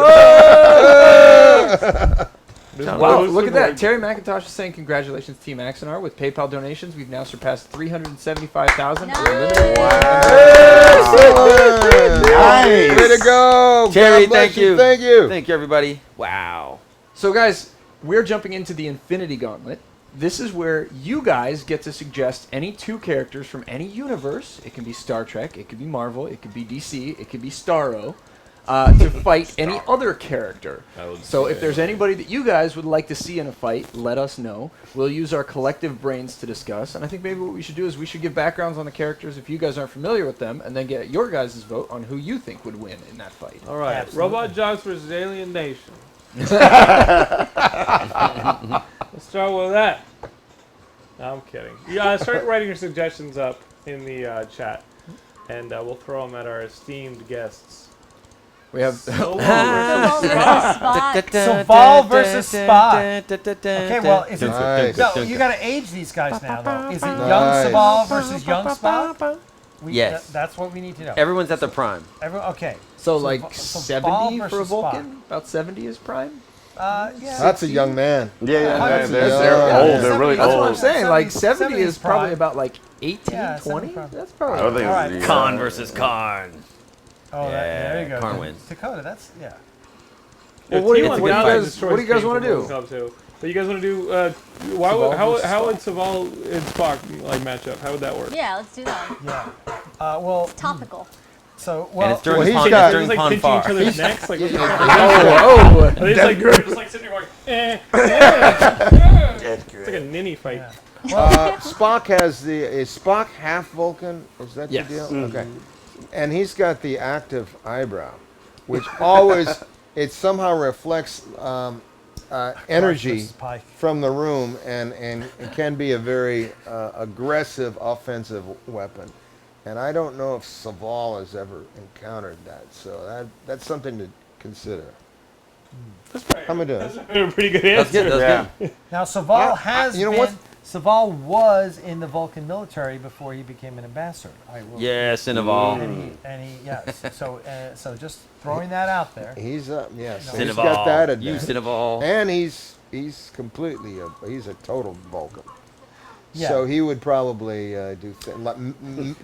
Wow, look at that. Terry McIntosh is saying congratulations, Team Axanar. With PayPal donations, we've now surpassed 375,000. Nice. Nice. Way to go. Terry, God bless thank you. Thank you. Thank you, everybody. Wow. So, guys, we're jumping into the Infinity Gauntlet. This is where you guys get to suggest any two characters from any universe. It can be Star Trek, it could be Marvel, it could be DC, it could be Starro, to fight any other character. So if there's anybody that you guys would like to see in a fight, let us know. We'll use our collective brains to discuss. And I think maybe what we should do is we should give backgrounds on the characters if you guys aren't familiar with them, and then get your guys' vote on who you think would win in that fight. All right. Absolutely. Robot Jocks versus Alien Nation. Let's start with that. No, I'm kidding. Yeah, start writing your suggestions up in the chat, and we'll throw them at our esteemed guests. We have Solo Saval versus Spock. Saval versus Spock. Okay, well, is it? Nice. No, you got to age these guys now, though. Is it young Nice. Saval versus young Spock? Yes. That's what we need to know. Everyone's at their prime. Okay. so like Saval 70 for a versus Vulcan? Spock. About 70 is prime? Yeah. That's a young man. Yeah, yeah. Hundreds They're, of they're years. old. Yeah, They're really That's what I'm old. saying. Like 70 70 is prime. probably about like 18, Yeah, 20. 70 prime. That's I probably. don't think All right. it's the, Khan versus Karn. Oh, there you go. Karn wins. Dakota, that's, yeah. Well, what do you It's a what good do you fight. guys what do you guys want to do? But you guys want to do? Why would, how would Saval and Spock like match up? How would that work? Yeah, let's do that. Yeah. Well, Topical. So, And well, it's during, Well, he's Pon- got- during They're like Pon pinching Far. each other's necks. Like, Oh, are they just like sitting there going, It's like a ninny fight. Spock is Spock half Vulcan? Is that Yes. the deal? Okay. And he's got the active eyebrow, which always, it somehow reflects energy versus Pike. from the room, and it can be a very aggressive offensive weapon. And I don't know if Saval has ever encountered that, so that's something to consider. How am I doing? That's a pretty good That's answer. good. That's good. Now, Saval has you know been. what? Saval was in the Vulcan military before he became an ambassador. I will. Yes, Cinnaval. And he yes. So just throwing that out there. He's yes, No. he's Cinnaval. got that You advantage. Cinnaval. And he's completely he's a total Vulcan. Yeah. So he would probably do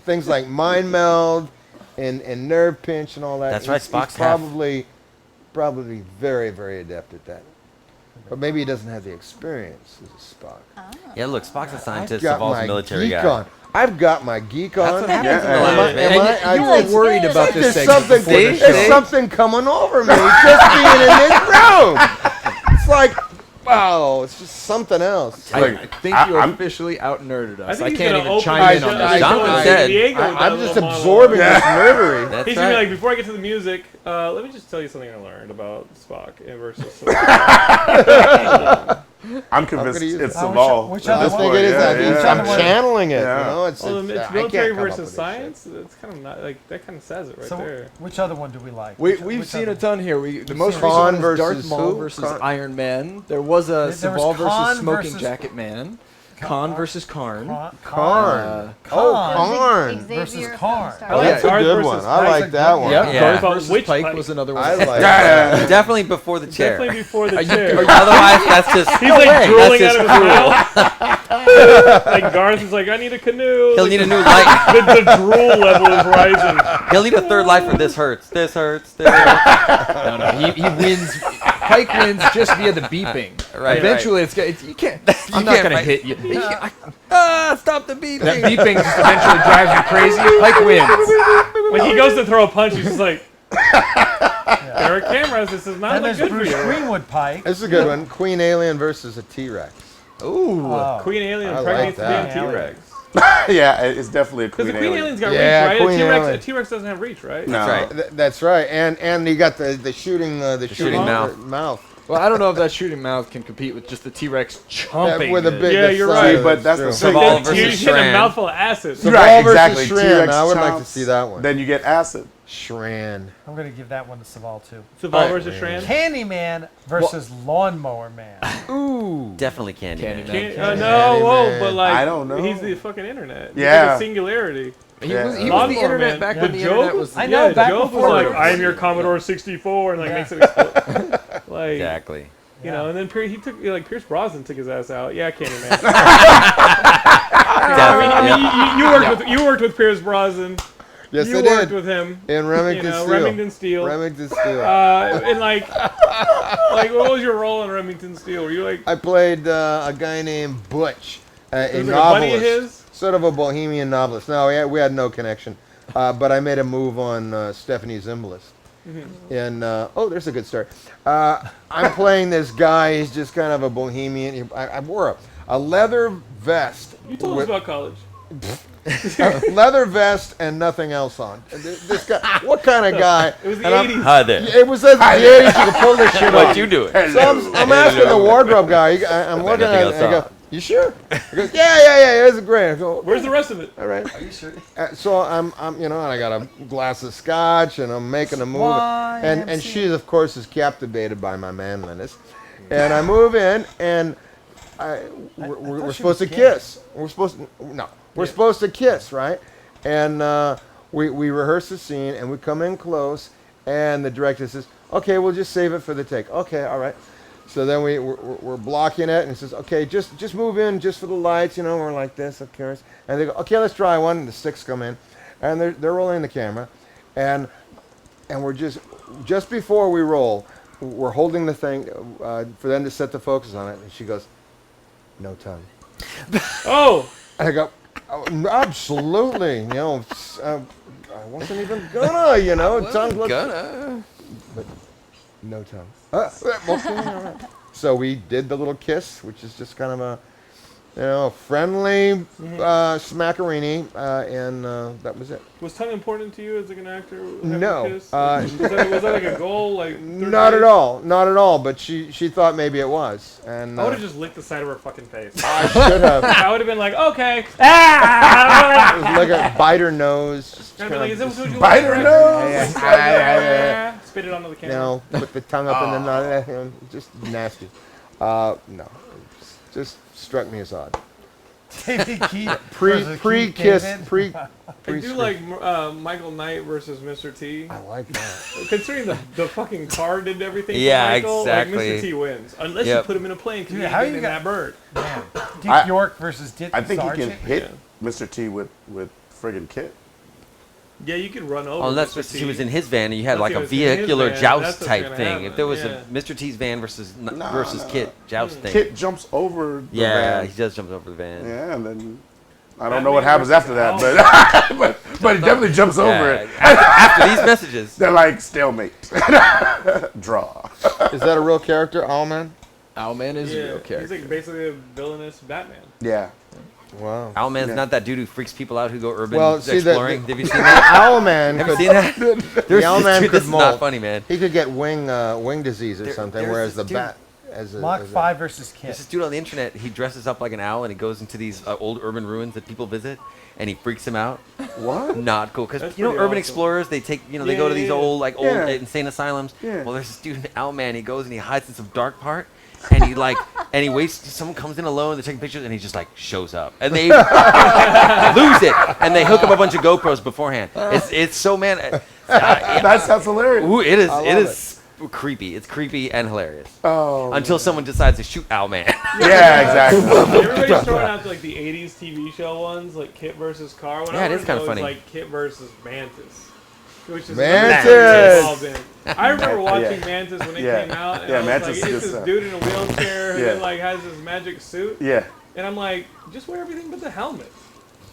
things like mind meld and nerve pinch and all that. That's right, He's Spock's half. probably very, very adept at that. But maybe he doesn't have the experience as a Spock. Yeah, look, Spock's a scientist. I've got Saval's my a military geek guy. on. I've got my geek on. That's what happens in the Yeah, lab, yeah. man. You Like, were worried yeah, about this There's segment something, before the there's show. something coming over me just being in this room. It's like, wow, it's just something else. I Like, think you I'm- officially out-nerded us. I I think he's can't gonna even open chime in his- on I- this. Jonathan I- said. Diego with that I'm just little absorbing monologue. this nerdery. That's He's gonna be right. like, before I get to the music, let me just tell you something I learned about Spock versus Saval. I'm convinced use it's it. Saval. Which at other this one? I think point. it is Yeah, that. yeah. I'm channeling it. Yeah. You know, it's Well, I it's can't military come up versus with this science. That's kind of not like that. Kind of says it right So there. which other one do we like? We've Which seen other a ton here. The most recent Khan one is Darth versus Maul who? versus Khan. Iron Man. There was a There was Saval Khan versus Smoking versus- Jacket Man. Khan versus Karn. Karn. Karn. Karn. versus from Karn. Star I like Trek. That's a Darth good versus one. I Pike. like that one. Yep. Yeah. Darth But versus which Pike Pike? was another one. I like Yeah. that. Definitely before the chair. Definitely before the Are you- chair. are you- Otherwise, that's just. He's like drooling That's out of just his mouth. Like Garth is like, I need a canoe. He'll Like, need a new light. the drool level is rising. He'll need a third life for this hurts. This hurts. This hurts. No, he wins. Pike wins just via the beeping. Right, Eventually, you can't. I'm not can't gonna fight. hit you. Stop the beeping. That beeping just eventually drives you crazy. Pike wins. When he goes to throw a punch, he's just like, there are cameras. This is not And look there's good for Bruce you. Greenwood Pike. This is a good one. Queen Alien versus a T-Rex. Ooh. Oh. Queen Alien I impregnates like the damn that. T-Rex. Yeah, it's definitely a Because Queen the Queen Alien. Alien's got Yeah, reach, right? Queen A Alien. T-Rex doesn't have reach, right? No. That's right. That's right. And you got the shooting shooting mouth. mouth. Well, I don't know if that shooting mouth can compete with just the T-Rex chomping. with a it. big. Yeah, you're side, right. But that's true. the Saval thing. versus You're hitting a Shran. mouthful of acid. Saval Right, versus exactly. Shran. T-Rex I would like to chomps, see that one. Then you get acid. Shran. I'm going to give that one to Saval too. Saval versus Shran. Candyman versus Lawnmower Man. Ooh. Definitely Candyman. Candyman. No, whoa, man. but like, I don't know. he's the fucking internet. He's Yeah. like a singularity. He Yeah. was the Lawnmower internet Man. back Yeah. when the Job? internet was. I know, Yeah, back Job before was it like, was- I am your Commodore 64, and like Yeah. makes it explode. Like, Exactly. you know, and then he took, like, Pierce Brosnan took his ass out. Yeah, Candyman. Definitely. you worked with Pierce Brosnan. Yes, you I worked did. with him. In Remington You know, Steel. Remington Steel. Remington Steel. And like what was your role in Remington Steel? Were you like I played a guy named Butch, a was like a buddy of novelist, his? sort of a bohemian novelist. No, we had no connection, but I made a move on Stephanie Zimbalist. And there's a good story. I'm playing this guy. He's just kind of a bohemian. I wore a leather vest. You told us with- about college. a leather vest and nothing else on. This guy, what kind of guy? It was the And I'm- 80s. Hi there. It was at the 80s. You could pull this shit What off. you doing? So I'm asking the wardrobe guy. I'm looking nothing at it. else And I go, on. you sure? He goes, yeah. It's great. I go, Where's the rest of it? all right. Are you sure? So I'm, and I got a glass of scotch, and I'm making a move, and YMCA. she, of course, is captivated by my manliness, and I move in, and we're she supposed to was gay. kiss. We're supposed to kiss, right? And we rehearse the scene, and we come in close, and the director says, "Okay, we'll just save it for the take." Okay, all right. So then we're blocking it, and it says, "Okay, just move in, just for the lights, you know." We're like this, of course. And they go, "Okay, let's try one." And the sticks come in, and they're rolling the camera, and we're just before we roll, we're holding the thing for them to set the focus on it, and she goes, "No tongue." Oh, And I go, Oh, absolutely. I wasn't even gonna. It sounds like Gonna. no tongue. So we did the little kiss, which is just kind of a friendly smackerini, and that was it. Was tongue important to you as like an actor? No. Was that like a goal? Like Not at all. Not at all. But she thought maybe it was. And I would have just licked the side of her fucking face. I should have. I would have been like, okay. Ah! Like a bite her nose. Just I'd be like, is that what you Bite her want? nose. Spit it onto the camera. Put the tongue up in the nut. Just nasty. No. Just struck me as odd. David Keith Pre-kiss. David. I do like Michael Knight versus Mr. T. I like that. Considering the fucking car did everything Yeah, for Michael, exactly. like Mr. T wins. Unless you Yep. put him in a plane because Dude, he's how getting you in got- that bird. Man. Dick York versus Dick I think Sargent. he can hit Yeah. Mr. T with friggin' Kit. Yeah, you could run over Unless Mr. T. he was in his van and you had Unless like he a was in his vehicular van, joust that's what's type gonna thing. happen, If there was yeah. a Mr. T's van versus No. Kit joust thing. Kit jumps over the Yeah, van. he does jump over the van. Yeah, and then I don't Batman know what happens versus after that, but he definitely jumps over it. After these messages. They're like stalemate. Draw. Is that a real character, Owlman? Owlman is a real He's character. like basically a villainous Batman. Yeah. Wow. Owlman's Yeah. not that dude who freaks people out who go urban Well, see, exploring. Have you seen that? Owlman Have you could, seen that? There's Owlman dude, could this is not molt. funny, man. he could get wing disease or There- something, there's whereas the this dude- bat as a Mach as a- 5 versus Kit. There's this dude on the internet. He dresses up like an owl and he goes into these old urban ruins that people visit, and he freaks them out. What? Not cool, because That's urban pretty awesome. explorers, they take they Yeah, go to these yeah. old Yeah. insane asylums. Yeah. Well, there's this dude Owlman. He goes and he hides in some dark part, and he waits. Someone comes in alone. They're taking pictures, and he just shows up, and they lose it, and they hook up a bunch of GoPros beforehand. It's so That sounds hilarious. Ooh, it is. I It love is creepy. It's creepy and hilarious. Oh. Until someone decides to shoot Owlman. Yeah, exactly. Everybody's throwing out like the '80s TV show ones, like Kit versus Car. What Yeah, I it is wanna kinda know funny. Like Kit versus Mantis, which is Mantis! another involvement. I remember watching Yeah. Mantis when it Yeah. came out, and Yeah, I was Mantis like, is it's good this stuff. dude in a wheelchair who Yeah. then has this magic suit, Yeah. and I'm like, just wear everything but the helmet.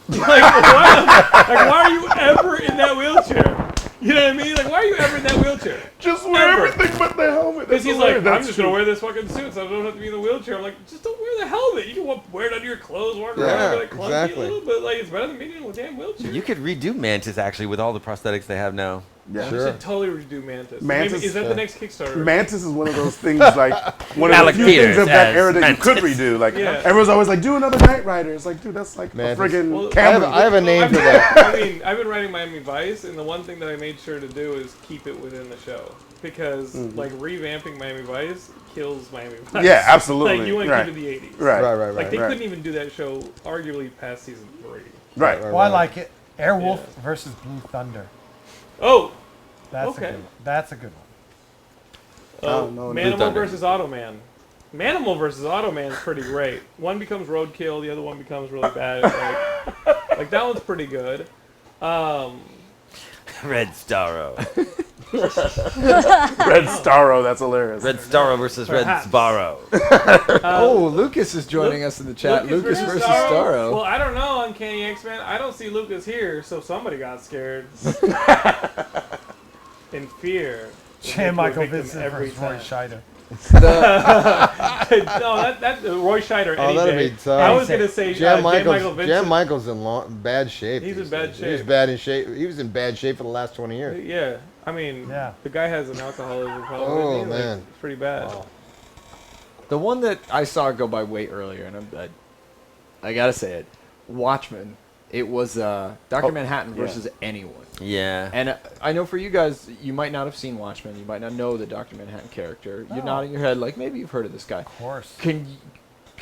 why are you ever in that wheelchair? You know what I mean? Like, why are you ever in that wheelchair? Just wear Ever. everything but the helmet. Because That's he's like, hilarious. I'm That's just going to true. wear this fucking suit so I don't have to be in the wheelchair. I'm like, just don't wear the helmet. You can wear it under your clothes, walk Yeah, around, like clunky exactly. a little bit. Like, it's better than being in a damn wheelchair. You could redo Mantis actually with all the prosthetics they have now. Yeah. You should totally redo Mantis. Mantis, Maybe, is that the next Kickstarter? Mantis is one of those things, like one of the Alec few things Peters of that as era that you Mantis. could redo. Like Yeah. everyone's always like, do another Knight Rider. It's like, dude, that's like Mantis. a friggin' Well, Cameron. I have a name for that. I mean, I've been writing Miami Vice, and the one thing that I made sure to do is keep it within the show. Because, like, revamping Miami Vice kills Miami Vice. Yeah, absolutely. Like, you want to Right. keep it the 80s. Right. Like, they right. couldn't even do that show, arguably, past season 3. Right. Well, I like it. Airwolf versus Blue Thunder. Oh! That's Okay. a good one. That's a good one. don't know. Manimal Thunder. versus Automan. Manimal versus Automan is pretty great. One becomes roadkill, the other one becomes really bad. Like that one's pretty good. Red Starro. Red Starro. That's hilarious. Red Starro versus Red Perhaps. Sparrow. Oh, Lucas is joining us in the chat. Lucas versus Starro. Well, I don't know, Uncanny X-Men. I don't see Lucas here, so somebody got scared. In fear. Jan Michael Vincent every versus Roy time. Scheider. No, that Roy Scheider. Oh, Any that'd day. be tough. I was gonna say Jan Jan Michael Michaels. Vincent. Jan Michaels in bad shape. He's in these bad days. He was shape. bad in shape. He was in bad shape for the last 20 years. Yeah, I mean, Yeah. the guy has an alcoholism problem. Oh, isn't he? Like, man. it's pretty bad. The one that I saw go by way earlier, and I gotta say it, Watchmen. It was Dr. Manhattan versus anyone. Yeah. And I know for you guys, you might not have seen Watchmen. You might not know the Dr. Manhattan character. You're nodding your head like maybe you've heard of this guy. Of course. Can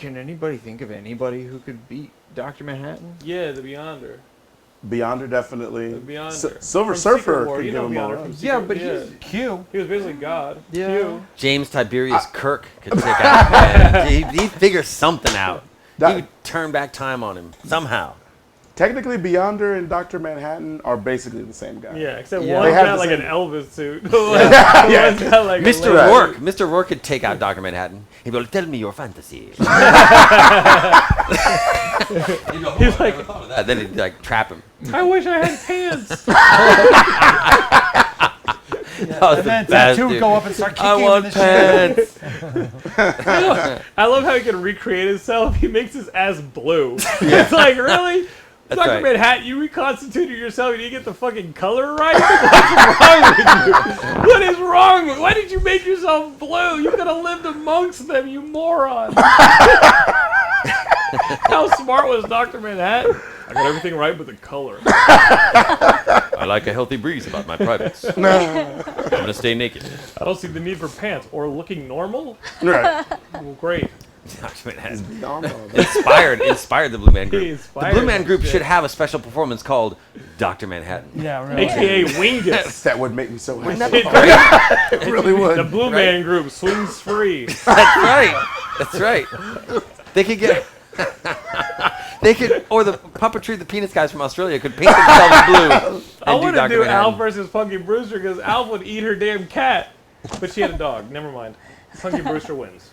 anybody think of anybody who could beat Dr. Manhattan? Yeah, the Beyonder. Beyonder definitely. The Beyonder. Silver From Surfer Secret War. could You give know him a Beyonder run. from Yeah, Secret- but yeah. he's Q. He was basically God. Yeah. Q. James Tiberius Kirk could take out. He figures something out. That- He would turn back time on him somehow. technically Beyonder and Dr. Manhattan are basically the same guy. Yeah, except Yeah. one's They have got the like same- an Elvis suit. One's got like a Mr. laser- Rourke. Mr. Rourke could take out Dr. Manhattan. He'd go, tell me your fantasy. He'd go, He's I like- never thought of that. Then he'd like trap him. I wish I had pants. That was And the then best, Tattoo dude. go up and start kicking I him in want the shins. pants. I love how he can recreate himself. He makes his ass blue. It's like, really? That's Dr. right. Manhattan, you reconstituted yourself and you get the fucking color right? What's wrong with you? What is wrong with Why did you make yourself blue? You could have lived amongst them, you moron. How smart was Dr. Manhattan? I got everything right but the color. I like a healthy breeze about my privates. I'm going to stay naked. I don't see the need for pants. Or looking normal? Right. Well, great. Dr. Manhattan. Beyonder. inspired the Blue Man Group. He The inspired Blue Man that Group shit. should have a special performance called Dr. Manhattan. Yeah, really. AKA Wingus. That would make me so happy. It really would. The Blue Man Group swings free. That's right. That's right. They could get. Or the puppetry, the penis guys from Australia could paint themselves blue. I and want to Dr. do Manhattan. Alf versus Punky Brewster because Alf would eat her damn cat, but she had a dog. Never mind. Punky Brewster wins.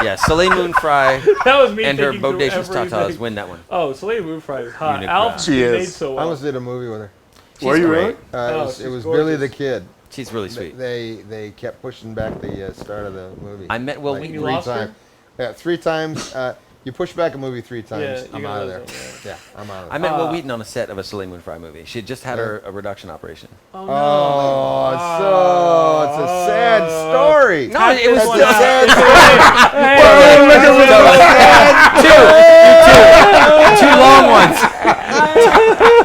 Yeah, Soleil Moon Frye That was me and her thinking through bodacious everything. tatas win that one. Oh, Soleil Moon Frye is hot. Unicron. Alf She made is. so I well. almost did a movie with her. Were you great. really? It Oh, was, she's it was Billy the gorgeous. Kid. She's really sweet. They kept pushing back the start of the movie. I met Will like Wheaton. You lost her? times. Yeah, 3 times. You push back a movie 3 times, Yeah, you I'm gotta out of there. lose Yeah, I'm out of I there. met Will Wheaton on a set of a Soleil Moon Frye movie. She had just had her a reduction operation. Oh, no. Oh, it's a sad story. No, it was It's a still sad two long ones.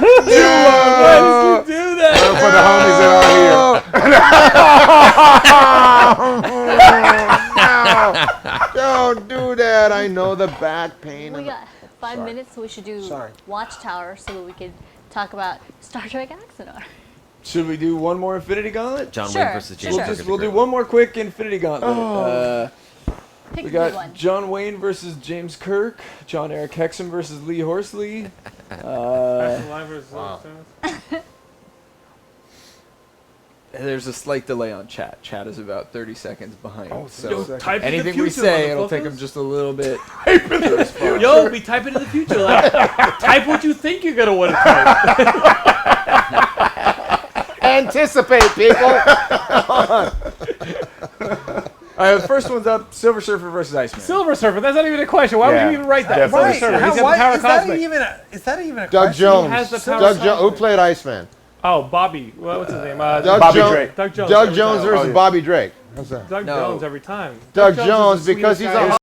Why did you do that? For the homies that are here. Don't do that. I know the back pain. We and got 5 Sorry. minutes, so we should do Sorry. Watchtower so that we could talk about Star Trek Axanar. Should we do one more Infinity Gauntlet? John Sure, Wayne versus sure, James. sure. Patrick We'll do Graham. one more quick Infinity Gauntlet. Pick We a good got one. John Wayne versus James Kirk, John Eric Hexam versus Lee Horsley. Wow. There's a slight delay on chat. Chat is about 30 seconds behind. so Type in the anything we future, say, it'll take them motherfuckers. just a little bit. Yo, be typing in the future. Like, type what you think you're gonna want to type. Anticipate, people. All right, the first one's up: Silver Surfer versus Iceman. Silver Surfer. That's not even a question. Why Yeah, would you even write that? definitely. Silver Surfer. How- He's got why- the power is that cosmic. is that even a Doug question? Jones. has the power Doug Jones. Who cosmic. played Iceman? Oh, Bobby. What's his name? Doug Bobby Jones. Drake. Doug Jones. Doug every Jones time. versus yeah. Bobby Drake. How's that? Doug No. Jones every time. Doug is the Jones because sweetest he's guy.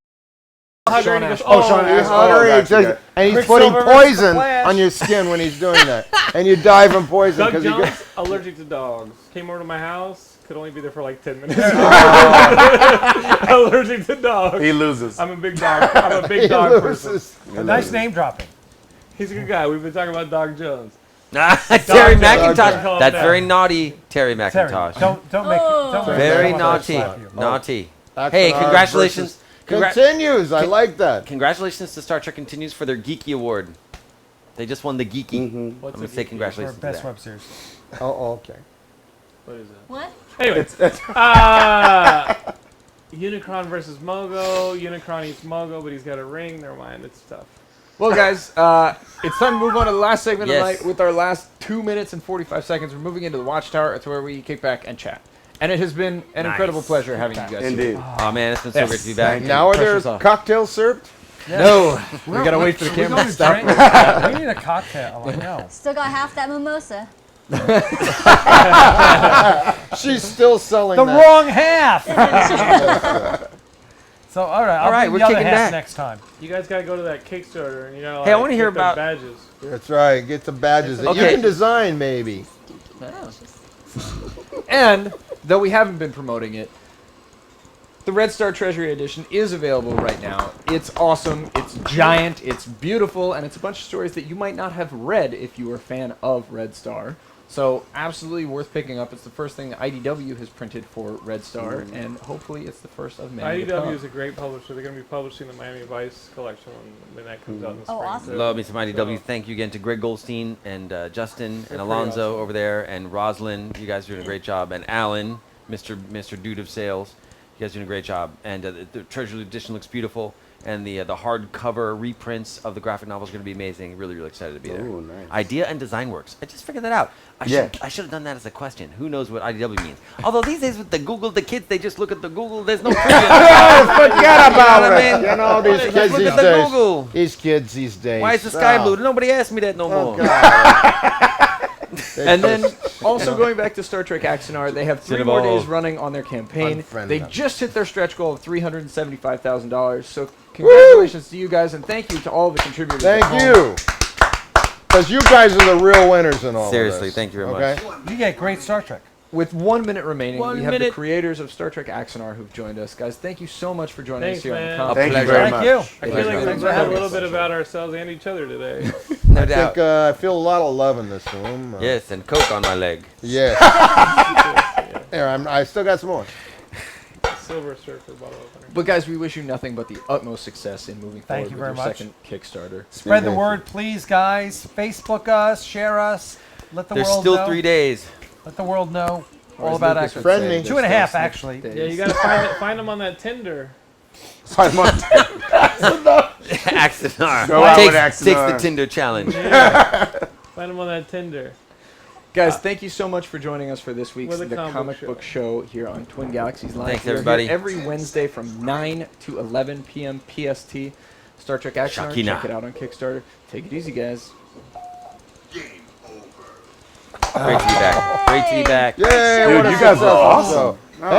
a Hugger and he goes, Oh, Sean he's Astin. hungry, Oh, gotcha, just- and he's Quicksilver putting versus the poison Flash. on your skin when he's doing that, and you die from poison Doug because you Jones, get. allergic to dogs. Came over to my house. Could only be there for like 10 minutes. Allergic to dogs. He loses. I'm a big dog. I'm a big He dog person. loses. Nice name dropping. He's a good guy. We've been talking about Doug Jones. Terry Jones. McIntosh. Calm That's down. very naughty, Terry Terry, McIntosh. don't make Oh. don't make Very that naughty. slap you. Naughty. Axanar Hey, congratulations. versus- Continues. I like that. Congratulations to Star Trek Continues for their Geeky Award. They just won the Geeky. I'm What's going a to say geeky? For congratulations to best that. web series. Oh, okay. What is that? What? Anyway, Unicron versus Mogo. Unicron eats Mogo, but he's got a ring. Never mind, it's tough. Well, guys, it's time to move on to the last segment Yes. of the night with our last 2 minutes and 45 seconds. We're moving into the Watchtower. It's where we kick back and chat. And it has been an Nice. incredible pleasure having you guys Indeed. here. Oh, man, it's been so Yes. great to be back. Now are there Pressure's off. cocktails served? No, we gotta wait for the We're camera going to to stop. drink. We need a cocktail. I know. Still got half that mimosa. She's still selling The that. wrong half. So all right, I'll right, bring we're the other kicking half back. next time. You guys gotta go to that Kickstarter and you gotta. Hey, I like, wanna hear get the about- badges. That's right. Get some badges that you Okay. can design, maybe. And though we haven't been promoting it, the Red Star Treasury Edition is available right now. It's awesome, it's giant, it's beautiful, and it's a bunch of stories that you might not have read if you were a fan of Red Star. So absolutely worth picking up. It's the first thing that IDW has printed for Red Star, and hopefully it's the first of many. IDW is a great publisher. They're going to be publishing the Miami Vice collection when that comes out in the spring. Awesome. Love me some IDW. So- Thank you again to Greg Goldstein and Justin and pretty Alonzo awesome. over there and Roslyn. You guys are doing a great job. And Alan, Mr. Dude of Sales. You guys are doing a great job. And the Treasury Edition looks beautiful. And the hardcover reprints of the graphic novel is going to be amazing. Really, really excited to be there. Ooh, nice. Idea and Design Works. I just figured that out. I should have done that as a question. Who knows what IDW means? Although these days with the Google, the kids, they just look at the Google. There's no trivia. Forget about what I it. mean? You know, these Just kids look these at the days. Google. These kids these days. Why is the sky Oh. blue? Nobody asked me that no Oh, more. God. And then also going back to Star Trek Axanar, they have 3 more Cinnabon. days running on their campaign. Unfriend They them. just hit their stretch goal of $375,000. So congratulations to you guys, and thank you to all the contributors. at Thank home. you. Because you guys are the real winners in all Seriously, of this. thank you very okay? much. You get great Star Trek. With 1 minute remaining, 1 we have the minute. creators of Star Trek Axanar who've joined us. Guys, thank you so much for joining Thanks, us here on the man. conference. Thank you pleasure. very Thank much. you. I feel Thanks like for we having learned a us. little bit about ourselves and each other today. No I doubt. think I feel a lot of love in this room. Yes, and Coke on my leg. Yes. There, I still got some more. Silver Surfer bottle opener. But guys, we wish you nothing but the utmost success in moving Thank forward you with very your much. second Kickstarter. Spread the Thank you. word, please, guys. Facebook us, share us. Let the There's world still know. 3 days. Let the world know Or all as about Lucas would Ackerman. Friend say, me. there's 2.5 still actually. days. Yeah, you got to find them on that Tinder. 5 months. Axanar. Go out with Takes Axanar. the Tinder challenge. Find them on that Tinder. Guys, thank you so much for joining us for this week's With the The Comic Book Show here on Twin Galaxies Live. Thanks, We are here everybody. every Wednesday from 9 to 11 p.m. PST. Star Trek Axanar. Shakina. Check it out on Kickstarter. Take it easy, guys. Great to be back. Great to be back. Yay, Dude, what a you guys are successful awesome. show.